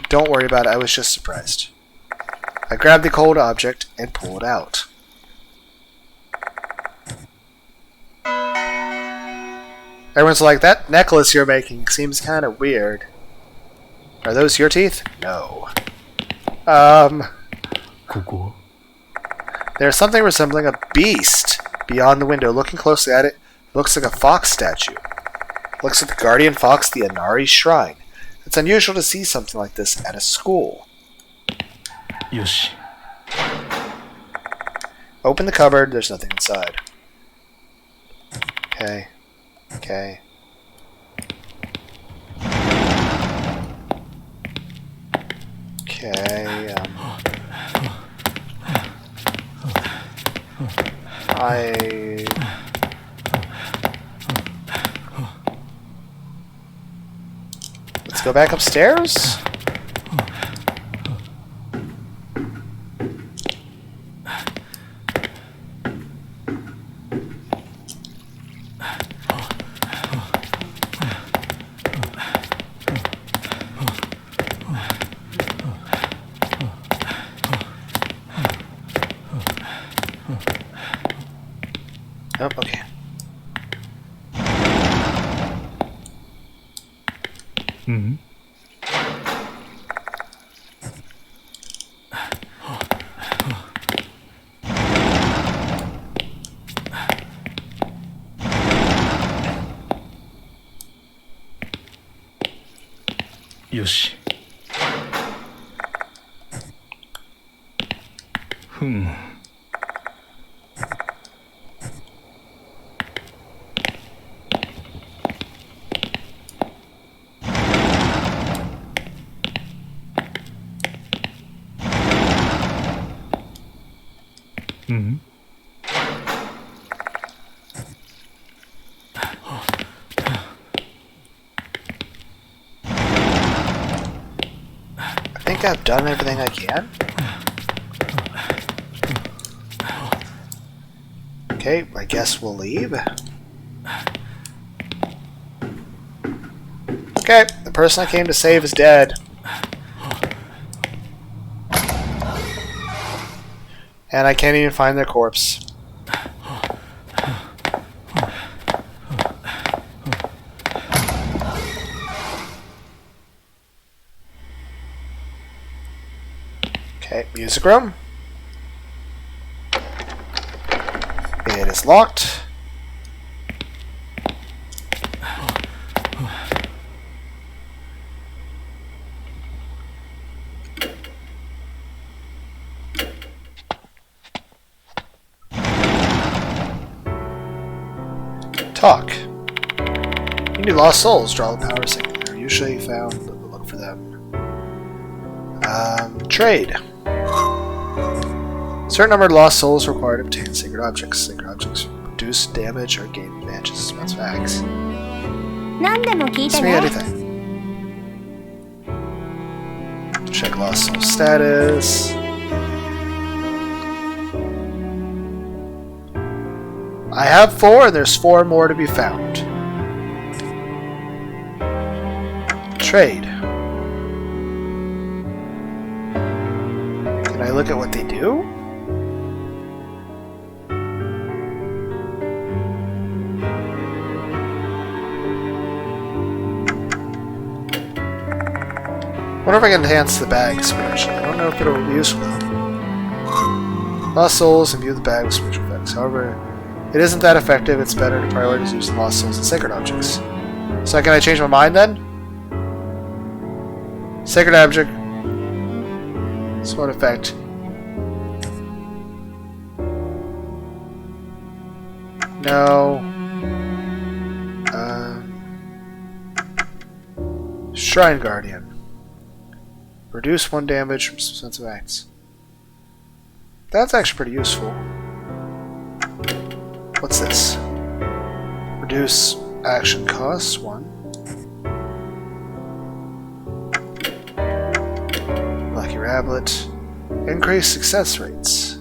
Don't worry about it. I was just surprised. I grab the cold object and pull it out. Everyone's like, that necklace you're making seems kind of weird. Are those your teeth? No. ここ There's something resembling a beast beyond the window. Looking closely at it, looks like a fox statue. Looks like the guardian fox, the Inari Shrine. It's unusual to see something like this at a school. よし Open the cupboard, there's nothing inside. Okay. Okay. Okay, Let's go back upstairs? Oh, okay.よしふん I think I've done everything I can. Okay, I guess we'll leave. Okay, the person I came to save is dead. And I can't even find their corpse. Okay, music room. It is locked. Talk. You need lost souls. Draw the power signal. They're usually found. Look for them. Trade. Certain number of lost souls required to obtain sacred objects. Sacred objects reduce damage or gain advantages. That's facts. Ask me anything. Check lost soul status. I have 4, and there's 4 more to be found. Trade. Can I look at what they do? I wonder if I can enhance the bag spiritually. I don't know if it'll be useful though. Lost souls imbue the bag with spiritual effects. However, it isn't that effective. It's better to prioritize using lost souls and sacred objects. So can I change my mind then? Sacred object. Sword effect. No. Shrine Guardian. Reduce 1 damage from defensive acts. That's actually pretty useful. What's this? Reduce action costs 1. Lucky Rablet. Increase success rates.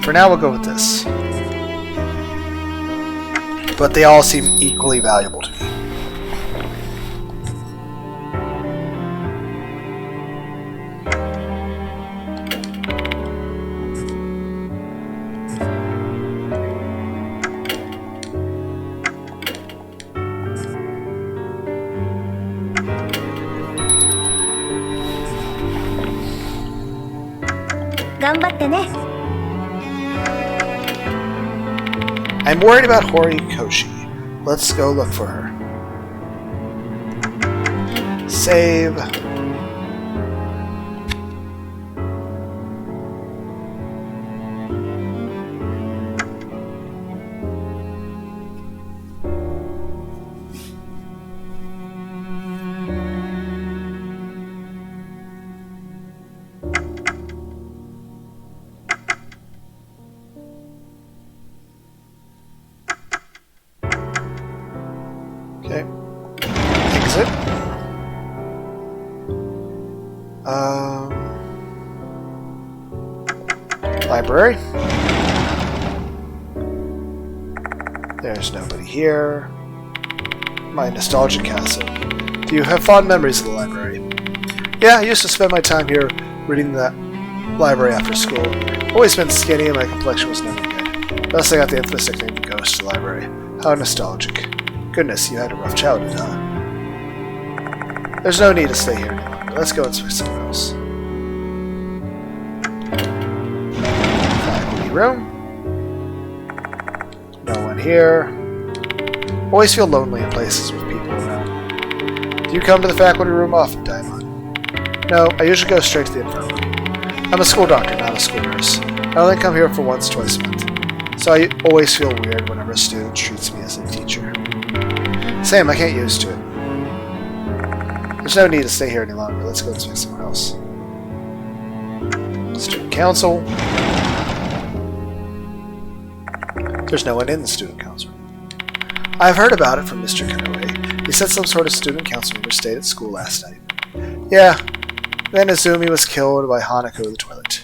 For now, we'll go with this. But they all seem equally valuable to me. I'm worried about Horikoshi. Let's go look for her. Save. Okay. Exit. Library. There's nobody here. My nostalgic castle. Do you have fond memories of the library? Yeah, I used to spend my time here reading the library after school. Always been skinny and my complexion was never good. Thus I got the infamous nickname Ghost of the Library. How nostalgic. Goodness, you had a rough childhood, huh? There's no need to stay here any longer. Let's go and switch somewhere else. Faculty room. No one here. Always feel lonely in places with people around. Do you come to the faculty room often, Daimon? No, I usually go straight to the infirmary. I'm a school doctor, not a school nurse. I only come here for once, twice a month. So I always feel weird whenever a student treats me as a teacher. Same, I can't get used to it. There's no need to stay here any longer. Let's go and speak somewhere else. Student council. There's no one in the student council. I've heard about it from Mr. Kanoe. He said some sort of student council member stayed at school last night. Yeah, then Azumi was killed by Hanako in the toilet.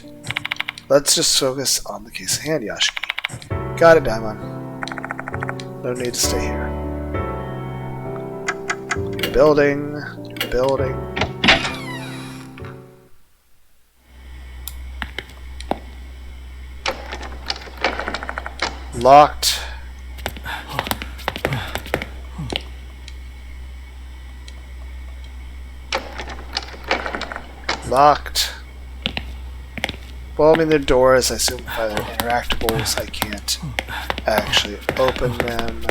Let's just focus on the case at hand, Yashiki. Got it, Daimon. No need to stay here. New building. New building. Locked. locked. Well, I mean, the doors, I assume if they're interactables, I can't actually open them.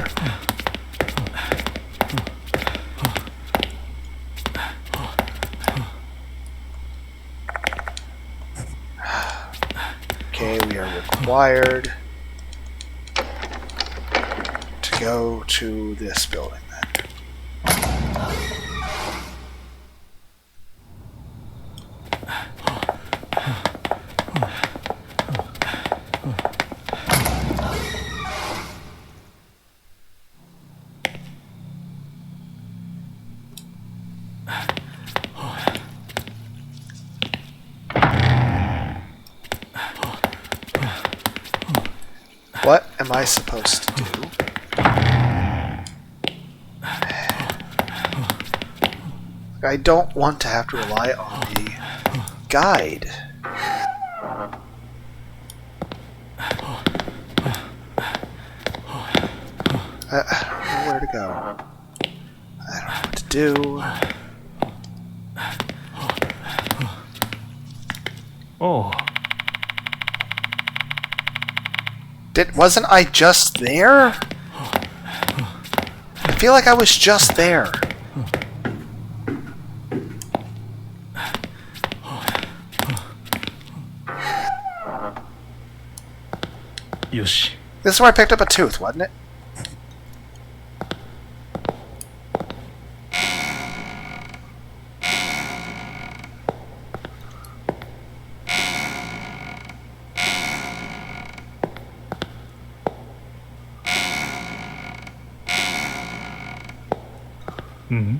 Okay, we are required to go to this building then. What am I supposed to do? I don't want to have to rely on the guide. I don't know where to go. I don't know what to do. Oh, Wasn't I just there? I feel like I was just there. yoshi. This is where I picked up a tooth, wasn't it? Hmm.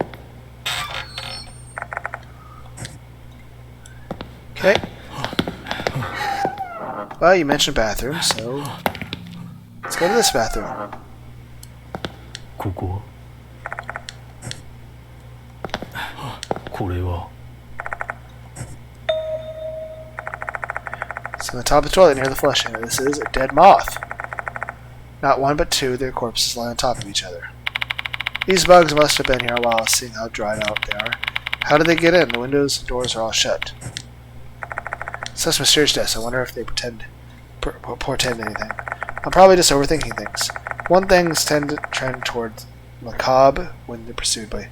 Okay. Well, you mentioned bathroom, so let's go to this bathroom. こここれは So on the top of the toilet near the flush area, this is a dead moth. Not one but two, their corpses lie on top of each other. These bugs must have been here a while, seeing how dried out they are. How did they get in? The windows and doors are all shut. Such mysterious deaths. I wonder if they portend anything. I'm probably just overthinking things. One things tend to trend toward macabre when they're pursued by...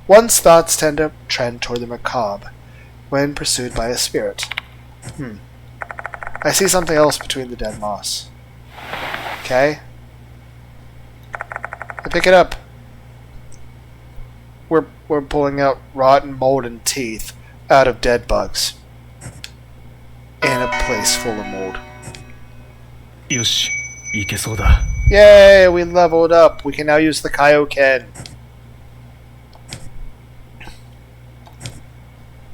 One's thoughts tend to trend toward the macabre when pursued by a spirit. I see something else between the dead moss. Okay. I pick it up. We're pulling out rotten, molten teeth out of dead bugs. In a place full of mold. よし、いけそうだ。 Yay! We leveled up. We can now use the Kaioken.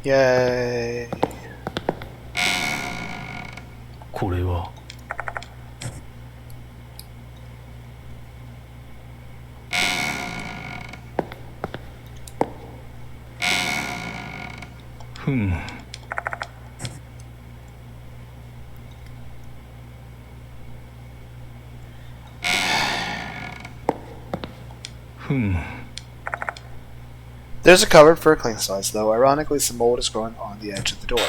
Yay. これは ふん There's a cupboard for a clean slice, though ironically some mold is growing on the edge of the door.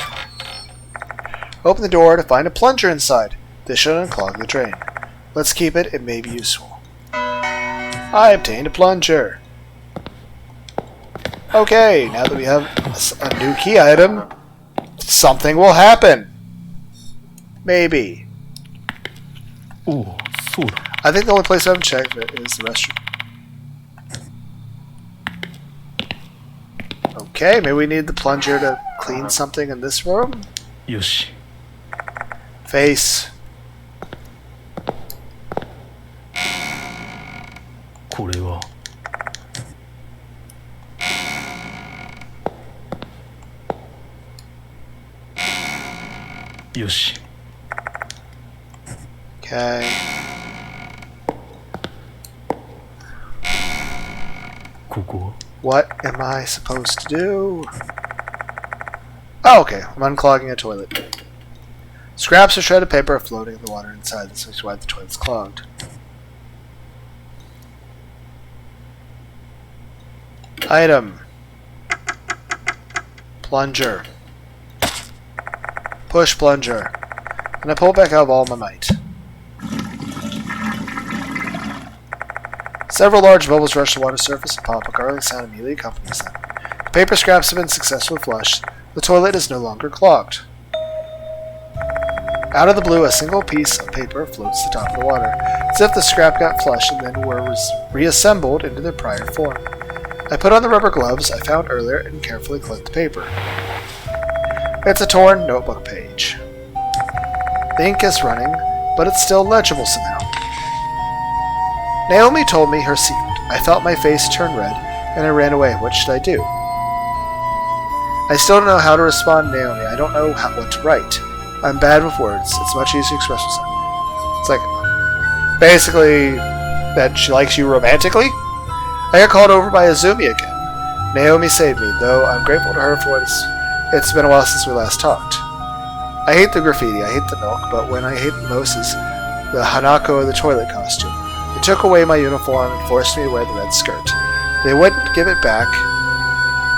Open the door to find a plunger inside. This should unclog the drain. Let's keep it, it may be useful. I obtained a plunger. Okay, now that we have a new key item, something will happen. Maybe. おお、そうだ。 I think the only place I haven't checked is the restroom. Okay, maybe we need the plunger to clean something in this room? よし。 Face. これは よし。 Okay. ここ What am I supposed to do? Oh, okay. I'm unclogging a toilet. Scraps of shredded paper are floating in the water inside. This is why the toilet's clogged. Item. Plunger. Push plunger. And I pull it back out of all my might. Several large bubbles rush to the water surface and pop. A gargling sound immediately accompanies them. The paper scraps have been successfully flushed. The toilet is no longer clogged. Out of the blue, a single piece of paper floats to the top of the water, as if the scrap got flushed and then were reassembled into their prior form. I put on the rubber gloves I found earlier and carefully collect the paper. It's a torn notebook page. The ink is running, but it's still legible somehow. Naomi told me her secret. I felt my face turn red, and I ran away. What should I do? I still don't know how to respond to Naomi. I don't know what to write. I'm bad with words. It's much easier to express myself. It's like, basically, that she likes you romantically? I got called over by Azumi again. Naomi saved me, though I'm grateful to her for it's been a while since we last talked. I hate the graffiti, I hate the milk, but when I hate the most is the Hanako of the toilet costume. They took away my uniform and forced me to wear the red skirt. They wouldn't give it back.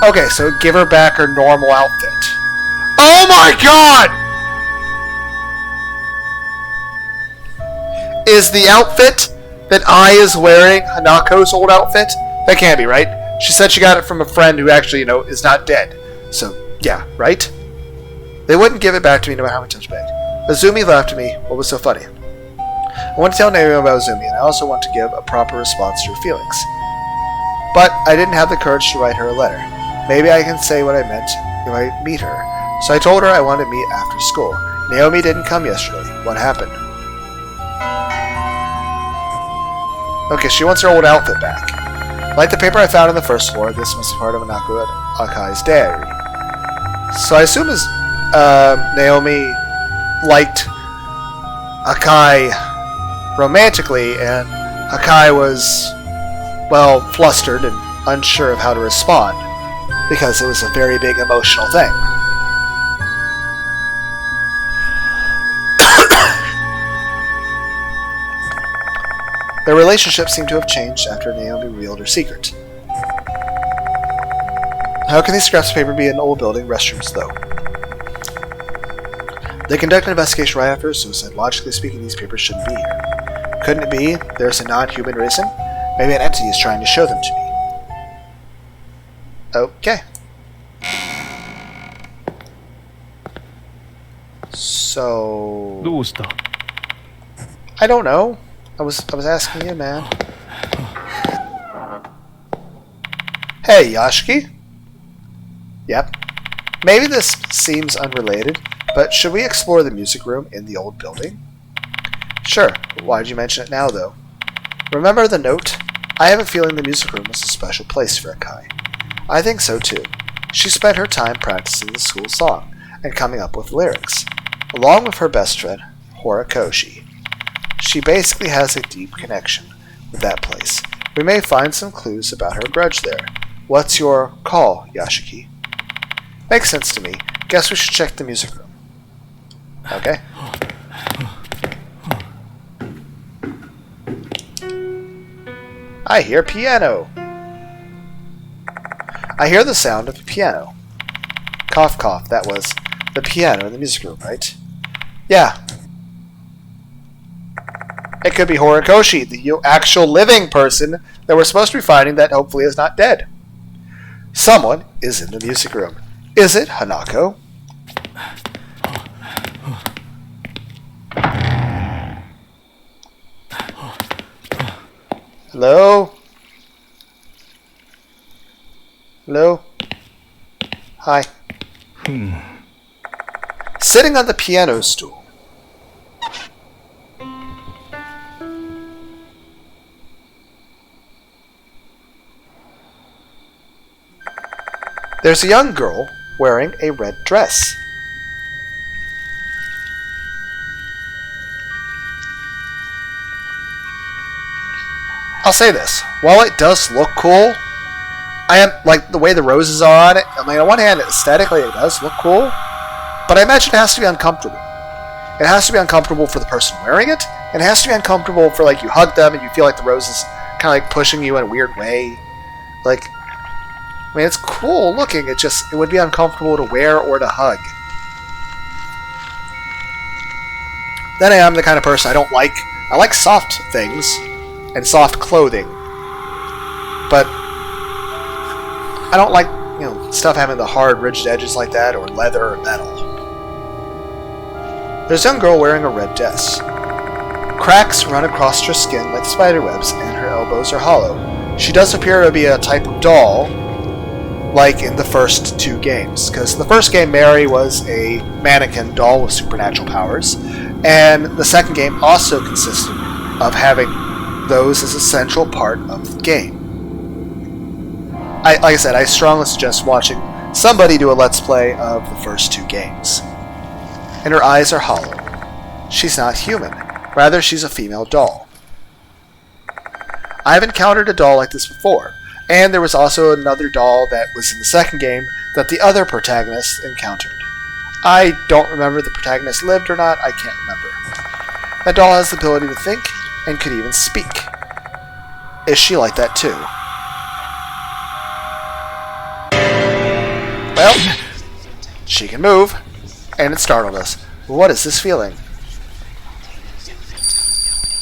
Okay, so give her back her normal outfit. Oh my god! Is the outfit that I is wearing Hanako's old outfit? That can't be, right? She said she got it from a friend who actually, is not dead. So, yeah, right? They wouldn't give it back to me no matter how much I begged. Azumi laughed at me. What was so funny? I want to tell Naomi about Azumi, and I also want to give a proper response to her feelings. But I didn't have the courage to write her a letter. Maybe I can say what I meant if I meet her. So I told her I wanted to meet after school. Naomi didn't come yesterday. What happened? Okay, she wants her old outfit back. Like the paper I found on the first floor, this must be part of Hanako Akai's diary. So I assume Naomi liked Akai romantically, and Akai was, well, flustered and unsure of how to respond, because it was a very big emotional thing. Their relationship seemed to have changed after Naomi revealed her secret. How can these scraps of paper be in an old building? Restrooms, though. They conduct an investigation right after her suicide. Logically speaking, these papers shouldn't be here. Couldn't it be there's a non-human reason? Maybe an entity is trying to show them to me. Okay. So... I don't know. I was asking you, man. Hey, Yashiki? Yep. Maybe this seems unrelated, but should we explore the music room in the old building? Sure. Why did you mention it now, though? Remember the note? I have a feeling the music room was a special place for Akai. I think so, too. She spent her time practicing the school song and coming up with lyrics, along with her best friend, Horikoshi. She basically has a deep connection with that place. We may find some clues about her grudge there. What's your call, Yashiki? Makes sense to me. Guess we should check the music room. Okay. I hear piano. I hear the sound of a piano. Cough, cough. That was the piano in the music room, right? Yeah. It could be Horikoshi, the actual living person that we're supposed to be finding that hopefully is not dead. Someone is in the music room. Is it Hanako? Hello? Hello? Hi. Sitting on the piano stool. There's a young girl wearing a red dress. I'll say this. While it does look cool, I am like the way the roses are on it. I mean, on one hand, aesthetically, it does look cool, but I imagine it has to be uncomfortable. It has to be uncomfortable for the person wearing it, and it has to be uncomfortable for, like, you hug them and you feel like the rose is kind of like pushing you in a weird way. Like, I mean, it's cool looking. It would be uncomfortable to wear or to hug. Then I am the kind of person I like soft things and soft clothing, but I don't like, stuff having the hard, rigid edges like that, or leather or metal. There's a young girl wearing a red dress. Cracks run across her skin like spiderwebs, and her elbows are hollow. She does appear to be a type of doll, like in the first 2 games. Because in the first game, Mary was a mannequin doll with supernatural powers, and the second game also consisted of having those as a central part of the game. Like I said, I strongly suggest watching somebody do a Let's Play of the first 2 games. And her eyes are hollow. She's not human. Rather, she's a female doll. I've encountered a doll like this before, and there was also another doll that was in the second game that the other protagonist encountered. I don't remember if the protagonist lived or not, I can't remember. That doll has the ability to think, and could even speak. Is she like that too? Well, she can move, and it startled us. What is this feeling?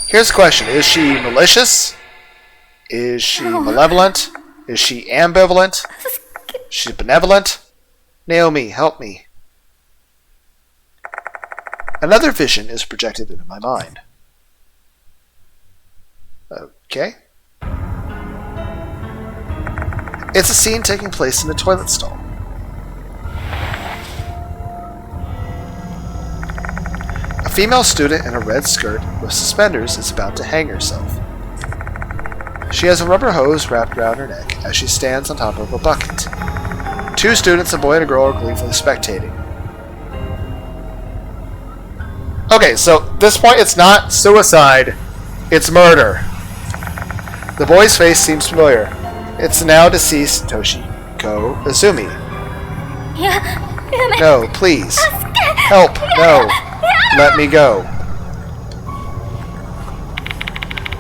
Here's the question. Is she malicious? Is she malevolent? Is she ambivalent? Is she benevolent? Naomi, help me. Another vision is projected into my mind. Okay. It's a scene taking place in a toilet stall. A female student in a red skirt with suspenders is about to hang herself. She has a rubber hose wrapped around her neck as she stands on top of a bucket. 2 students, a boy and a girl, are gleefully spectating. Okay, so at this point it's not suicide, it's murder. The boy's face seems familiar. It's the now deceased Toshiko Izumi. No, please. Help, no. Let me go.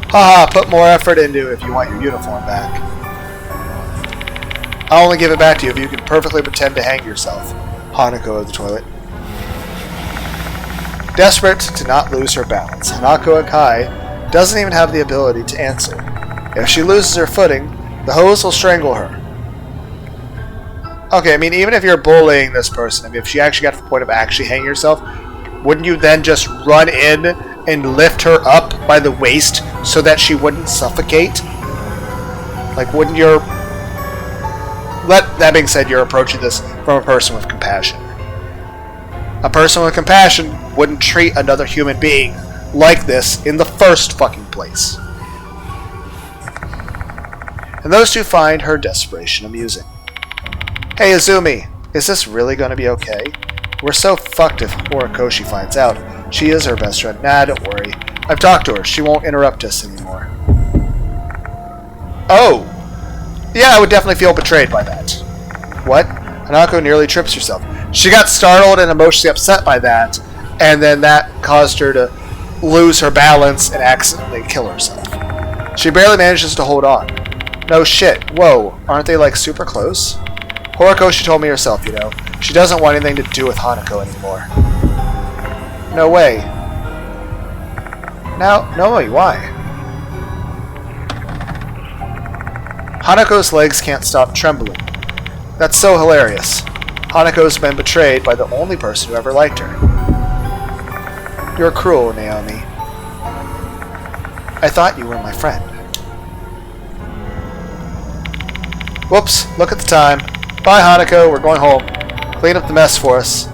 Haha, put more effort into if you want your uniform back. I'll only give it back to you if you can perfectly pretend to hang yourself. Hanako of the toilet. Desperate to not lose her balance, Hanako Akai doesn't even have the ability to answer. If she loses her footing, the hose will strangle her. Okay, I mean, even if you're bullying this person, I mean, if she actually got to the point of actually hanging herself, wouldn't you then just run in and lift her up by the waist so that she wouldn't suffocate? Like, wouldn't your... That being said, you're approaching this from a person with compassion. A person with compassion wouldn't treat another human being like this in the first fucking place. And those 2 find her desperation amusing. Hey Izumi, is this really going to be okay? We're so fucked if Horikoshi finds out. She is her best friend. Nah, don't worry. I've talked to her. She won't interrupt us anymore. Oh! Yeah, I would definitely feel betrayed by that. What? Hanako nearly trips herself. She got startled and emotionally upset by that, and then that caused her to lose her balance and accidentally kill herself. She barely manages to hold on. No shit. Whoa, aren't they like super close? Horikoshi told me herself, She doesn't want anything to do with Hanako anymore. No way. No way, why? Hanako's legs can't stop trembling. That's so hilarious. Hanako's been betrayed by the only person who ever liked her. You're cruel, Naomi. I thought you were my friend. Whoops, look at the time. Bye, Hanako, we're going home. Clean up the mess for us.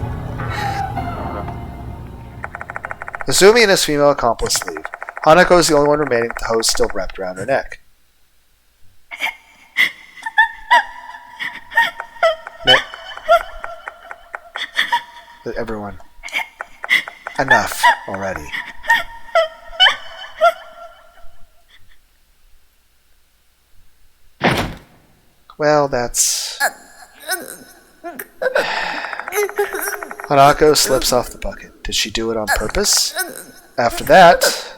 Izumi and his female accomplice leave. Hanako is the only one remaining with the hose still wrapped around her neck. Everyone. Enough already. Well, that's... Hanako slips off the bucket. Did she do it on purpose? After that...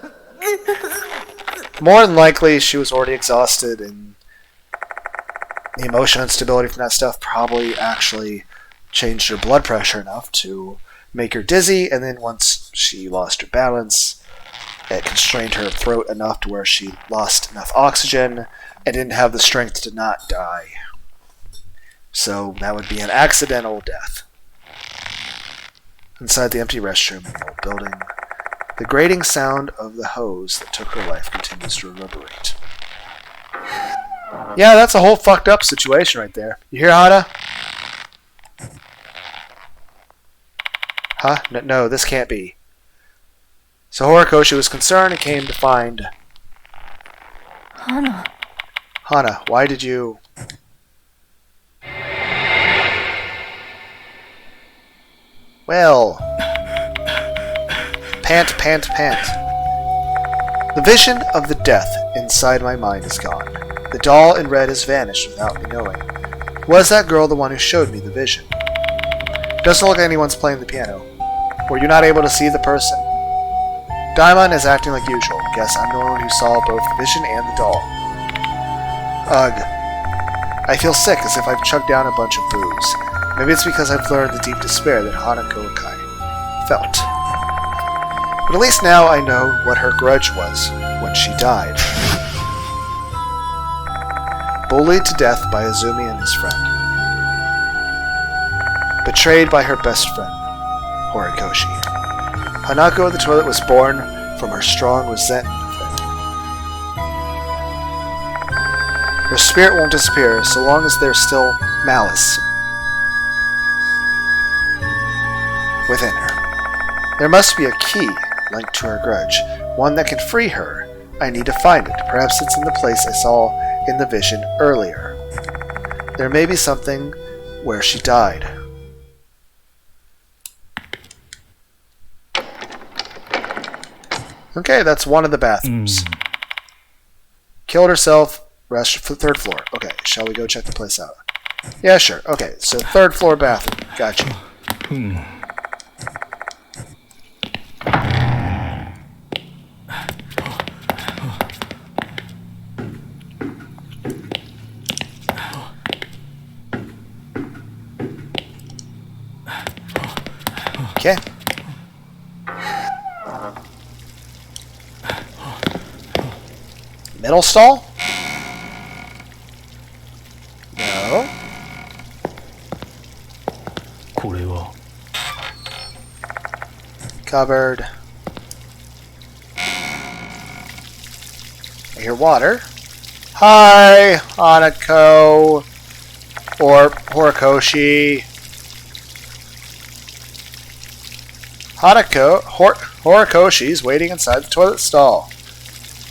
More than likely, she was already exhausted, and the emotional instability from that stuff probably actually changed her blood pressure enough to make her dizzy, and then once she lost her balance, it constrained her throat enough to where she lost enough oxygen and didn't have the strength to not die. So that would be an accidental death. Inside the empty restroom in the old building, the grating sound of the hose that took her life continues to reverberate. Yeah, that's a whole fucked up situation right there. You hear, Hana? Huh? No, this can't be. So Horikoshi was concerned and came to find... Hana. Hana, why did you... Well... Pant, pant, pant. The vision of the death inside my mind is gone. The doll in red has vanished without me knowing. Was that girl the one who showed me the vision? Doesn't look like anyone's playing the piano. Were you not able to see the person? Daimon is acting like usual. Guess I'm the one who saw both the vision and the doll. Ugh. I feel sick, as if I've chugged down a bunch of booze. Maybe it's because I've learned the deep despair that Hanako felt. But at least now I know what her grudge was when she died. Bullied to death by Azumi and his friend. Betrayed by her best friend, Horikoshi. Hanako of the toilet was born from her strong resentment of him. Her spirit won't disappear so long as there's still malice within her. There must be a key linked to her grudge, one that can free her. I need to find it. Perhaps it's in the place I saw in the vision earlier. There may be something where she died. Okay, that's one of the bathrooms. Killed herself, rest for the third floor. Okay, shall we go check the place out? Yeah, sure. Okay, so third floor bathroom. Gotcha. Okay. Middle stall? No. Cupboard. I hear water. Hi, Hanako. Or Horikoshi. Horikoshi's waiting inside the toilet stall.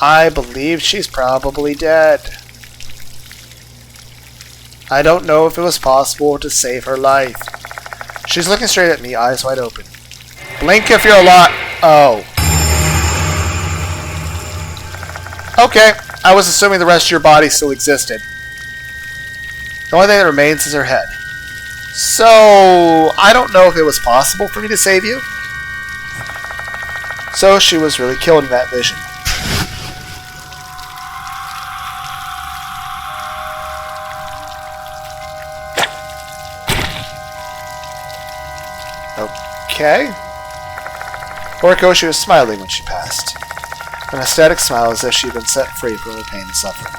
I believe she's probably dead. I don't know if it was possible to save her life. She's looking straight at me, eyes wide open. Blink if you're alive. Oh. Okay, I was assuming the rest of your body still existed. The only thing that remains is her head. So, I don't know if it was possible for me to save you. So she was really killed in that vision. Okay. Horikoshi was smiling when she passed. An ecstatic smile as if she had been set free from her pain and suffering.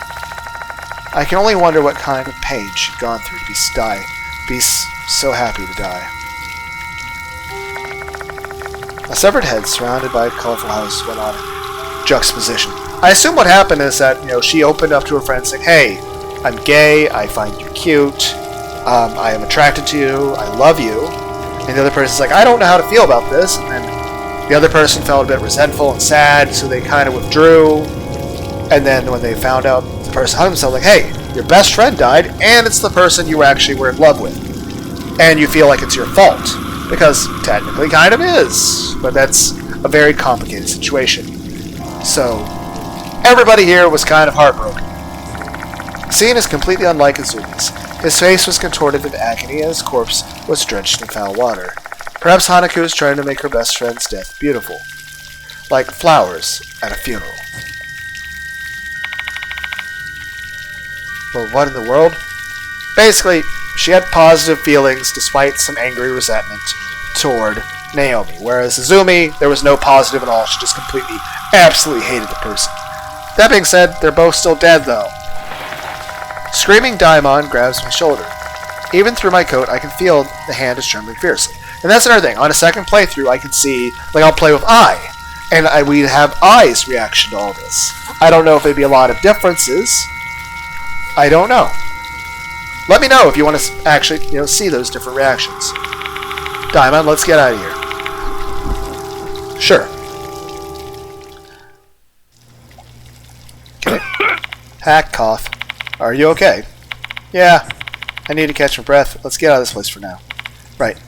I can only wonder what kind of pain she'd gone through to be so happy to die. A severed head surrounded by colorful houses went on in juxtaposition. I assume what happened is that, she opened up to her friend saying, hey, I'm gay, I find you cute, I am attracted to you, I love you. And the other person's like, I don't know how to feel about this. And then the other person felt a bit resentful and sad, so they kind of withdrew. And then when they found out the person hung themselves, like, hey, your best friend died, and it's the person you actually were in love with. And you feel like it's your fault. Because technically kind of is. But that's a very complicated situation. So, everybody here was kind of heartbroken. The scene is completely unlike Azumi's. His face was contorted in agony and his corpse was drenched in foul water. Perhaps Hanako was trying to make her best friend's death beautiful. Like flowers at a funeral. Well, what in the world? Basically, she had positive feelings despite some angry resentment toward Naomi. Whereas Izumi, there was no positive at all. She just completely, absolutely hated the person. That being said, they're both still dead though. Screaming Daimon grabs my shoulder. Even through my coat, I can feel the hand is trembling fiercely. And that's another thing. On a second playthrough, I can see, like, I'll play with Ai. And we'd have Ai's reaction to all this. I don't know if there'd be a lot of differences. I don't know. Let me know if you want to actually, see those different reactions. Daimon, let's get out of here. Sure. Okay. Hack, cough. Are you okay? Yeah. I need to catch my breath. Let's get out of this place for now. Right.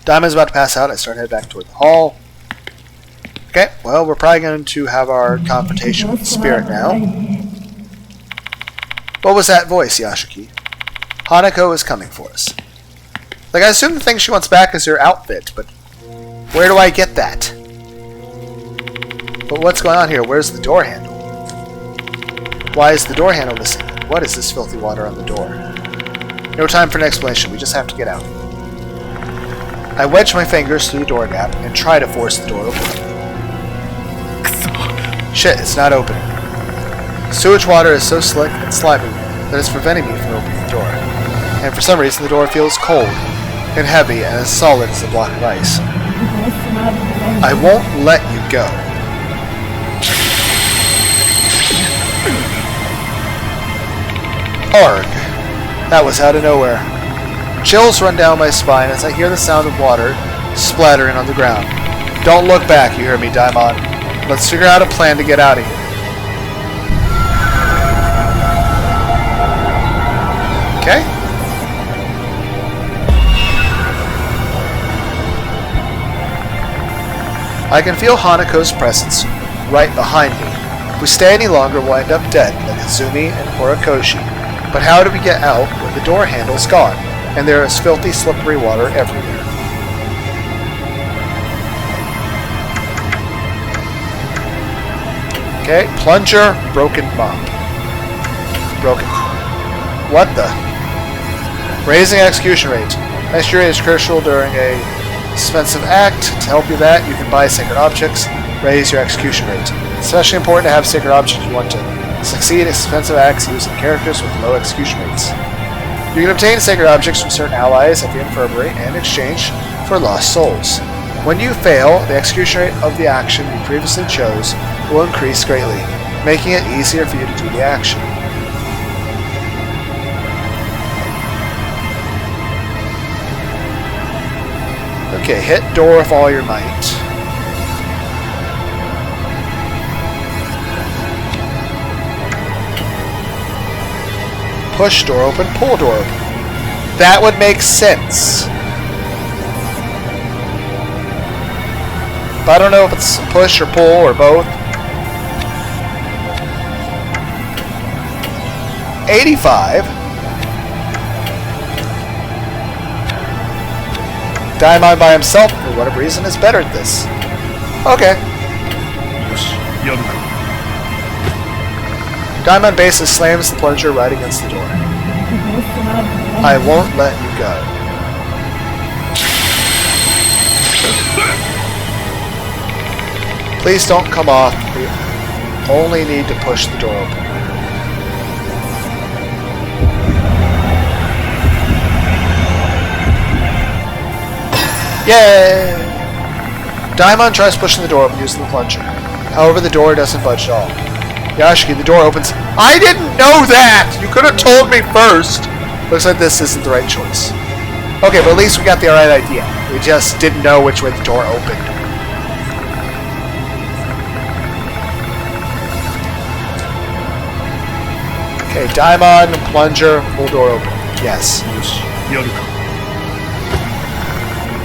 Daimon's about to pass out. I start to head back toward the hall. Okay, well, we're probably going to have our confrontation with the spirit now. What was that voice, Yashiki? Hanako is coming for us. Like, I assume the thing she wants back is her outfit, but where do I get that? But what's going on here? Where's the door handle? Why is the door handle missing? What is this filthy water on the door? No time for an explanation. We just have to get out. I wedge my fingers through the door gap and try to force the door open. Shit, it's not opening. Sewage water is so slick and slimy that it's preventing me from opening the door. And for some reason the door feels cold and heavy and as solid as a block of ice. I won't let you go. Arg. That was out of nowhere. Chills run down my spine as I hear the sound of water splattering on the ground. Don't look back, you hear me, Daimon. Let's figure out a plan to get out of here. Okay? I can feel Hanako's presence right behind me. If we stay any longer, we'll end up dead, like Izumi and Horikoshi. But how do we get out when the door handle's gone, and there is filthy, slippery water everywhere? Okay, plunger, broken mop. Broken. What the? Raising execution rate. Execution rate is crucial during a expensive act. To help you that, you can buy sacred objects. Raise your execution rate. It's especially important to have sacred objects if you want to succeed expensive acts using characters with low execution rates. You can obtain sacred objects from certain allies at the infirmary in exchange for lost souls. When you fail, the execution rate of the action you previously chose will increase greatly, making it easier for you to do the action. Okay, hit door with all your might. Push door open, pull door open. That would make sense. But I don't know if it's push or pull or both. 85. Daimon by himself, for whatever reason, is better at this. Okay. Daimon basically slams the plunger right against the door. I won't let you go. Please don't come off. We only need to push the door open. Yay! Daimon tries pushing the door open using the plunger. However, the door doesn't budge at all. Yashiki, the door opens. I didn't know that! You could have told me first! Looks like this isn't the right choice. Okay, but at least we got the right idea. We just didn't know which way the door opened. Okay, Daimon, plunger, full door open. Yes.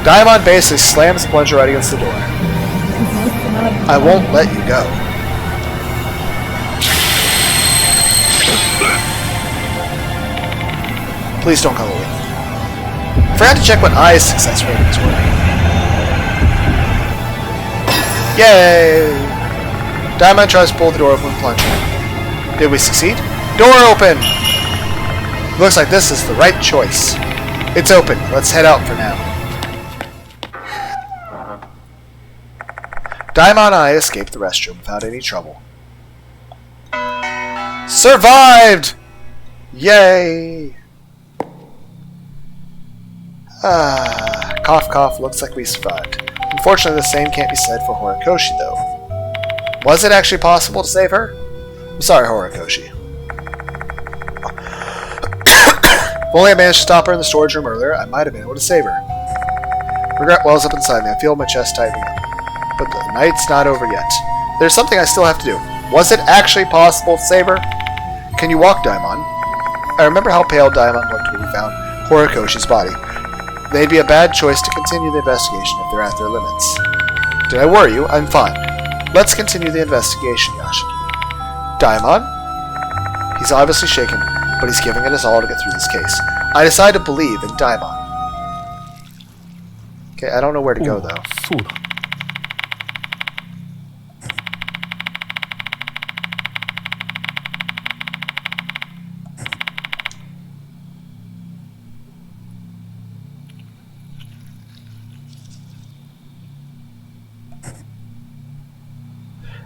Daimon basically slams the plunger right against the door. I won't let you go. Please don't come away. I forgot to check what Ai's success ratings were. Yay! Daimon tries to pull the door open with plunger. Did we succeed? Door open! Looks like this is the right choice. It's open. Let's head out for now. Daimon and I escaped the restroom without any trouble. Survived! Yay! Cough cough, looks like we survived. Unfortunately, the same can't be said for Horikoshi, though. Was it actually possible to save her? I'm sorry, Horikoshi. If only I managed to stop her in the storage room earlier, I might have been able to save her. Regret wells up inside me. I feel my chest tightening up. But the night's not over yet. There's something I still have to do. Was it actually possible to save her? Can you walk, Daimon? I remember how pale Daimon looked when we found Horikoshi's body. They'd be a bad choice to continue the investigation if they're at their limits. Did I worry you? I'm fine. Let's continue the investigation, Yashiki. Daimon? He's obviously shaken, but he's giving it his all to get through this case. I decide to believe in Daimon. Okay, I don't know where to go, though. そうだ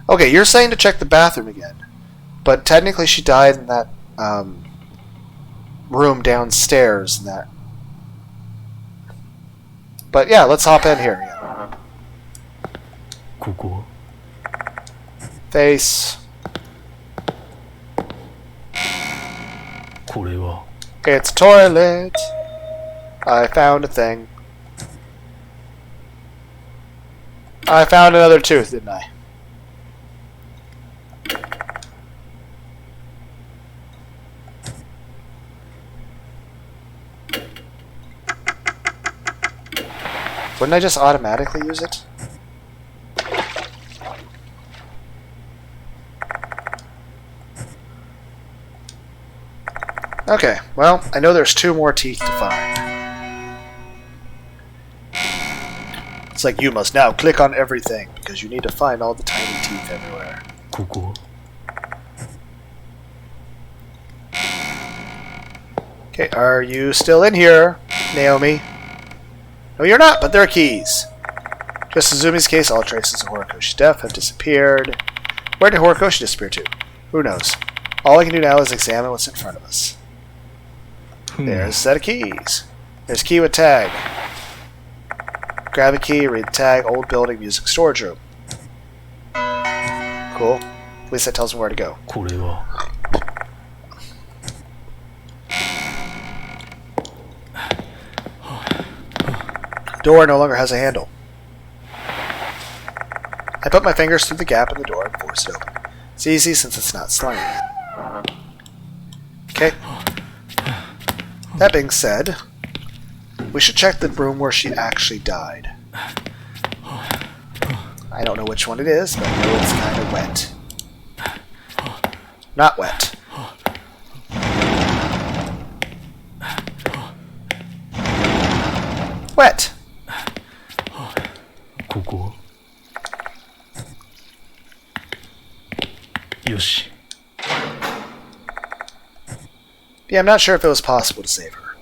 Okay, you're saying to check the bathroom again, but technically she died in that room downstairs. In that. But yeah, let's hop in here again. ここ Face. これは It's toilet. I found a thing. I found another tooth, didn't I? Wouldn't I just automatically use it? Okay, well, I know there's 2 more teeth to find. It's like you must now click on everything, because you need to find all the tiny teeth everywhere. ここ Okay, are you still in here, Naomi? No, you're not, but there are keys. Just as Zumi's case, all traces of Horikoshi's death have disappeared. Where did Horikoshi disappear to? Who knows? All I can do now is examine what's in front of us. There's a set of keys. There's a key with tag. Grab a key, read the tag, old building, music storage room. Cool. At least that tells me where to go. これは Door no longer has a handle. I put my fingers through the gap in the door and force it open. It's easy since it's not slimy. Okay. That being said, we should check the room where she actually died. I don't know which one it is, but I know it's kind of wet. Not wet. Wet. ここよし Yeah, I'm not sure if it was possible to save her.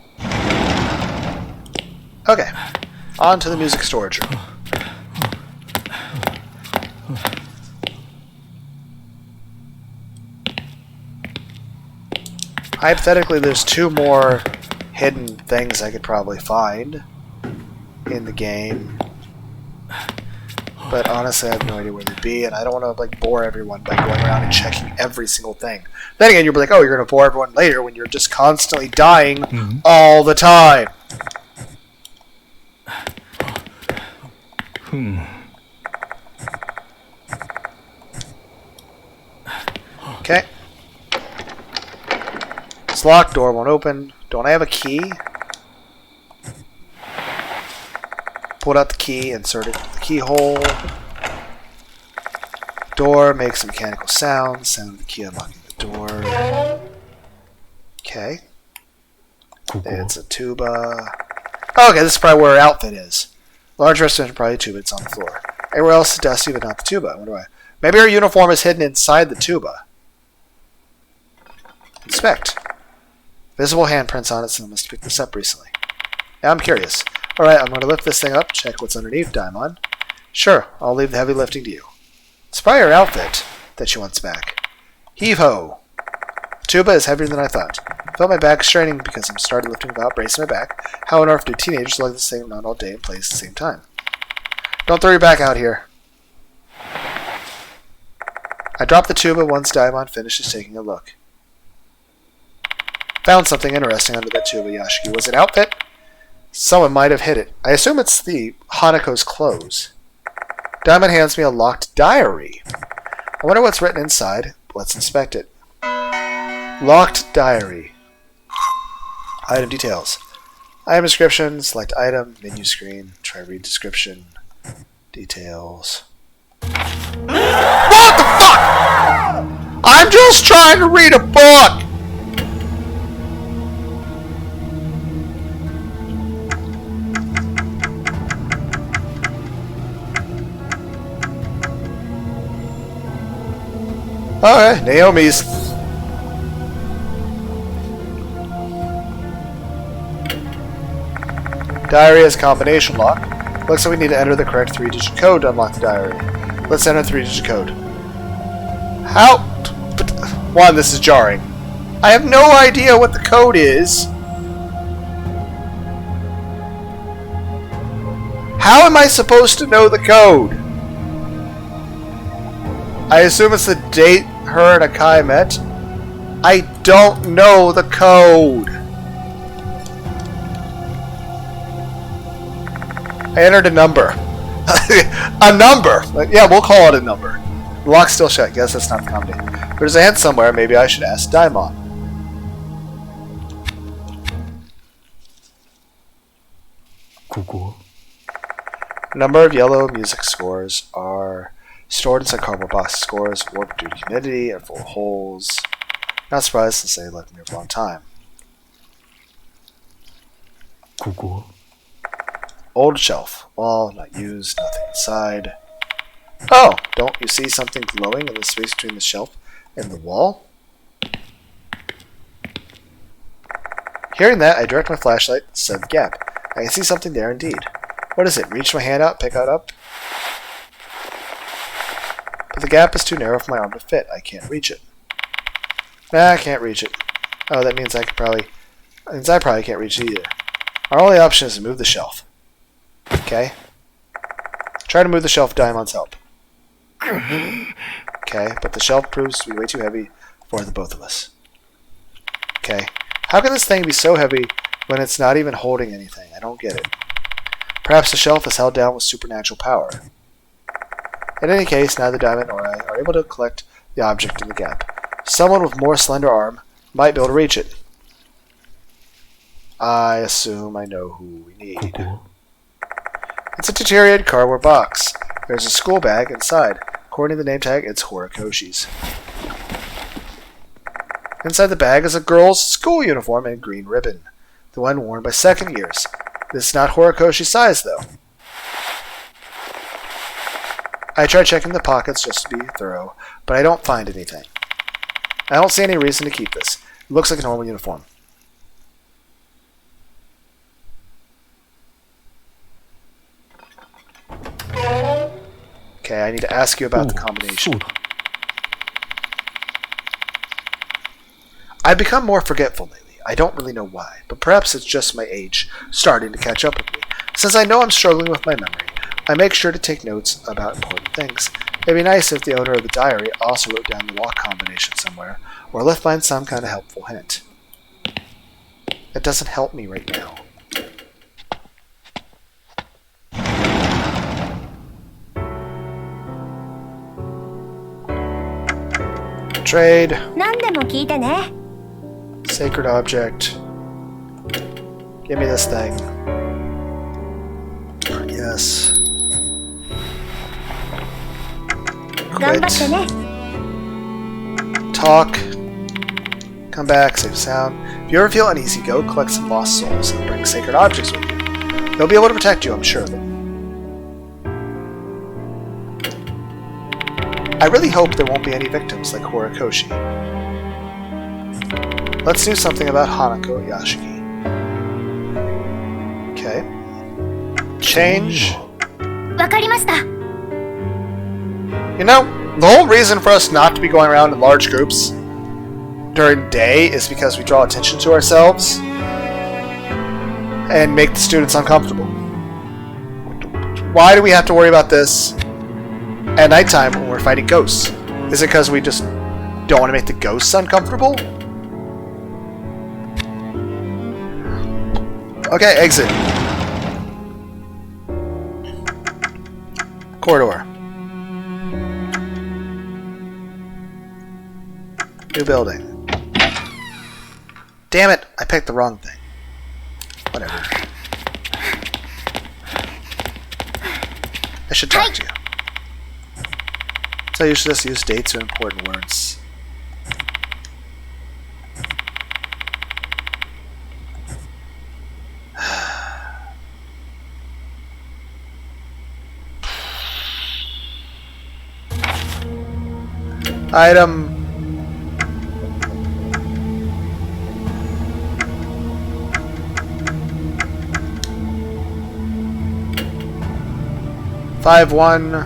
Okay. On to the music storage room. Hypothetically, there's 2 more hidden things I could probably find in the game. But honestly, I have no idea where they'd be, and I don't want to like bore everyone by going around and checking every single thing. Then again, you'll be like, oh, you're going to bore everyone later when you're just constantly dying all the time. Okay. It's locked, door won't open. Don't I have a key? Pulled out the key, insert it into the keyhole. Door makes a mechanical sound. Sound of the key unlocking the door. Okay. It's a tuba. Oh, okay, this is probably where her outfit is. Large restaurant, probably a tuba. It's on the floor. Everywhere else is dusty, but not the tuba. What do I? Maybe her uniform is hidden inside the tuba. Inspect. Visible handprints on it, so I must have picked this up recently. Now I'm curious. Alright, I'm going to lift this thing up, check what's underneath, Daimon. Sure, I'll leave the heavy lifting to you. It's probably her outfit that she wants back. Heave-ho! Tuba is heavier than I thought. I felt my back straining because I'm started lifting without bracing my back. How on earth do teenagers lug the same amount all day and play at the same time? Don't throw your back out here. I dropped the tuba once Daimon finishes taking a look. Found something interesting under that tuba, Yashiki. Was it an outfit? Someone might have hid it. I assume it's the Hanako's clothes. Daimon hands me a locked diary. I wonder what's written inside. Let's inspect it. Locked diary. Item details. Item description. Select item. Menu screen. Try read description. Details. What the fuck? I'm just trying to read a book! Alright, Naomi's. Diary has combination lock. Looks like we need to enter the correct 3-digit code to unlock the diary. Let's enter the 3-digit code. How? But, one, this is jarring. I have no idea what the code is. How am I supposed to know the code? I assume it's the date her and Akai met. I don't know the code. I entered a number. A number! Yeah, we'll call it a number. The lock's still shut. Guess that's not the combination. There's a hint somewhere. Maybe I should ask Daimon. Number of yellow music scores are stored inside cardboard box. Scores warped due to humidity and full of holes. Not surprised since they left me here for a long time. Old shelf. Wall, not used, nothing inside. Oh! Don't you see something glowing in the space between the shelf and the wall? Hearing that, I direct my flashlight to the gap. I can see something there indeed. What is it? Reach my hand out, pick it up. But the gap is too narrow for my arm to fit. I can't reach it. Nah, I can't reach it. Oh, that means I probably can't reach it either. Our only option is to move the shelf. Okay. Try to move the shelf with Daimon's help. Okay, but the shelf proves to be way too heavy for the both of us. Okay. How can this thing be so heavy when it's not even holding anything? I don't get it. Perhaps the shelf is held down with supernatural power. In any case, neither Daimon nor I are able to collect the object in the gap. Someone with more slender arm might be able to reach it. I assume I know who we need. It's a deteriorated cardboard box. There's a school bag inside. According to the name tag, it's Horikoshi's. Inside the bag is a girl's school uniform and green ribbon. The one worn by second years. This is not Horikoshi's size, though. I try checking the pockets just to be thorough, but I don't find anything. I don't see any reason to keep this. It looks like a normal uniform. Okay, I need to ask you about the combination. I've become more forgetful lately. I don't really know why, but perhaps it's just my age starting to catch up with me. Since I know I'm struggling with my memory, I make sure to take notes about important things. It'd be nice if the owner of the diary also wrote down the lock combination somewhere, or left behind some kind of helpful hint. It doesn't help me right now. Trade. Sacred object. Give me this thing. Yes. Quit. Talk. Come back, save sound. If you ever feel uneasy, go collect some lost souls and bring sacred objects with you. They'll be able to protect you, I'm sure of it. I really hope there won't be any victims like Horikoshi. Let's do something about Hanako Yashiki. Okay. Change. You know, the whole reason for us not to be going around in large groups during day is because we draw attention to ourselves and make the students uncomfortable. Why do we have to worry about this at nighttime when we're fighting ghosts? Is it because we just don't want to make the ghosts uncomfortable? Okay, exit. Corridor. New building. Damn it, I picked the wrong thing. Whatever. I should talk to you. So you should just use dates or important words. Item. Five one.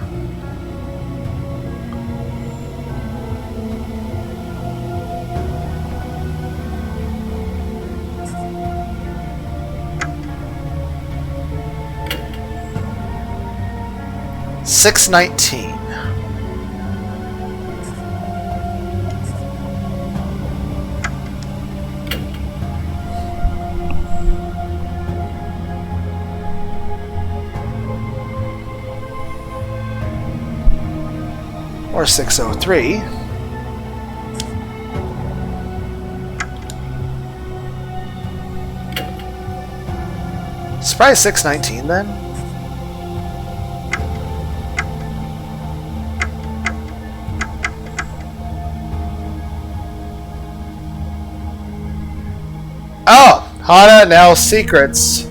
$6.19. Or 603. It's probably 619 then. Oh! Hana Now Secrets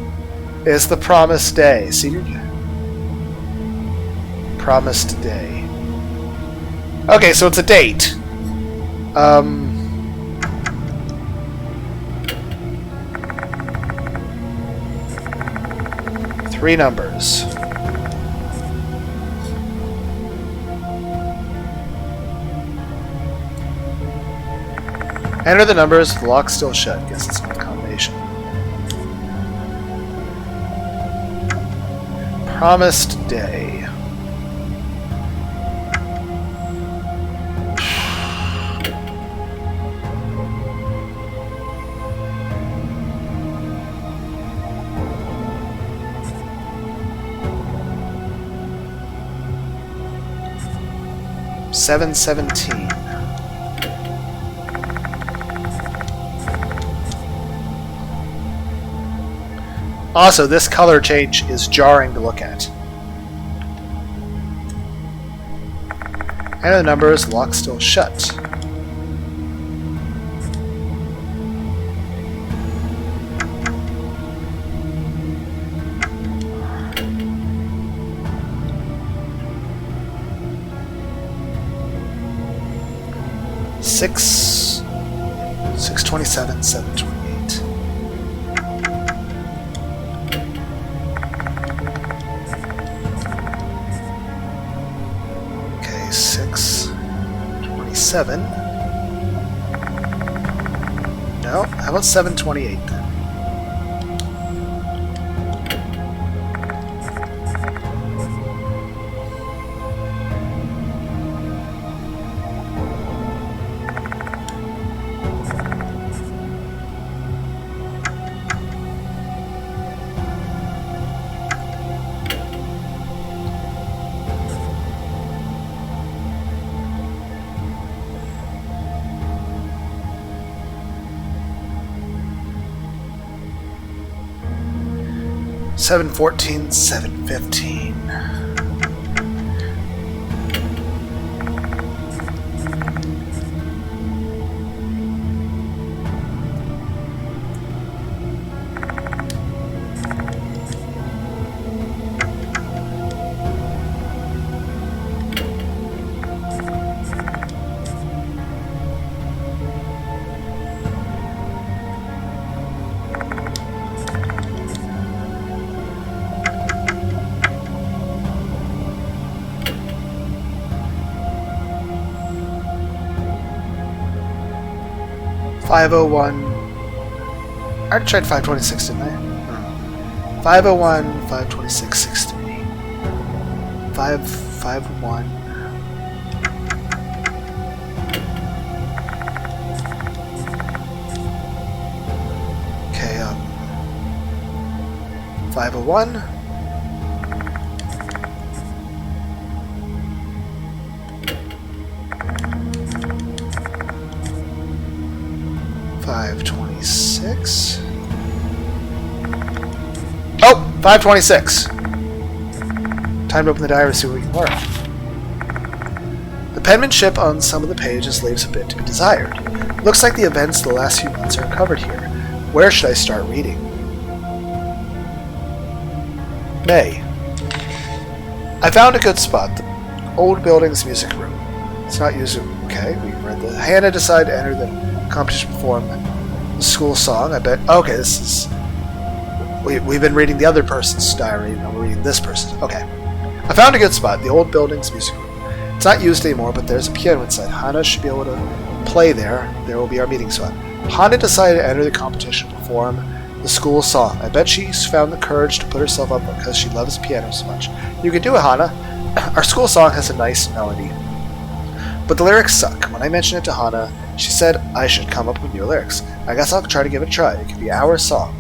is the promised day. Secret? Promised day. Okay, so it's a date. Three numbers. Enter the numbers. The lock's still shut. Guess it's not a combination. Promised day. $7.17. Also, this color change is jarring to look at. And the numbers, lock still shut. $6.27, $7.28. Okay, 6.27. No, how about 7.28 then? $7.14, $7.15. 501. I tried 526, didn't I? 501, 526, 63. 551. Okay, 501. 526. Oh! 526! Time to open the diary to see what we can learn. The penmanship on some of the pages leaves a bit to be desired. Looks like the events of the last few months are covered here. Where should I start reading? May. I found a good spot. The old building's music room. It's not used. Okay, we read the. Hannah decided to enter the competition to perform the school song. I bet. Okay, this is. We've been reading the other person's diary, and we're reading this person's. Okay. I found a good spot. The old building's music room. It's not used anymore, but there's a piano inside. Hannah should be able to play there. There will be our meeting spot. Hannah decided to enter the competition to perform the school song. I bet she's found the courage to put herself up because she loves piano so much. You can do it, Hannah. Our school song has a nice melody, but the lyrics suck. When I mentioned it to Hannah, she said I should come up with new lyrics. I guess I'll try to give it a try. It could be our song.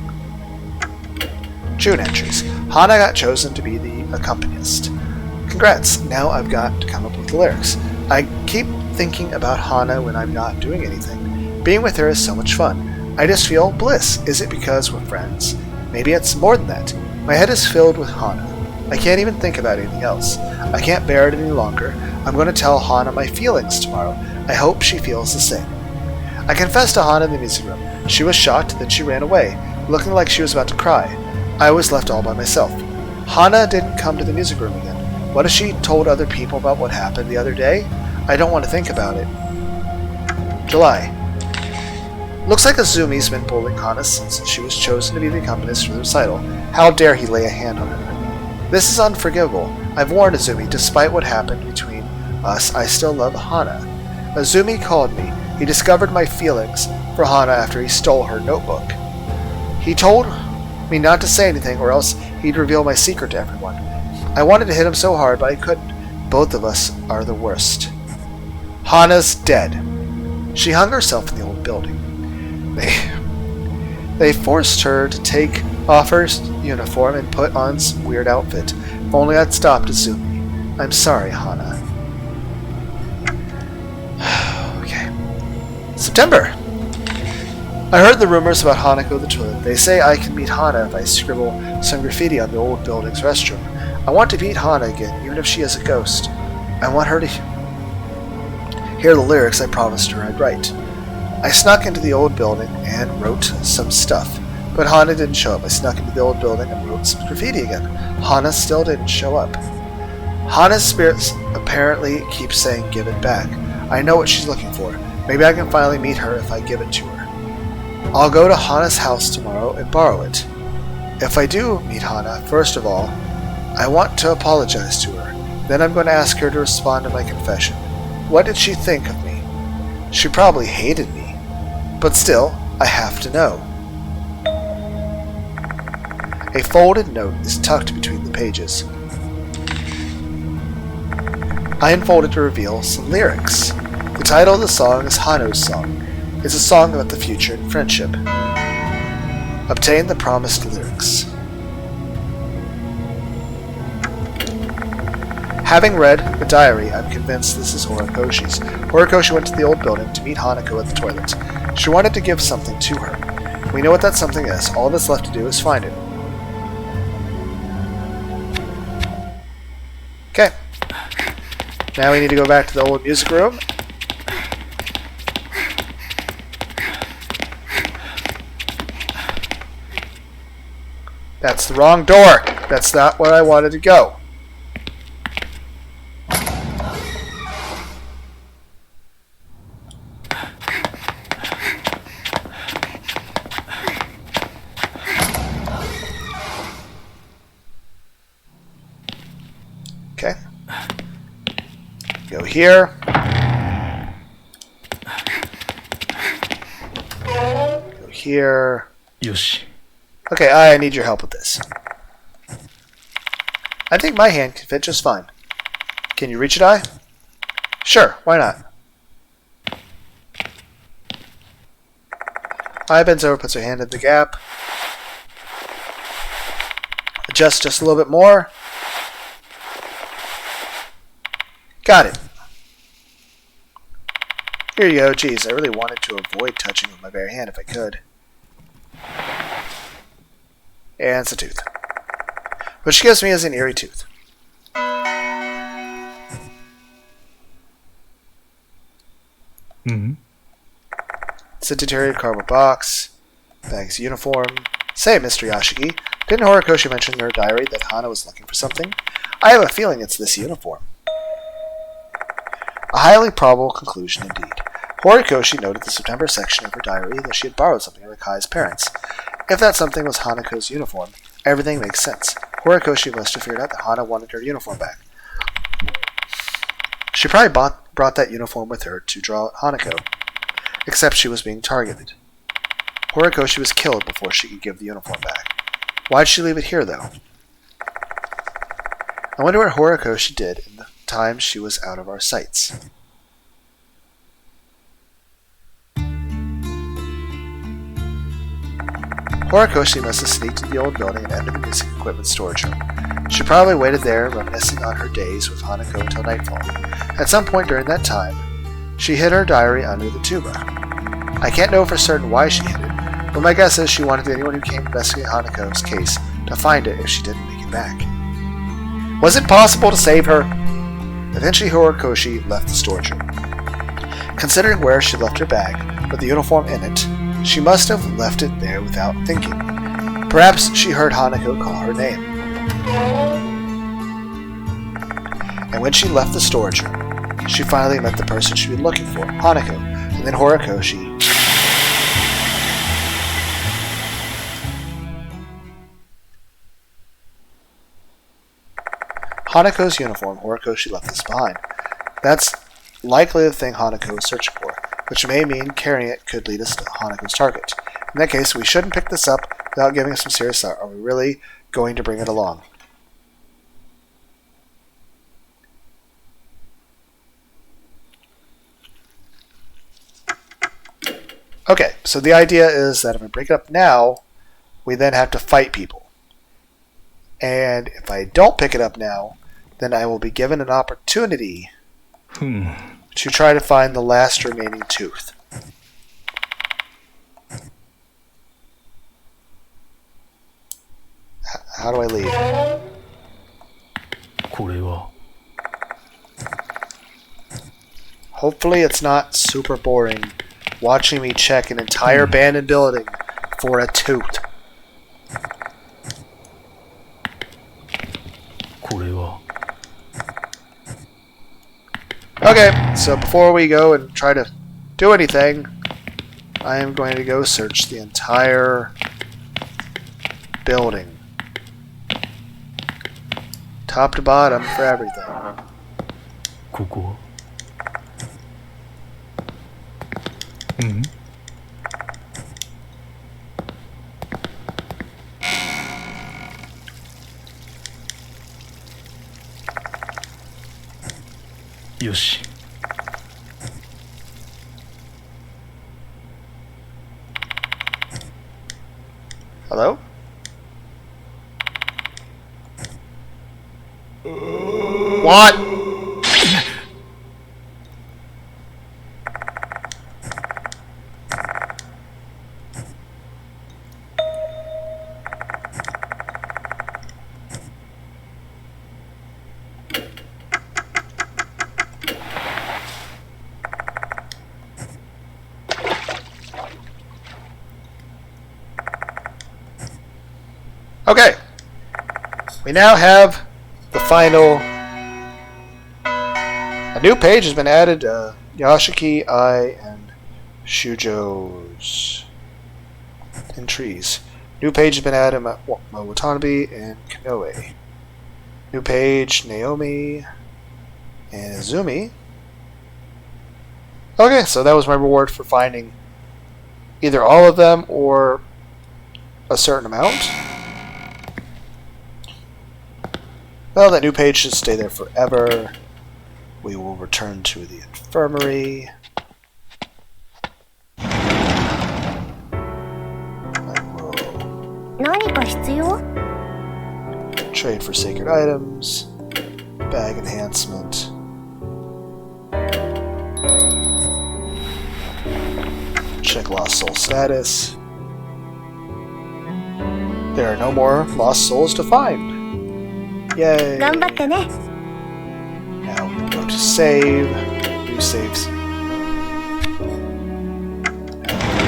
June entries. Hannah got chosen to be the accompanist. Congrats. Now I've got to come up with the lyrics. I keep thinking about Hannah when I'm not doing anything. Being with her is so much fun. I just feel bliss. Is it because we're friends? Maybe it's more than that. My head is filled with Hannah. I can't even think about anything else. I can't bear it any longer. I'm going to tell Hannah my feelings tomorrow. I hope she feels the same. I confessed to Hannah in the music room. She was shocked, then she ran away, looking like she was about to cry. I was left all by myself. Hannah didn't come to the music room again. What if she told other people about what happened the other day? I don't want to think about it. July. Looks like Azumi's been bullying Hannah since she was chosen to be the accompanist for the recital. How dare he lay a hand on her? This is unforgivable. I've warned Azumi. Despite what happened between us, I still love Hannah. Azumi called me. He discovered my feelings for Hannah after he stole her notebook. He told me not to say anything or else he'd reveal my secret to everyone. I wanted to hit him so hard, but I couldn't. Both of us are the worst. Hannah's dead. She hung herself in the old building. They forced her to take off her uniform and put on some weird outfit. If only I'd stopped Azumi. I'm sorry, Hannah. Okay. September. I heard the rumors about Hannah go to the toilet. They say I can meet Hannah if I scribble some graffiti on the old building's restroom. I want to meet Hannah again, even if she is a ghost. I want her to hear the lyrics I promised her I'd write. I snuck into the old building and wrote some stuff, but Hannah didn't show up. I snuck into the old building and wrote some graffiti again. Hannah still didn't show up. Hannah's spirits apparently keep saying give it back. I know what she's looking for. Maybe I can finally meet her if I give it to her. I'll go to Hannah's house tomorrow and borrow it. If I do meet Hannah, first of all, I want to apologize to her. Then I'm going to ask her to respond to my confession. What did she think of me? She probably hated me. But still, I have to know. A folded note is tucked between the pages. I unfolded to reveal some lyrics. The title of the song is Hano's Song. It's a song about the future and friendship. Obtain the promised lyrics. Having read the diary, I'm convinced this is Horikoshi's. Horikoshi went to the old building to meet Hanako at the toilet. She wanted to give something to her. We know what that something is. All that's left to do is find it. Okay. Now we need to go back to the old music room. That's the wrong door. That's not where I wanted to go. Okay. Go here. here. よし。 Okay, I need your help with this. I think my hand can fit just fine. Can you reach it, I? Sure, why not? I bends over, puts her hand in the gap. Adjusts just a little bit more. Got it. Here you go. Geez, I really wanted to avoid touching with my bare hand if I could. And it's a tooth. What she gives me is an eerie tooth. Mm-hmm. It's a deteriorated cardboard box. Bag's uniform. Say, Mr. Yashiki, didn't Horikoshi mention in her diary that Hana was looking for something? I have a feeling it's this uniform. A highly probable conclusion indeed. Horikoshi noted the September section of her diary that she had borrowed something from Kai's parents. If that something was Hanako's uniform, everything makes sense. Horikoshi must have figured out that Hana wanted her uniform back. She probably brought that uniform with her to draw Hanako, except she was being targeted. Horikoshi was killed before she could give the uniform back. Why'd she leave it here, though? I wonder what Horikoshi did in the time she was out of our sights. Horikoshi must have sneaked into the old building and entered the music equipment storage room. She probably waited there, reminiscing on her days with Hanako until nightfall. At some point during that time, she hid her diary under the tuba. I can't know for certain why she hid it, but my guess is she wanted anyone who came to investigate Hanako's case to find it if she didn't make it back. Was it possible to save her? Eventually Horikoshi left the storage room. Considering where she left her bag, with the uniform in it, she must have left it there without thinking. Perhaps she heard Hanako call her name. And when she left the storage room, she finally met the person she'd been looking for, Hanako, and then Horikoshi. Hanako's uniform, Horikoshi left this behind. That's likely the thing Hanako was searching for, which may mean carrying it could lead us to Hanako's target. In that case, we shouldn't pick this up without giving us some serious thought. Are we really going to bring it along? Okay, so the idea is that if I break it up now, we then have to fight people. And if I don't pick it up now, then I will be given an opportunity to try to find the last remaining tooth. How do I leave? これは Hopefully it's not super boring watching me check an entire abandoned building for a tooth. これは Okay, so before we go and try to do anything, I am going to go search the entire building. Top to bottom for everything. ここはうんよし Hello? What? Okay, we now have the final. A new page has been added. Yashiki, I, and Shujo's entries. New page has been added. Watanabe and Kanoe. New page, Naomi and Izumi. Okay, so that was my reward for finding Either all of them or a certain amount. Well, that new page should stay there forever. We will return to the infirmary. Trade for sacred items. Bag enhancement. Check lost soul status. There are no more lost souls to find. Yay! Now we can go to save. New saves.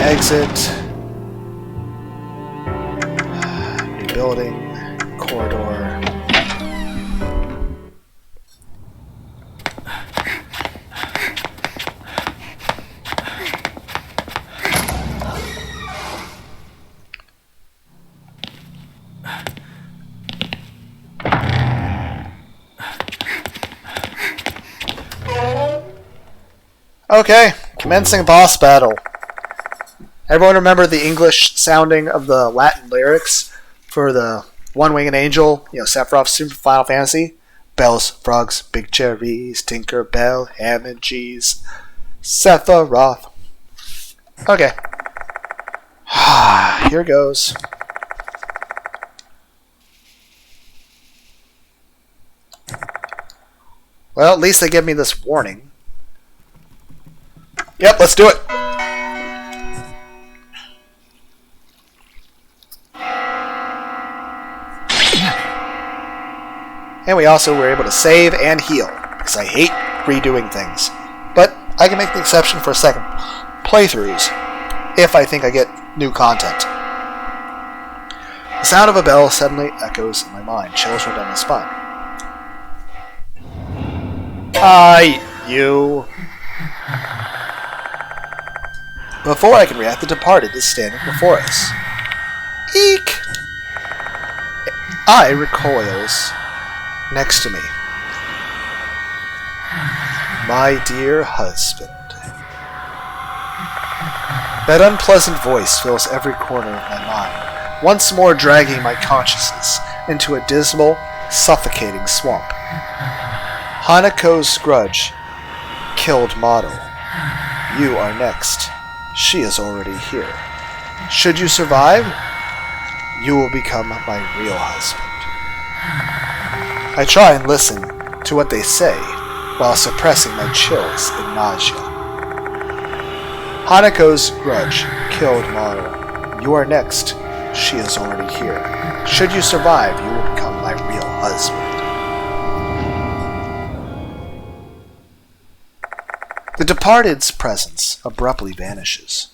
Exit. New building. Corridor. Okay, commencing boss battle. Everyone remember the English sounding of the Latin lyrics for the One-Winged Angel, Sephiroth's Super Final Fantasy? Bells, frogs, big cherries, Tinker Bell, ham and cheese, Sephiroth. Okay. Here goes. Well, at least they give me this warning. Yep, let's do it. And we also were able to save and heal, because I hate redoing things. But I can make the exception for second playthroughs, if I think I get new content. The sound of a bell suddenly echoes in my mind, chills run down my spine. Hi, you. Before I can react, the departed is standing before us. Eek! I recoils next to me. My dear husband. That unpleasant voice fills every corner of my mind, once more dragging my consciousness into a dismal, suffocating swamp. Hanako's grudge killed Model. You are next. She is already here. Should you survive, you will become my real husband. I try and listen to what they say while suppressing my chills and nausea. Hanako's grudge killed Model. You are next. She is already here. Should you survive, you will become my real husband. The departed's presence abruptly vanishes.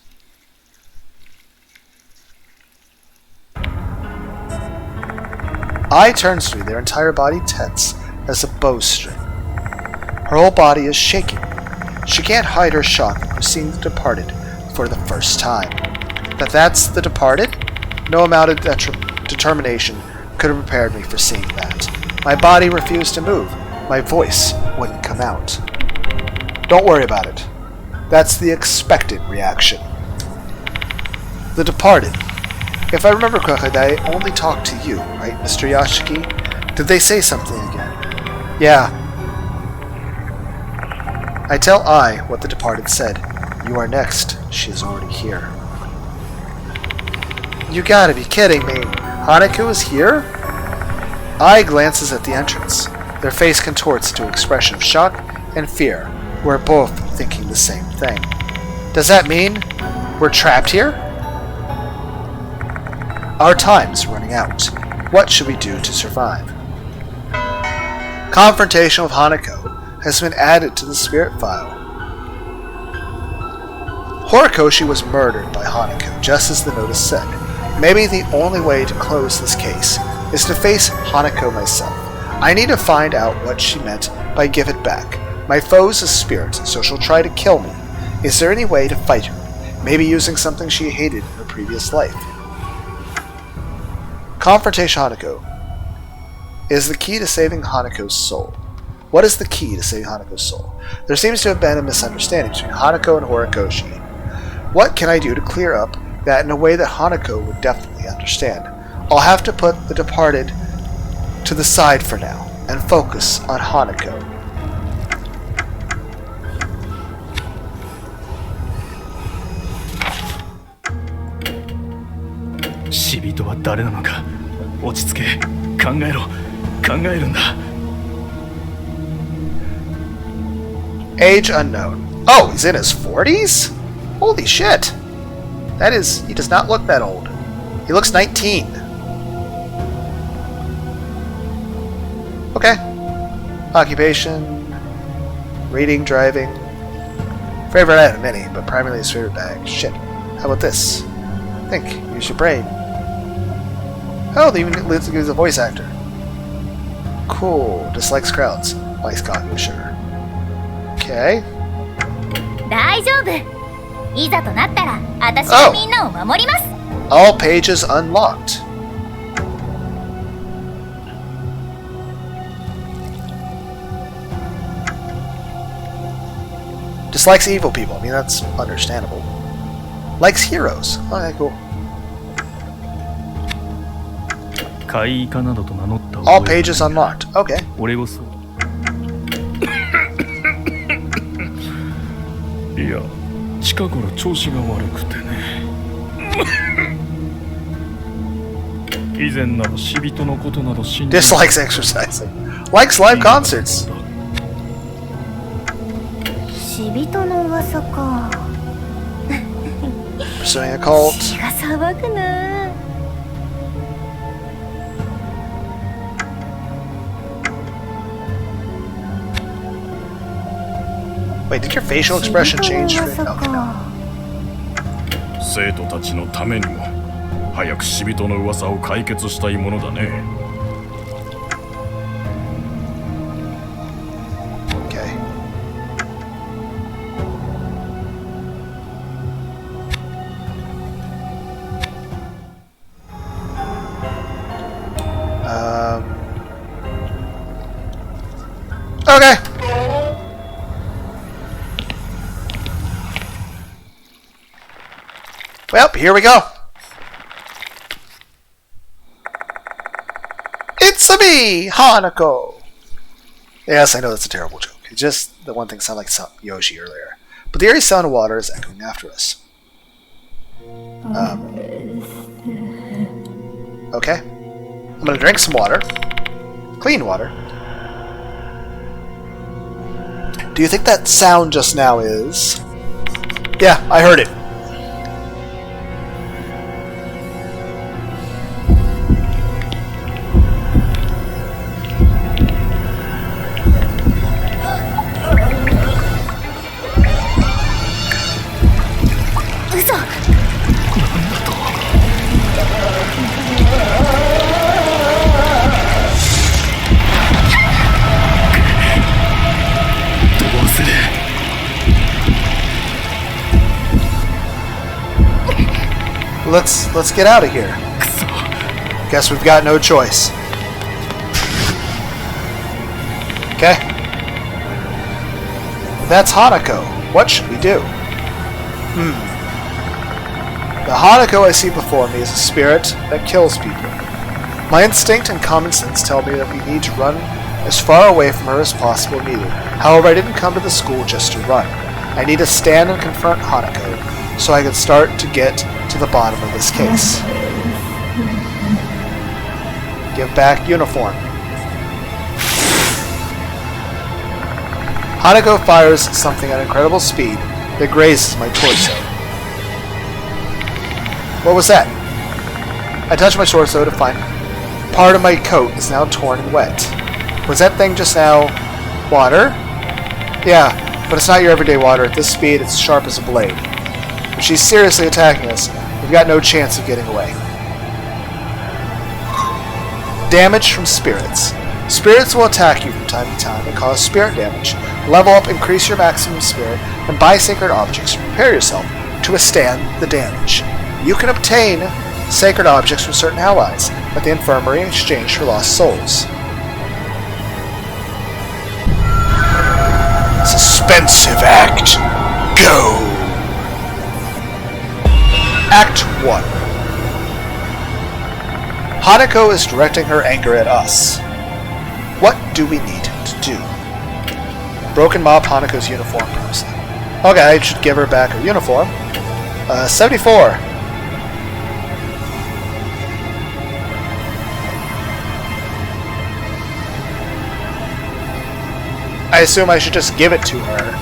I turns to me, their entire body tense as a bowstring. Her whole body is shaking. She can't hide her shock for seeing the departed for the first time. That that's the departed? No amount of determination could have prepared me for seeing that. My body refused to move. My voice wouldn't come out. Don't worry about it. That's the expected reaction. The departed. If I remember correctly, they only talked to you, right, Mr. Yashiki? Did they say something again? Yeah. I tell I what the departed said. You are next. She is already here. You gotta be kidding me. Hanako is here? I glances at the entrance. Their face contorts into an expression of shock and fear. We're both thinking the same thing. Does that mean we're trapped here? Our time's running out. What should we do to survive? Confrontation with Hanako has been added to the spirit file. Horikoshi was murdered by Hanako, just as the notice said. Maybe the only way to close this case is to face Hanako myself. I need to find out what she meant by give it back. My foe's a spirit, so she'll try to kill me. Is there any way to fight her? Maybe using something she hated in her previous life. Confrontation Hanako is the key to saving Hanako's soul. What is the key to saving Hanako's soul? There seems to have been a misunderstanding between Hanako and Horikoshi. What can I do to clear up that in a way that Hanako would definitely understand? I'll have to put the departed to the side for now and focus on Hanako. Shibito は誰なのか落ち着け考えろ考えるんだ Age unknown. Oh, he's in his 40s? Holy shit. That is, he does not look that old. He looks 19. Okay. Occupation. Reading, driving. Favorite item, many, but primarily his favorite bag. Shit. How about this? Think. Use your brain. Oh, they even lives as a voice actor. Cool. Dislikes crowds. Likes coffee with sugar. Okay. 大丈夫。いざとなったら、私がみんなを守ります。All pages unlocked. Dislikes evil people. I mean, that's understandable. Likes heroes. Okay, cool. All pages unlocked. Okay. 俺をそういや近頃調子が悪くてね以前なら死人のことなど信じ Dislikes exercising. Likes live concerts. 死人の噂か。 Pursuing a cult. 血が騒ぐな。 Wait, did your facial expression change? Okay, no. 生徒たちのためにも早く死人の噂を解決したいものだね。Okay. Okay. Well, here we go. It's a me, Hanako. Yes, I know that's a terrible joke. It's just the one thing sounded like Yoshi earlier. But the eerie sound of water is echoing after us. Okay. I'm gonna drink some water. Clean water. Do you think that sound just now is... Yeah, I heard it. Let's get out of here. Guess we've got no choice. Okay. That's Hanako. What should we do? The Hanako I see before me is a spirit that kills people. My instinct and common sense tell me that we need to run as far away from her as possible immediately. However, I didn't come to the school just to run. I need to stand and confront Hanako so I can start to get to the bottom of this case. Give back uniform. Hanako fires something at incredible speed that grazes my torso. What was that? I touch my torso to find part of my coat is now torn and wet. Was that thing just now water? Yeah, but it's not your everyday water. At this speed, it's sharp as a blade. If she's seriously attacking us, we've got no chance of getting away. Damage from spirits. Spirits will attack you from time to time and cause spirit damage. Level up, increase your maximum spirit, and buy sacred objects to prepare yourself to withstand the damage. You can obtain sacred objects from certain allies at the infirmary in exchange for lost souls. Suspensive act. Go! Act 1. Hanako is directing her anger at us. What do we need to do? Broken Mop Hanako's uniform. Okay, I should give her back her uniform. 74. I assume I should just give it to her.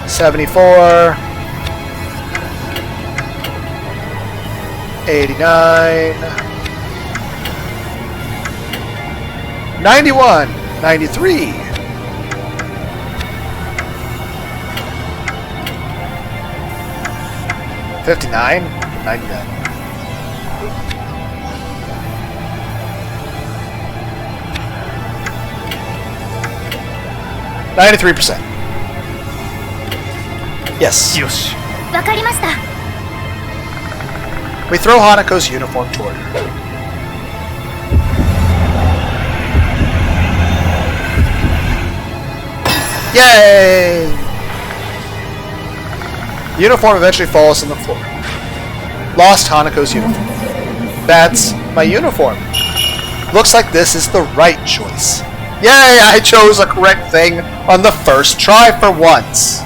74. 89. 91. 93. 59. 99. 93%. Yes. よし。わかりました。 We throw Hanako's uniform toward her. Yay! Uniform eventually falls on the floor. Lost Hanako's uniform. That's my uniform. Looks like this is the right choice. Yay! I chose a correct thing on the first try for once.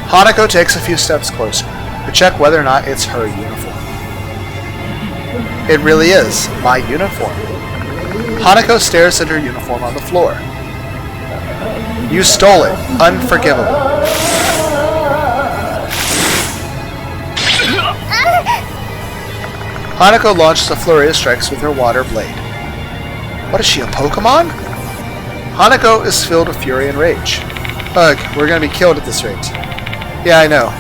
Hanako takes a few steps closer to check whether or not it's her uniform. It really is my uniform. Hanako stares at her uniform on the floor. You stole it. Unforgivable. Hanako launches a flurry of strikes with her water blade. What is she, a Pokemon? Hanako is filled with fury and rage. Ugh, we're gonna be killed at this rate. Yeah, I know.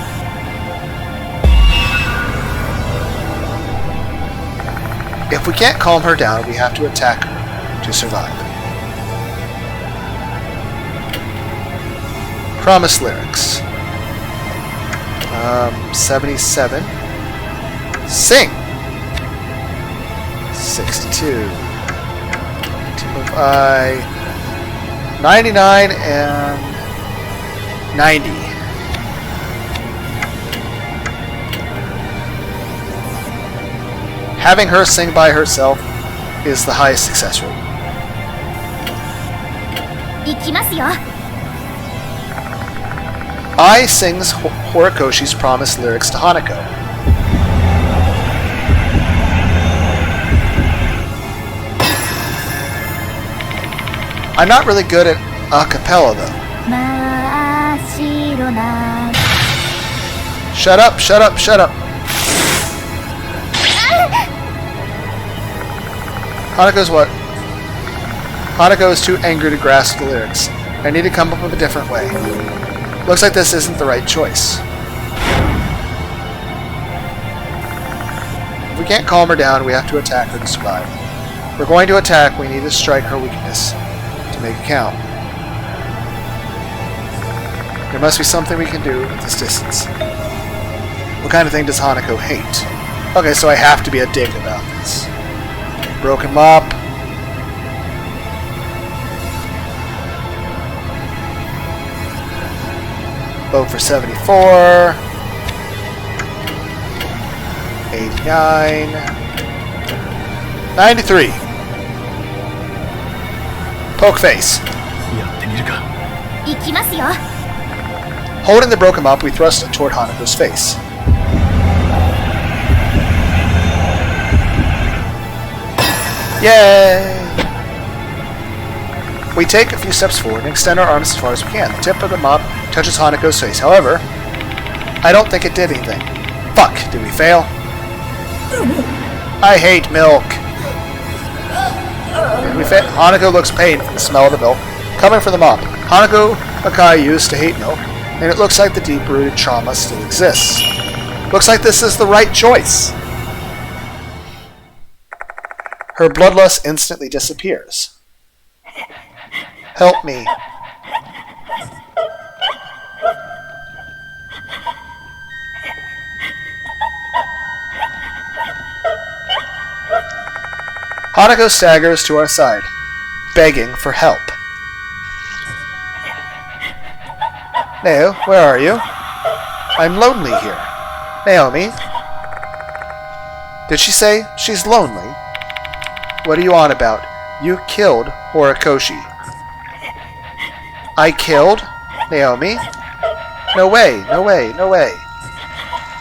If we can't calm her down, we have to attack her to survive. Promise lyrics. 77. Sing! 62. 99 and 90. Having her sing by herself is the highest success rate. 行きますよ。 I sings Horikoshi's promise lyrics to Hanako. I'm not really good at a cappella though. 真っ白な Shut up, shut up, shut up. Hanako's what? Hanako is too angry to grasp the lyrics. I need to come up with a different way. Looks like this isn't the right choice. If we can't calm her down, we have to attack her to survive. If we're going to attack, we need to strike her weakness to make it count. There must be something we can do at this distance. What kind of thing does Hanako hate? Okay, so I have to be a dick about this. Broken Mop. Vote for 74. 89. 93. Poke face. やってみるか。行きますよ。 Holding the broken mop, we thrust it toward Hanako's face. Yay! We take a few steps forward and extend our arms as far as we can. The tip of the mop touches Hanako's face. However, I don't think it did anything. Fuck, did we fail? I hate milk. Did we fail? Hanako looks pained from the smell of the milk coming from the mop. Hanako Akai used to hate milk, and it looks like the deep-rooted trauma still exists. Looks like this is the right choice. Her bloodlust instantly disappears. Help me. Hanako staggers to our side, begging for help. Neo, where are you? I'm lonely here. Naomi? Did she say she's lonely? What are you on about? You killed Horikoshi. I killed? Naomi? No way, no way, no way.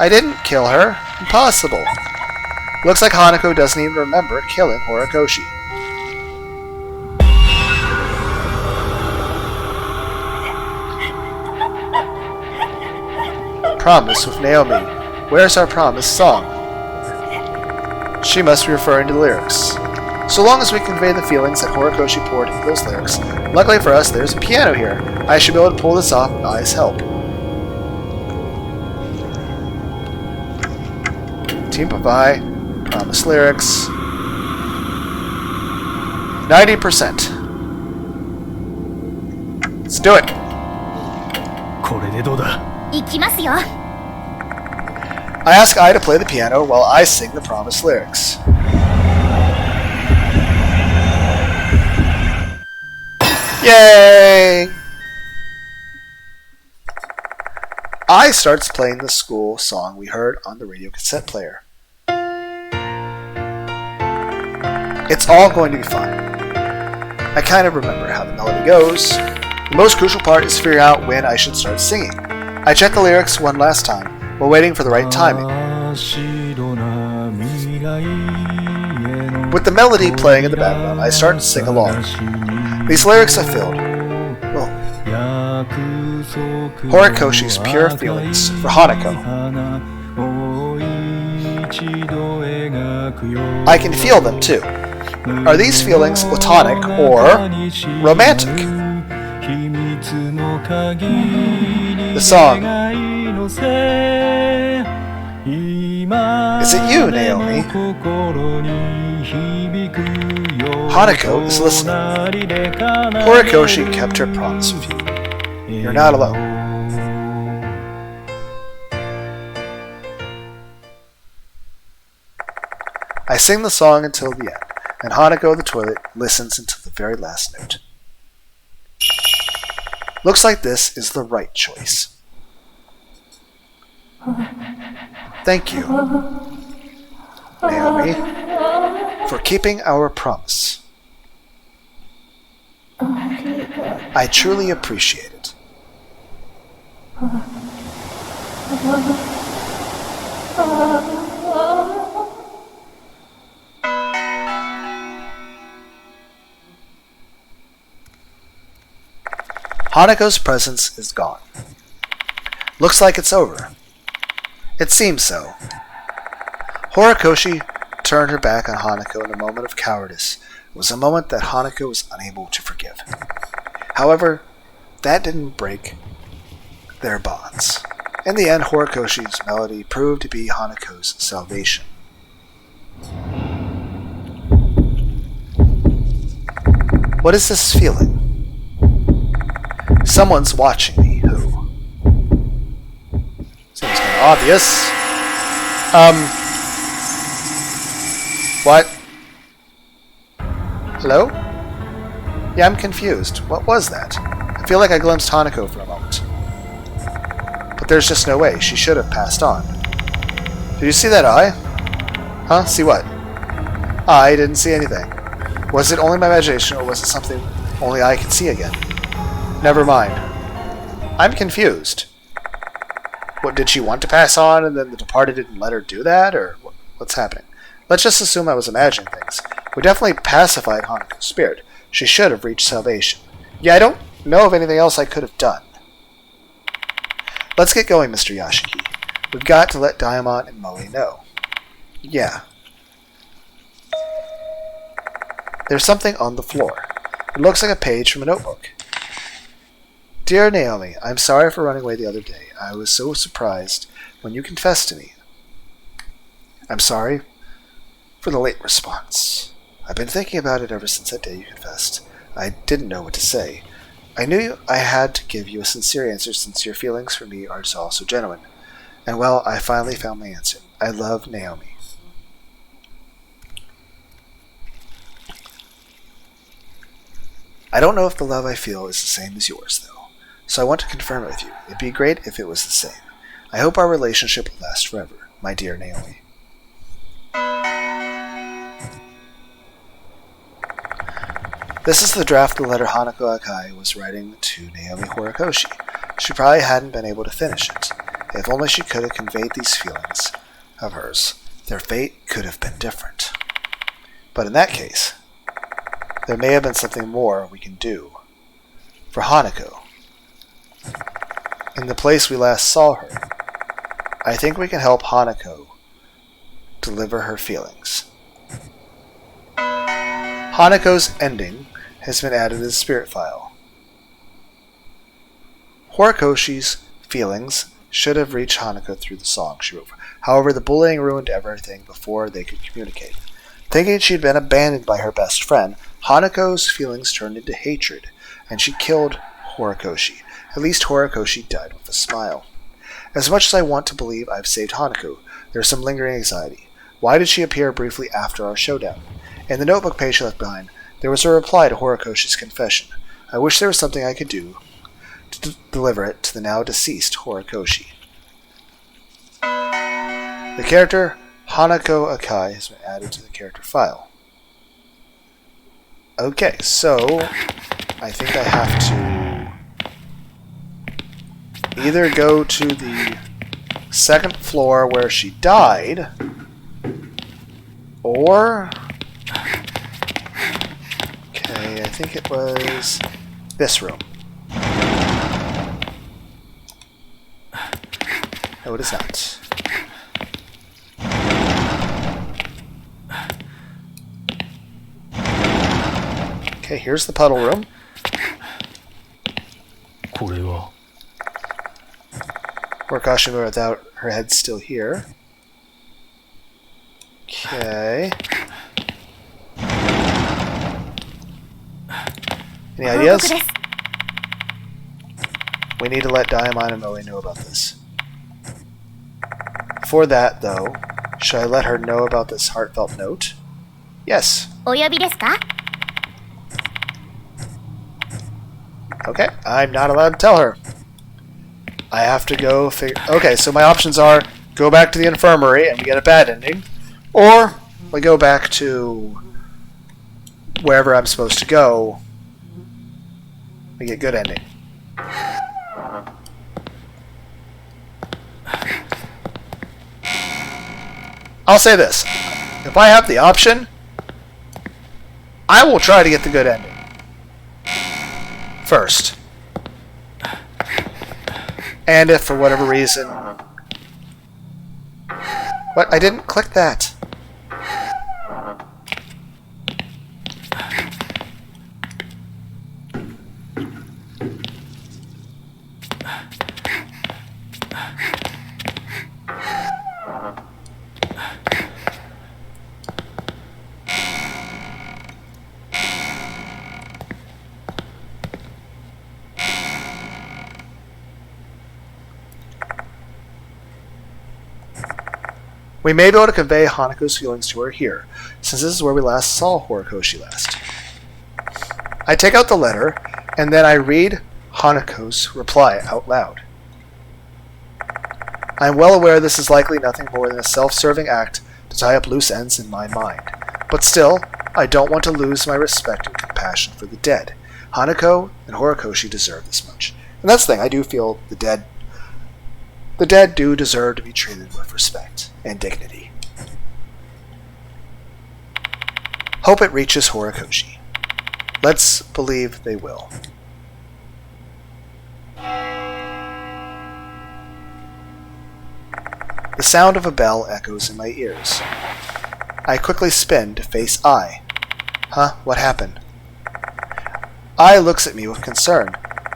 I didn't kill her. Impossible. Looks like Hanako doesn't even remember killing Horikoshi. Promise with Naomi. Where's our promise song? She must be referring to the lyrics. So long as we convey the feelings that Horikoshi poured into those lyrics, luckily for us, there's a piano here. I should be able to pull this off with Ai's help. Team of I, promise lyrics. 90%. Let's do it. これでどうだ。行きますよ。 I ask Ai to play the piano while I sing the promised lyrics. Yay! Ai starts playing the school song we heard on the radio cassette player. It's all going to be fine. I kind of remember how the melody goes. The most crucial part is figuring out when I should start singing. I check the lyrics one last time while waiting for the right timing. With the melody playing in the background, I start to sing along. These lyrics are filled with Horikoshi's pure feelings for Hanako. I can feel them too. Are these feelings platonic or romantic? The song. Is it you, Naomi? Hanako is listening. Horikoshi kept her promise with you. You're not alone. I sing the song until the end, and Hanako the toilet listens until the very last note. Looks like this is the right choice. Thank you, Naomi, for keeping our promise. I truly appreciate it. Hanako's presence is gone. Looks like it's over. It seems so. Horikoshi turned her back on Hanako in a moment of cowardice. It was a moment that Hanako was unable to forgive. However, that didn't break their bonds. In the end, Horikoshi's melody proved to be Hanako's salvation. What is this feeling? Someone's watching me. Who? Seems kind of obvious. What? Hello? Yeah, I'm confused. What was that? I feel like I glimpsed Hanako for a moment. But there's just no way. She should have passed on. Did you see that eye? Huh? See what? I didn't see anything. Was it only my imagination, or was it something only I could see again? Never mind. I'm confused. What, did she want to pass on and then the departed didn't let her do that? Or what's happening? Let's just assume I was imagining things. We definitely pacified Hanako's spirit. She should have reached salvation. Yeah, I don't know of anything else I could have done. Let's get going, Mr. Yashiki. We've got to let Diamond and Moe know. Yeah. There's something on the floor. It looks like a page from a notebook. Dear Naomi, I'm sorry for running away the other day. I was so surprised when you confessed to me. I'm sorry for the late response. I've been thinking about it ever since that day you confessed. I didn't know what to say. I knew I had to give you a sincere answer since your feelings for me are also genuine. And well, I finally found my answer. I love Naomi. I don't know if the love I feel is the same as yours, though. so I want to confirm it with you. It'd be great if it was the same. I hope our relationship will last forever, my dear Naomi. This is the draft of the letter Hanako Akai was writing to Naomi Horikoshi. She probably hadn't been able to finish it. If only she could have conveyed these feelings of hers, their fate could have been different. But in that case, there may have been something more we can do for Hanako. In the place we last saw her, I think we can help Hanako deliver her feelings. Hanako's ending has been added to the spirit file. Horikoshi's feelings should have reached Hanako through the song she wrote. However, the bullying ruined everything before they could communicate. Thinking she'd been abandoned by her best friend, Hanako's feelings turned into hatred, and she killed Horikoshi. At least Horikoshi died with a smile. As much as I want to believe I've saved Hanako, there's some lingering anxiety. Why did she appear briefly after our showdown? In the notebook page she left behind, there was a reply to Horikoshi's confession. I wish there was something I could do to deliver it to the now deceased Horikoshi. The character Hanako Akai has been added to the character file. Okay, so I think I have to either go to the second floor where she died, or... Okay, I think it was this room. No, it is not. Okay, here's the puddle room. これは Horikoshi without her head still here. Okay. Any ideas? We need to let Diamond and Moe know about this. Before that, though, should I let her know about this heartfelt note? Yes. お呼びですか? Okay, I'm not allowed to tell her. I have to go figure... Okay, so my options are go back to the infirmary and we get a bad ending, or we go back to wherever I'm supposed to go, we get good ending. I'll say this. If I have the option, I will try to get the good ending first. And if for whatever reason... What? I didn't click that. We may be able to convey Hanako's feelings to her here, since this is where we last saw Horikoshi last. I take out the letter, and then I read Hanako's reply out loud. I am well aware this is likely nothing more than a self-serving act to tie up loose ends in my mind, but still, I don't want to lose my respect and compassion for the dead. Hanako and Horikoshi deserve this much. And that's the thing, I do feel the dead do deserve to be treated with respect and dignity. Hope it reaches Horikoshi. Let's believe they will. The sound of a bell echoes in my ears. I quickly spin to face I. Huh? What happened? I looks at me with concern.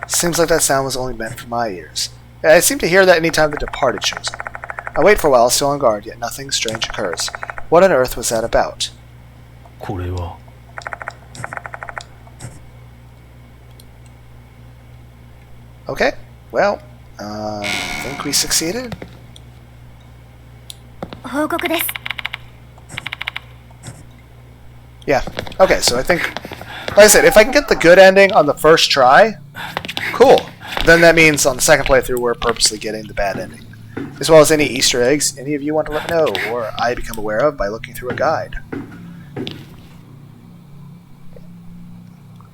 Seems like that sound was only meant for my ears. I seem to hear that any time the departed shows up. I wait for a while, still on guard, yet nothing strange occurs. What on earth was that about? これは Okay, well, I think we succeeded. 報告です. Yeah, okay, so I think, like I said, if I can get the good ending on the first try, cool. Then that means on the second playthrough we're purposely getting the bad ending. As well as any Easter eggs any of you want to let me know, or I become aware of by looking through a guide.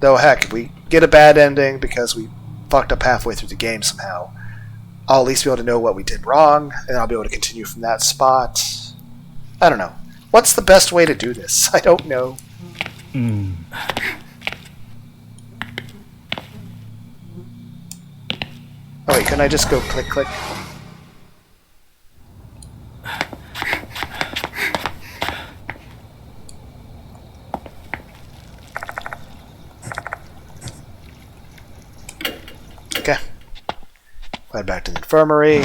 Though heck, if we get a bad ending because we fucked up halfway through the game somehow, I'll at least be able to know what we did wrong, and I'll be able to continue from that spot. I don't know. What's the best way to do this? I don't know. Oh wait, couldn't I just go click, click? Okay. Head back to the infirmary.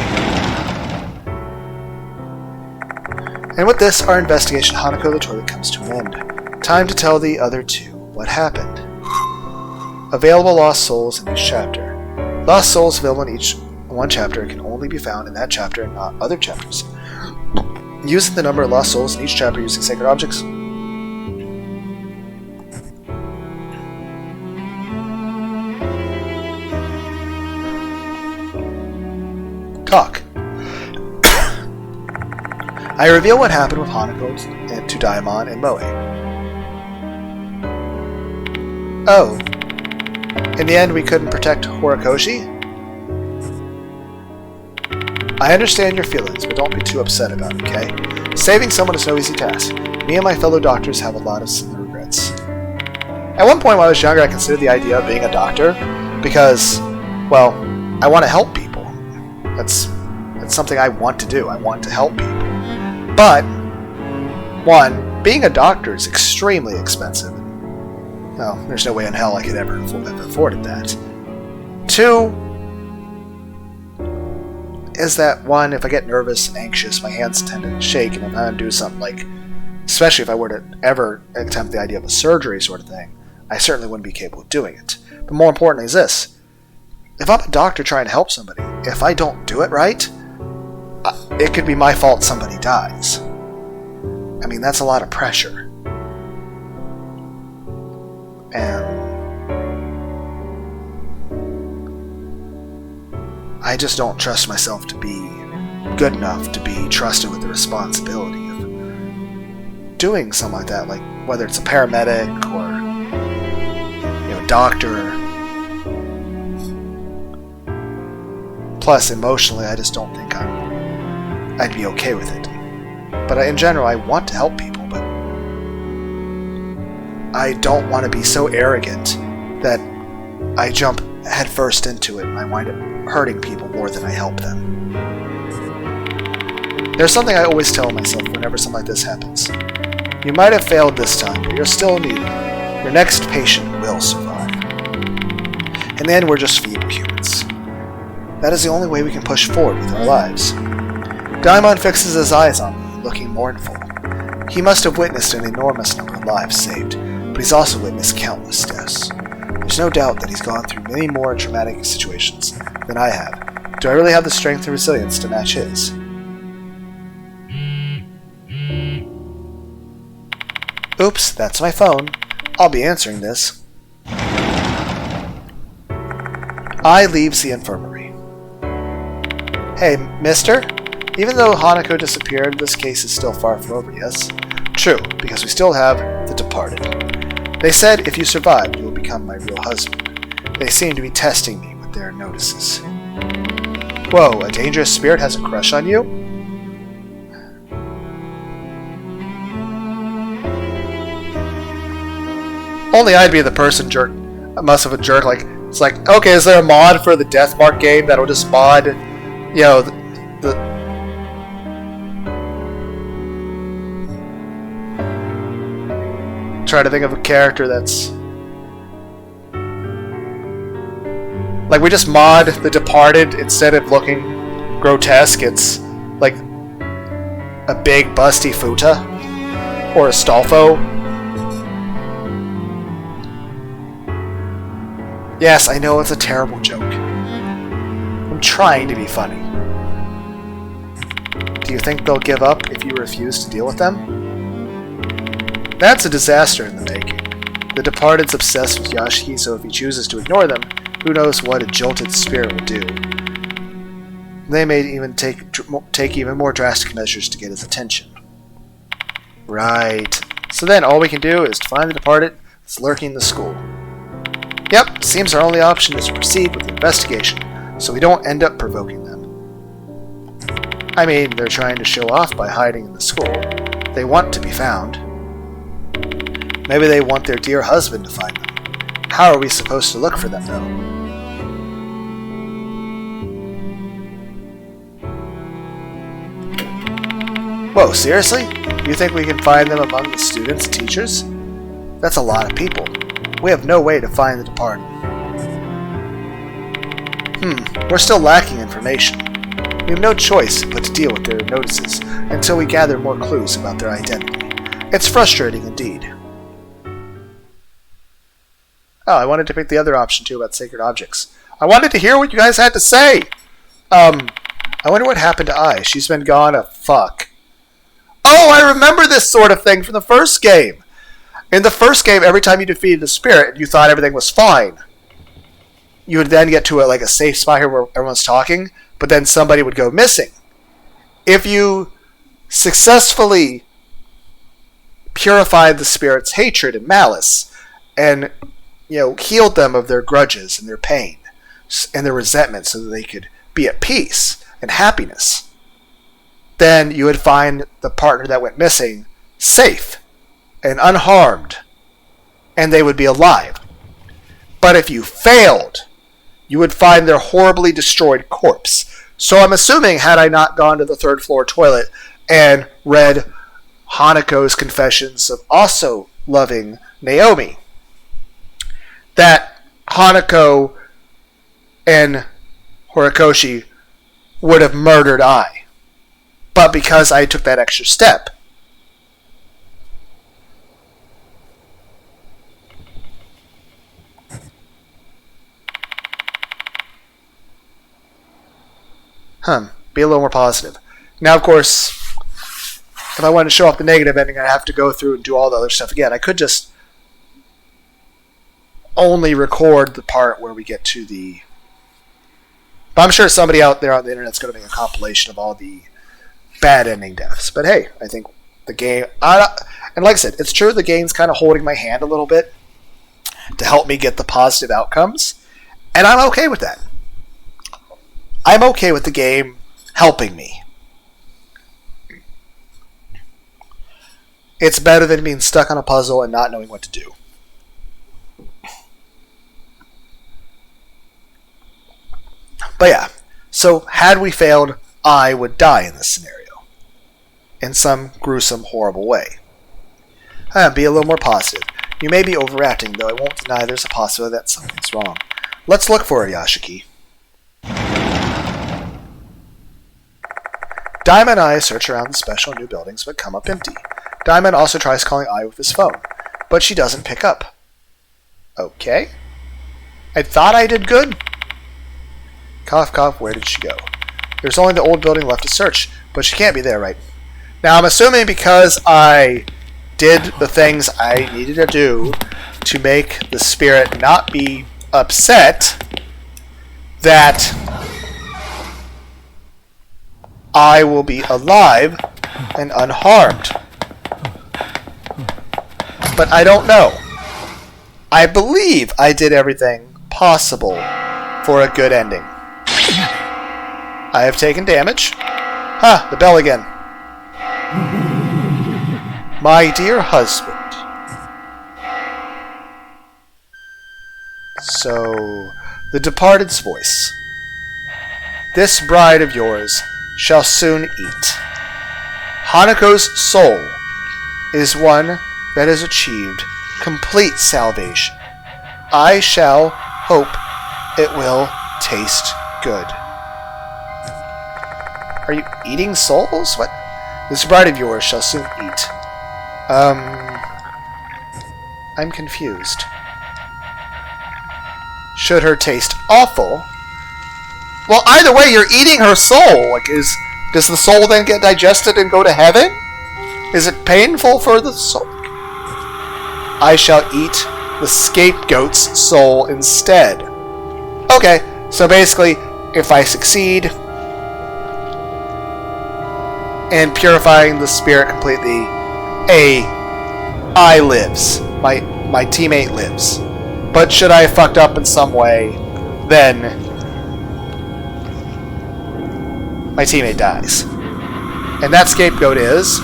And with this, our investigation of Hanako the toilet comes to an end. Time to tell the other two what happened. Available lost souls in each chapter. Lost souls available in each one chapter can only be found in that chapter and not other chapters. Using the number of lost souls in each chapter using sacred objects. Talk. I reveal what happened with Hanako to Daimon and Moe. Oh. In the end, we couldn't protect Horikoshi? I understand your feelings, but don't be too upset about it, okay? Saving someone is no easy task. Me and my fellow doctors have a lot of similar regrets. At one point when I was younger, I considered the idea of being a doctor because, well, I want to help people. That's something I want to do. I want to help people. But, one, being a doctor is extremely expensive. Well, there's no way in hell I could ever have afforded that. Two, is that one, if I get nervous and anxious, my hands tend to shake, and if I'm doing something like, especially if I were to ever attempt the idea of a surgery sort of thing, I certainly wouldn't be capable of doing it. But more importantly is this. If I'm a doctor trying to help somebody, if I don't do it right, it could be my fault somebody dies. I mean, that's a lot of pressure. And I just don't trust myself to be good enough to be trusted with the responsibility of doing something like that, like whether it's a paramedic or a doctor. Plus, emotionally, I just don't think I'd be okay with it. But in general, I want to help people, but I don't want to be so arrogant that I jump headfirst into it and I wind up hurting people more than I help them. There's something I always tell myself whenever something like this happens. You might have failed this time, but you're still needed. Your next patient will survive. In the end, we're just feeble humans. That is the only way we can push forward with our lives. Daimon fixes his eyes on me, looking mournful. He must have witnessed an enormous number of lives saved, but he's also witnessed countless deaths. There's no doubt that he's gone through many more traumatic situations than I have. Do I really have the strength and resilience to match his? Oops, that's my phone. I'll be answering this. I leaves the infirmary. Hey, mister? Even though Hanako disappeared, this case is still far from over, yes? True, because we still have the departed. They said if you survive, you will become my real husband. They seem to be testing me with their notices. Whoa, a dangerous spirit has a crush on you? Only I'd be the person jerk. Must have a jerk, like, it's like, okay, is there a mod for the DeathMark game that'll just mod, the try to think of a character that's like, we just mod the Departed instead of looking grotesque. It's like a big busty futa or a Stolfo. Yes, I know it's a terrible joke. I'm trying to be funny. Do you think they'll give up if you refuse to deal with them? That's a disaster in the making. The Departed's obsessed with Yashiki, so if he chooses to ignore them, Who knows what a jolted spirit will do. They may even take even more drastic measures to get his attention. Right. So then all we can do is to find the departed that's lurking in the school. Yep, seems our only option is to proceed with the investigation, so we don't end up provoking them. I mean, they're trying to show off by hiding in the school. They want to be found. Maybe they want their dear husband to find them. How are we supposed to look for them, though? Whoa, seriously? You think we can find them among the students and teachers? That's a lot of people. We have no way to find the departed. We're still lacking information. We have no choice but to deal with their notices until we gather more clues about their identity. It's frustrating indeed. Oh, I wanted to pick the other option too about sacred objects. I wanted to hear what you guys had to say! I wonder what happened to Ai. She's been gone a fuck. Oh, I remember this sort of thing from the first game! In the first game, every time you defeated a spirit, you thought everything was fine. You would then get to a safe spot here where everyone's talking, but then somebody would go missing. If you successfully purified the spirit's hatred and malice, and healed them of their grudges and their pain and their resentment so that they could be at peace and happiness, then you would find the partner that went missing safe and unharmed, and they would be alive. But if you failed, you would find their horribly destroyed corpse. So I'm assuming, had I not gone to the third floor toilet and read Hanako's confessions of also loving Naomi, that Hanako and Horikoshi would have murdered Ai. But because I took that extra step, be a little more positive. Now, of course, if I wanted to show off the negative ending, I'd have to go through and do all the other stuff again. I could just only record the part where we get to the... But I'm sure somebody out there on the internet's going to make a compilation of all the bad ending deaths. But hey, I think the game... and like I said, it's true the game's kind of holding my hand a little bit to help me get the positive outcomes. And I'm okay with that. I'm okay with the game helping me. It's better than being stuck on a puzzle and not knowing what to do. But yeah, so had we failed, I would die in this scenario. In some gruesome, horrible way. Be a little more positive. You may be overacting, though I won't deny there's a possibility that something's wrong. Let's look for a Yashiki. Diamond and I search around the special new buildings, but come up empty. Diamond also tries calling Ai with his phone, but she doesn't pick up. Okay. I thought I did good. Cough, cough, where did she go? There's only the old building left to search, but she can't be there, right? Now, I'm assuming because I did the things I needed to do to make the spirit not be upset, that I will be alive and unharmed. But I don't know. I believe I did everything possible for a good ending. I have taken damage. The bell again. My dear husband. So, the departed's voice. This bride of yours shall soon eat. Hanako's soul is one that has achieved complete salvation. I shall hope it will taste good. Are you eating souls? What? This bride of yours shall soon eat. I'm confused. Should her taste awful? Well, either way, you're eating her soul. Does the soul then get digested and go to heaven? Is it painful for the soul? I shall eat the scapegoat's soul instead. Okay, so basically, if I succeed in purifying the spirit completely, I lives. My teammate lives. But should I have fucked up in some way, then my teammate dies. And that scapegoat is...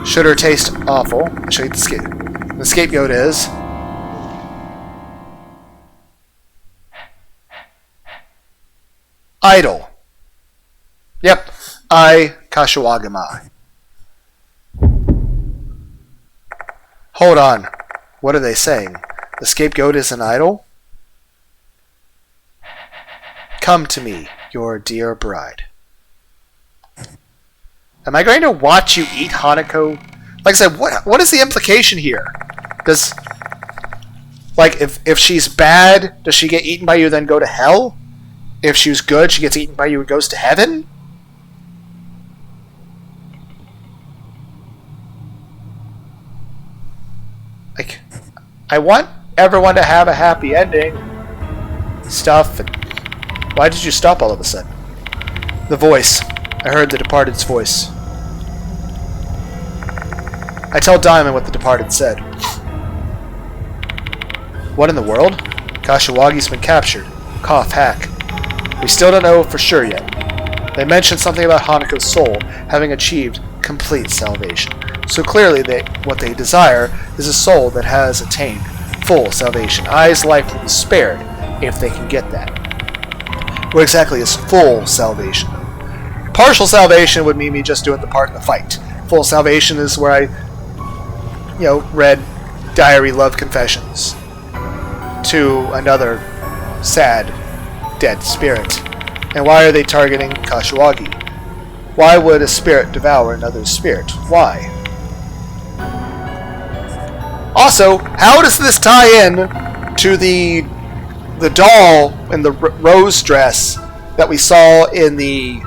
Should her taste awful, I'll show you the scapegoat is... idle. Yep, Kashiwagama. Hold on. What are they saying? The scapegoat is an idol? Come to me, your dear bride. Am I going to watch you eat Hanako? Like I said, what is the implication here? Does... Like, if she's bad, does she get eaten by you then go to hell? If she's good, she gets eaten by you and goes to heaven? Like, I want everyone to have a happy ending. Stuff. And why did you stop all of a sudden? The voice. I heard the Departed's voice. I tell Diamond what the Departed said. What in the world? Kashiwagi's been captured. Cough hack. We still don't know for sure yet. They mentioned something about Hanako's soul having achieved complete salvation. So clearly what they desire is a soul that has attained full salvation. Ai's life will be spared if they can get that. What exactly is full salvation? Partial salvation would mean me just doing the part in the fight. Full salvation is where I, read diary love confessions to another sad, dead spirit. And why are they targeting Kashiwagi? Why would a spirit devour another spirit? Why? Also, how does this tie in to the doll in the rose dress that we saw in the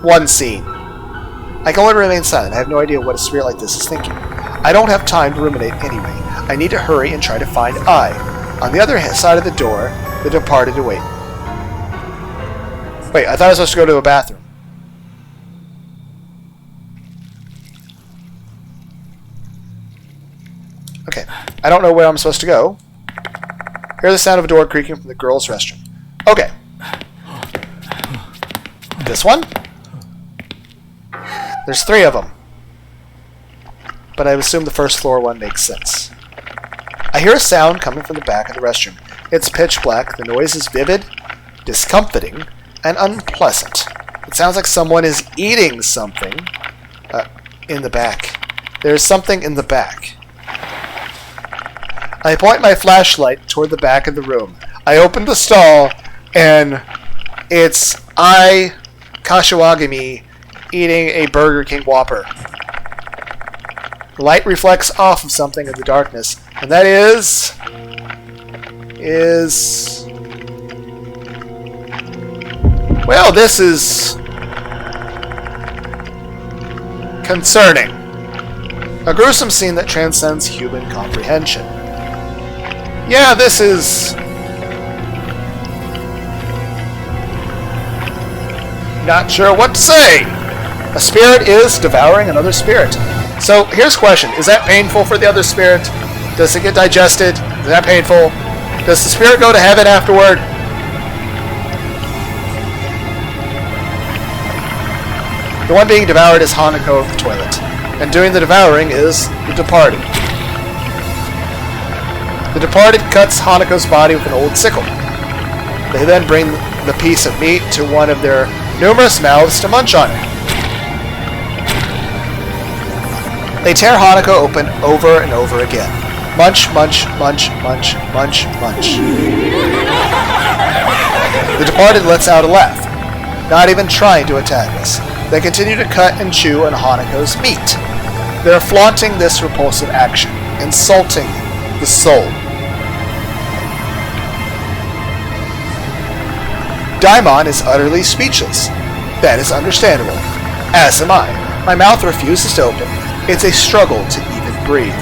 one scene? I can only remain silent. I have no idea what a spirit like this is thinking. I don't have time to ruminate anyway. I need to hurry and try to find Ai. On the other side of the door, the Departed await. Wait, I thought I was supposed to go to a bathroom. Okay, I don't know where I'm supposed to go. Hear the sound of a door creaking from the girls' restroom. Okay. This one? There's 3 of them. But I assume the first floor one makes sense. I hear a sound coming from the back of the restroom. It's pitch black, the noise is vivid, discomforting, and unpleasant. It sounds like someone is eating something in the back. There's something in the back. I point my flashlight toward the back of the room. I open the stall, and it's Kashiwagami eating a Burger King Whopper. The light reflects off of something in the darkness, and that is well, this is concerning. A gruesome scene that transcends human comprehension. Yeah, this is not sure what to say. A spirit is devouring another spirit. So here's a question. Is that painful for the other spirit? Does it get digested? Is that painful? Does the spirit go to heaven afterward? The one being devoured is Hanako of the toilet. And doing the devouring is the Departed. The Departed cuts Hanako's body with an old sickle. They then bring the piece of meat to one of their numerous mouths to munch on it. They tear Hanako open over and over again. Munch, munch, munch, munch, munch, munch. The Departed lets out a laugh, not even trying to attack us. They continue to cut and chew on Hanako's meat. They're flaunting this repulsive action, insulting the soul. Daimon is utterly speechless. That is understandable. As am I. My mouth refuses to open. It's a struggle to even breathe.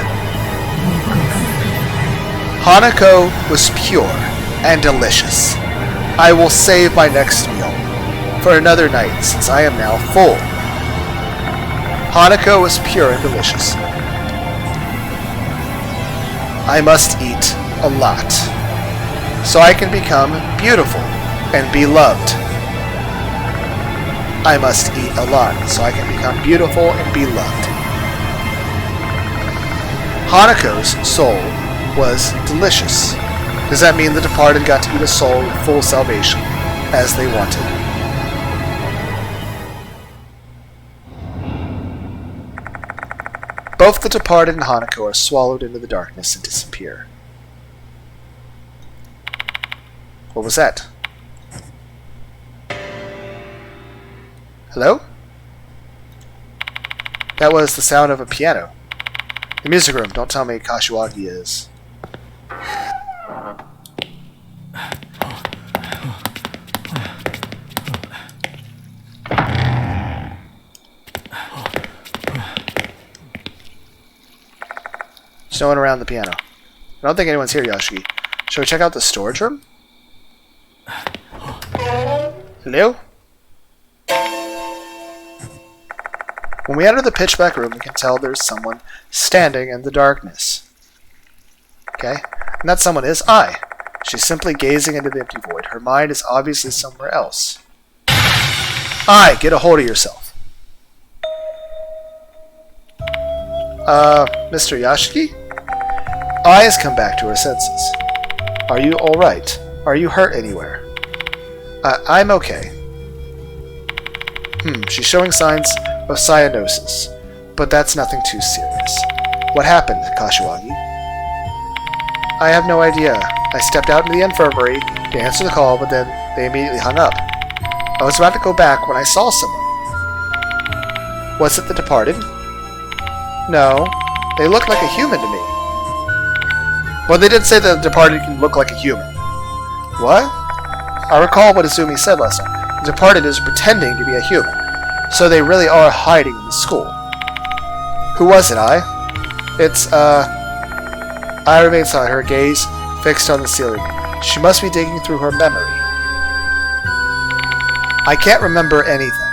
Hanako was pure. and delicious. I will save my next meal for another night, since I am now full. Hanako is pure and delicious. I must eat a lot, so I can become beautiful and be loved. I must eat a lot, so I can become beautiful and be loved. Hanako's soul was delicious. Does that mean the departed got to eat a soul with full salvation, as they wanted? Both the departed and Hanako are swallowed into the darkness and disappear. What was that? Hello? That was the sound of a piano. The music room. Don't tell me Kashiwagi is. There's no one around the piano. I don't think anyone's here, Yoshiki. Shall we check out the storage room? Hello? When we enter the pitch black room, we can tell there's someone standing in the darkness. Okay? And that someone is I. She's simply gazing into the empty void. Her mind is obviously somewhere else. I, get a hold of yourself. Mr. Yoshiki? I has come back to her senses. Are you alright? Are you hurt anywhere? I'm okay. She's showing signs of cyanosis, but that's nothing too serious. What happened, Kashiwagi? I have no idea. I stepped out into the infirmary to answer the call, but then they immediately hung up. I was about to go back when I saw someone. Was it the departed? No, they looked like a human to me. Well, they did say that the departed can look like a human. What? I recall what Izumi said last time. The departed is pretending to be a human. So they really are hiding in the school. Who was it, I? It's, I remained silent, her gaze fixed on the ceiling. She must be digging through her memory. I can't remember anything.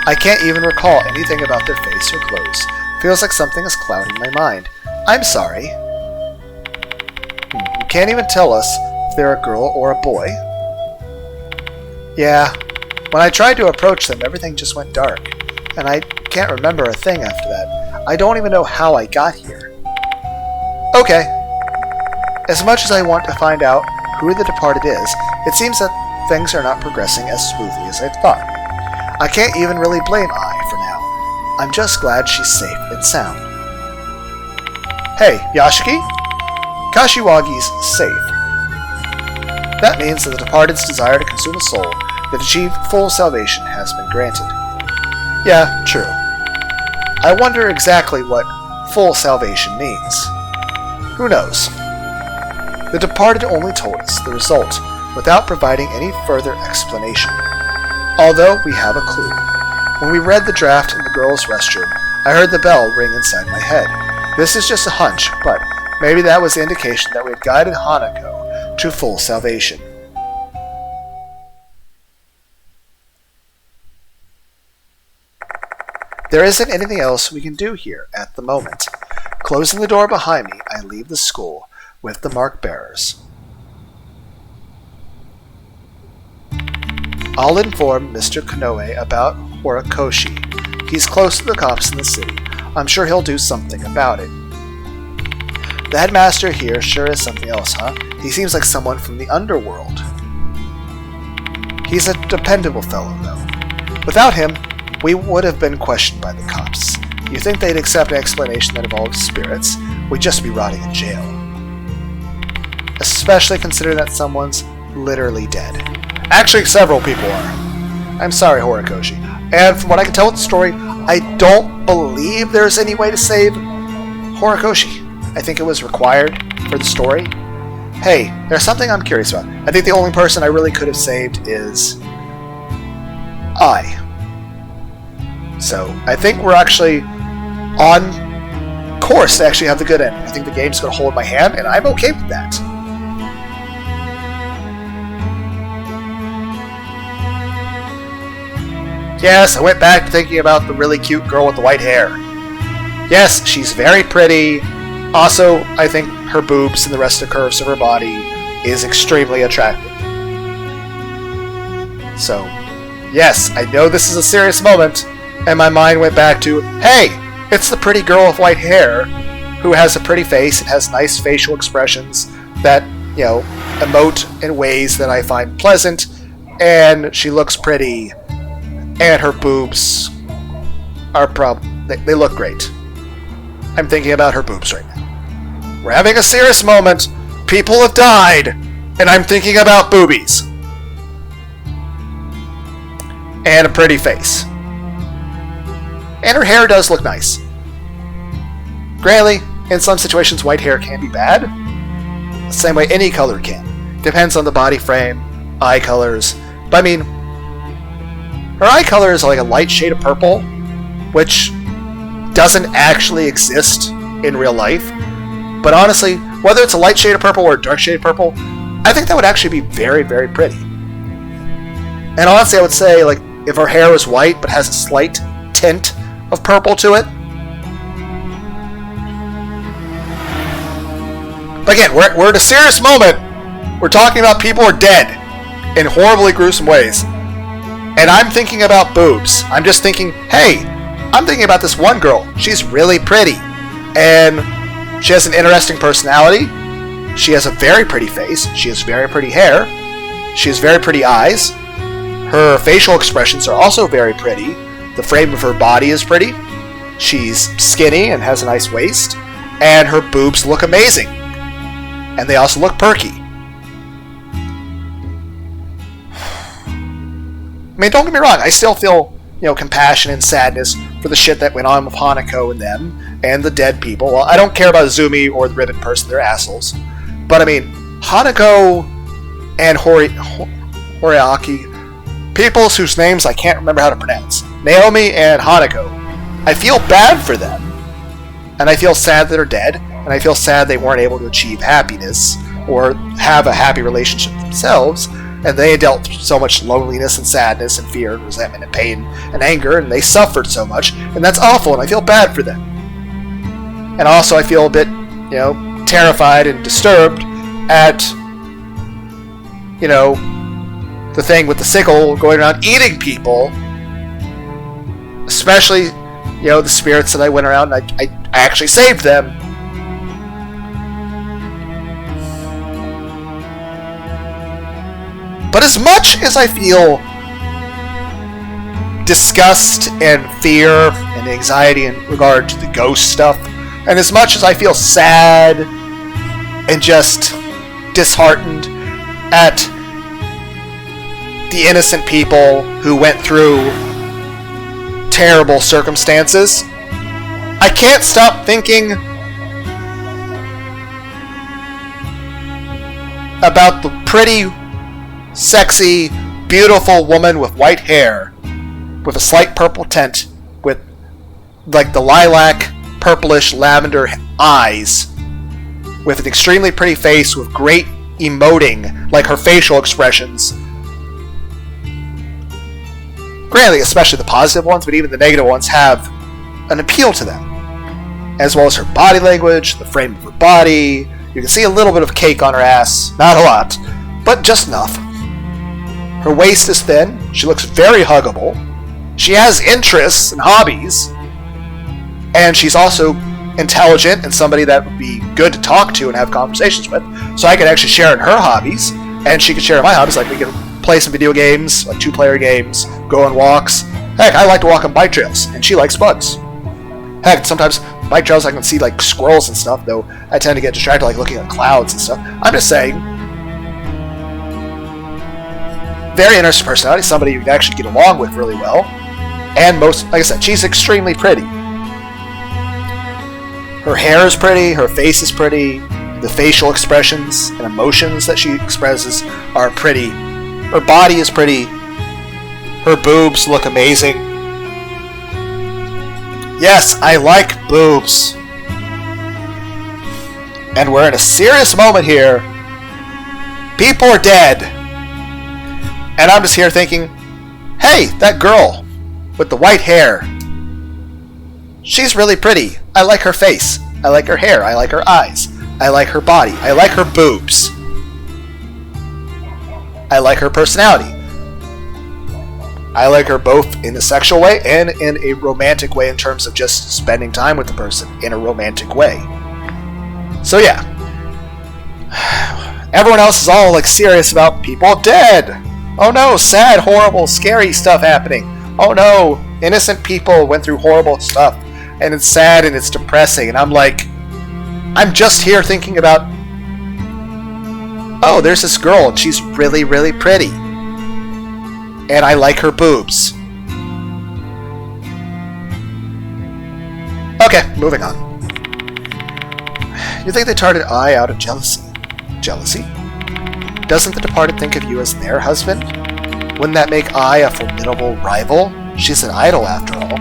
I can't even recall anything about their face or clothes. Feels like something is clouding my mind. I'm sorry. You can't even tell us if they're a girl or a boy? Yeah. When I tried to approach them, everything just went dark, and I can't remember a thing after that. I don't even know how I got here. Okay. As much as I want to find out who the departed is, it seems that things are not progressing as smoothly as I thought. I can't even really blame I for now. I'm just glad she's safe and sound. Hey, Yoshiki? Kashiwagi's safe. That means that the departed's desire to consume a soul that achieved full salvation has been granted. Yeah, true. I wonder exactly what full salvation means. Who knows? The departed only told us the result without providing any further explanation. Although we have a clue. When we read the draft in the girls' restroom, I heard the bell ring inside my head. This is just a hunch, but maybe that was the indication that we had guided Hanako to full salvation. There isn't anything else we can do here at the moment. Closing the door behind me, I leave the school with the mark bearers. I'll inform Mr. Konoe about Horikoshi. He's close to the cops in the city. I'm sure he'll do something about it. The headmaster here sure is something else, huh? He seems like someone from the underworld. He's a dependable fellow, though. Without him, we would have been questioned by the cops. You think they'd accept an explanation that involves spirits? We'd just be rotting in jail. Especially considering that someone's literally dead. Actually, several people are. I'm sorry, Horikoshi. And from what I can tell with the story, I don't believe there's any way to save Horikoshi. I think it was required for the story. Hey, there's something I'm curious about. I think the only person I really could have saved is I. So, I think we're actually on course to actually have the good ending. I think the game's going to hold my hand, and I'm okay with that. Yes, I went back to thinking about the really cute girl with the white hair. Yes, she's very pretty. Also, I think her boobs and the rest of the curves of her body is extremely attractive. So, yes, I know this is a serious moment, and my mind went back to, hey, it's the pretty girl with white hair who has a pretty face and has nice facial expressions that, emote in ways that I find pleasant, and she looks pretty, and her boobs are they look great. I'm thinking about her boobs right now. We're having a serious moment, people have died, and I'm thinking about boobies. And a pretty face. And her hair does look nice. Granted, in some situations white hair can be bad. The same way any color can. Depends on the body frame, eye colors. But I mean, her eye color is like a light shade of purple, which doesn't actually exist in real life. But honestly, whether it's a light shade of purple or a dark shade of purple, I think that would actually be very, very pretty. And honestly, I would say, like, if her hair was white but has a slight tint of purple to it. But again, we're at a serious moment. We're talking about people who are dead in horribly gruesome ways. And I'm thinking about boobs. I'm just thinking, hey, I'm thinking about this one girl. She's really pretty. And she has an interesting personality. She has a very pretty face. She has very pretty hair. She has very pretty eyes. Her facial expressions are also very pretty. The frame of her body is pretty. She's skinny and has a nice waist. And her boobs look amazing. And they also look perky. I mean, don't get me wrong. I still feel, compassion and sadness for the shit that went on with Hanako and them, and the dead people. Well, I don't care about Izumi or the ribbon person. They're assholes. But I mean, Hanako and Horiaki, people whose names I can't remember how to pronounce. Naomi and Hanako. I feel bad for them. And I feel sad that they're dead. And I feel sad they weren't able to achieve happiness or have a happy relationship themselves. And they dealt with so much loneliness and sadness and fear and resentment and pain and anger. And they suffered so much. And that's awful. And I feel bad for them. And also I feel a bit, terrified and disturbed at, the thing with the sickle going around eating people, especially, the spirits that I went around and I actually saved them. But as much as I feel disgust and fear and anxiety in regard to the ghost stuff, and as much as I feel sad and just disheartened at the innocent people who went through terrible circumstances, I can't stop thinking about the pretty, sexy, beautiful woman with white hair with a slight purple tint with like the lilac, purplish, lavender eyes with an extremely pretty face with great emoting, like her facial expressions. Granted, especially the positive ones, but even the negative ones have an appeal to them. As well as her body language, the frame of her body. You can see a little bit of cake on her ass. Not a lot, but just enough. Her waist is thin. She looks very huggable. She has interests and hobbies. And she's also intelligent and somebody that would be good to talk to and have conversations with. So I could actually share in her hobbies, and she could share in my hobbies. Like, we could play some video games, like 2-player games, go on walks. Heck, I like to walk on bike trails, and she likes bugs. Heck, sometimes bike trails I can see like squirrels and stuff, though I tend to get distracted like looking at clouds and stuff. I'm just saying, very interesting personality, somebody you can actually get along with really well. And like I said, she's extremely pretty. Her hair is pretty, her face is pretty, the facial expressions and emotions that she expresses are pretty. Her body is pretty. Her boobs look amazing. Yes, I like boobs. And we're in a serious moment here. People are dead. And I'm just here thinking, hey, that girl. with the white hair. She's really pretty. I like her face. I like her hair. I like her eyes. I like her body. I like her boobs. I like her personality. I like her both in a sexual way and in a romantic way in terms of just spending time with the person in a romantic way. So yeah. Everyone else is all like serious about people dead. Oh no, sad, horrible, scary stuff happening. Oh no, innocent people went through horrible stuff. And it's sad and it's depressing. And I'm like, I'm just here thinking about, oh, there's this girl and she's really, really pretty. And I like her boobs. Okay, moving on. You think they targeted I out of jealousy? Jealousy? Doesn't the departed think of you as their husband? Wouldn't that make I a formidable rival? She's an idol after all.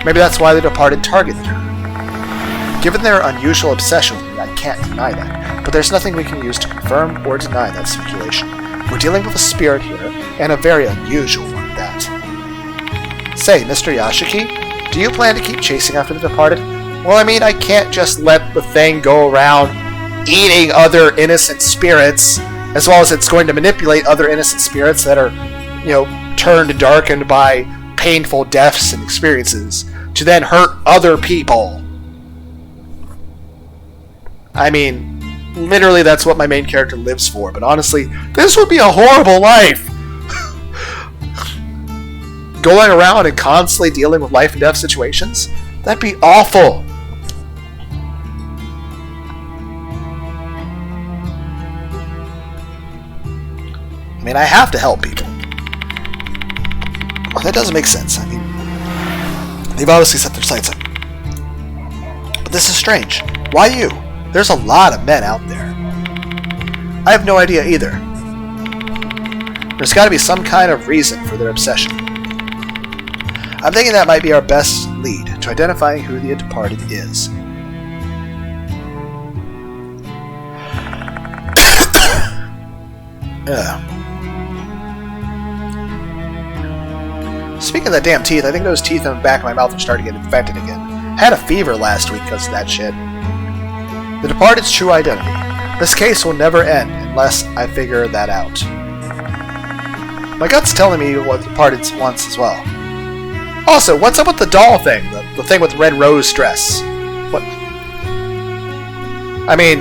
Maybe that's why the departed targeted her. Given their unusual obsession with me, I can't deny that, but there's nothing we can use to confirm or deny that speculation. We're dealing with a spirit here, and a very unusual one at that. Say, Mr. Yashiki, do you plan to keep chasing after the departed? Well, I mean, I can't just let the thing go around eating other innocent spirits, as well as it's going to manipulate other innocent spirits that are, you know, turned and darkened by painful deaths and experiences to then hurt other people. I mean, literally that's what my main character lives for, but honestly, this would be a horrible life. Going around and constantly dealing with life and death situations, that'd be awful. I mean, I have to help people. Well, that doesn't make sense. I mean, they've obviously set their sights up. But this is strange. Why you? There's a lot of men out there. I have no idea either. There's got to be some kind of reason for their obsession. I'm thinking that might be our best lead to identifying who the departed is. Speaking of that damn teeth, I think those teeth in the back of my mouth are starting to get infected again. I had a fever last week because of that shit. The departed's true identity. This case will never end unless I figure that out. My gut's telling me what the departed wants as well. Also, what's up with the doll thing? The thing with red rose dress? What? I mean,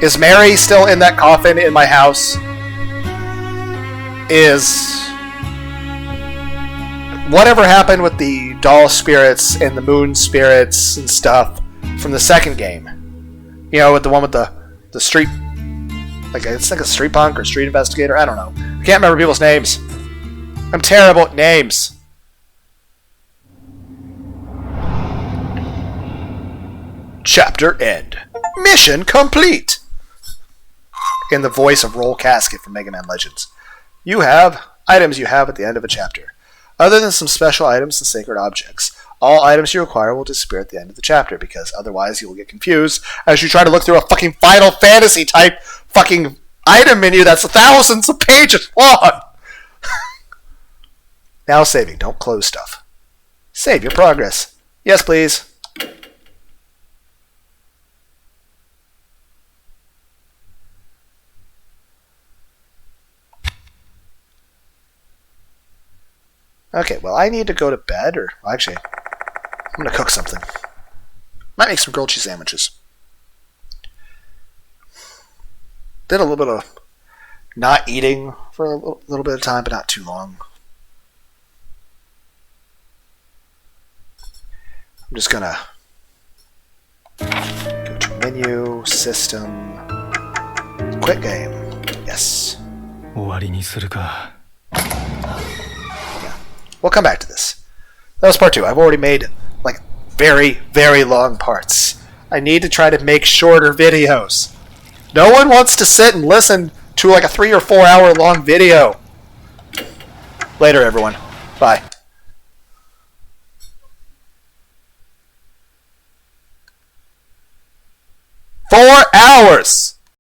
is Mary still in that coffin in my house? Is whatever happened with the doll spirits and the moon spirits and stuff from the second game? You know, with the one with the street, like it's like a street punk or street investigator. I don't know. I can't remember people's names. I'm terrible at names. Chapter end. Mission complete. In the voice of Roll Casket from Mega Man Legends. You have items you have at the end of a chapter. Other than some special items and sacred objects, all items you acquire will disappear at the end of the chapter, because otherwise you will get confused as you try to look through a fucking Final Fantasy type fucking item menu that's thousands of pages long. Now saving. Don't close stuff. Save your progress. Yes, please. Okay, well, I need to go to bed, or well, actually, I'm going to cook something. Might make some grilled cheese sandwiches. Did a little bit of not eating for a little bit of time, but not too long. I'm just going to go to menu, system, quick game. Yes. 終わりにするか We'll come back to this. That was part 2. I've already made, like, very, very long parts. I need to try to make shorter videos. No one wants to sit and listen to, like, a 3 or 4 hour long video. Later, everyone. Bye. 4 hours!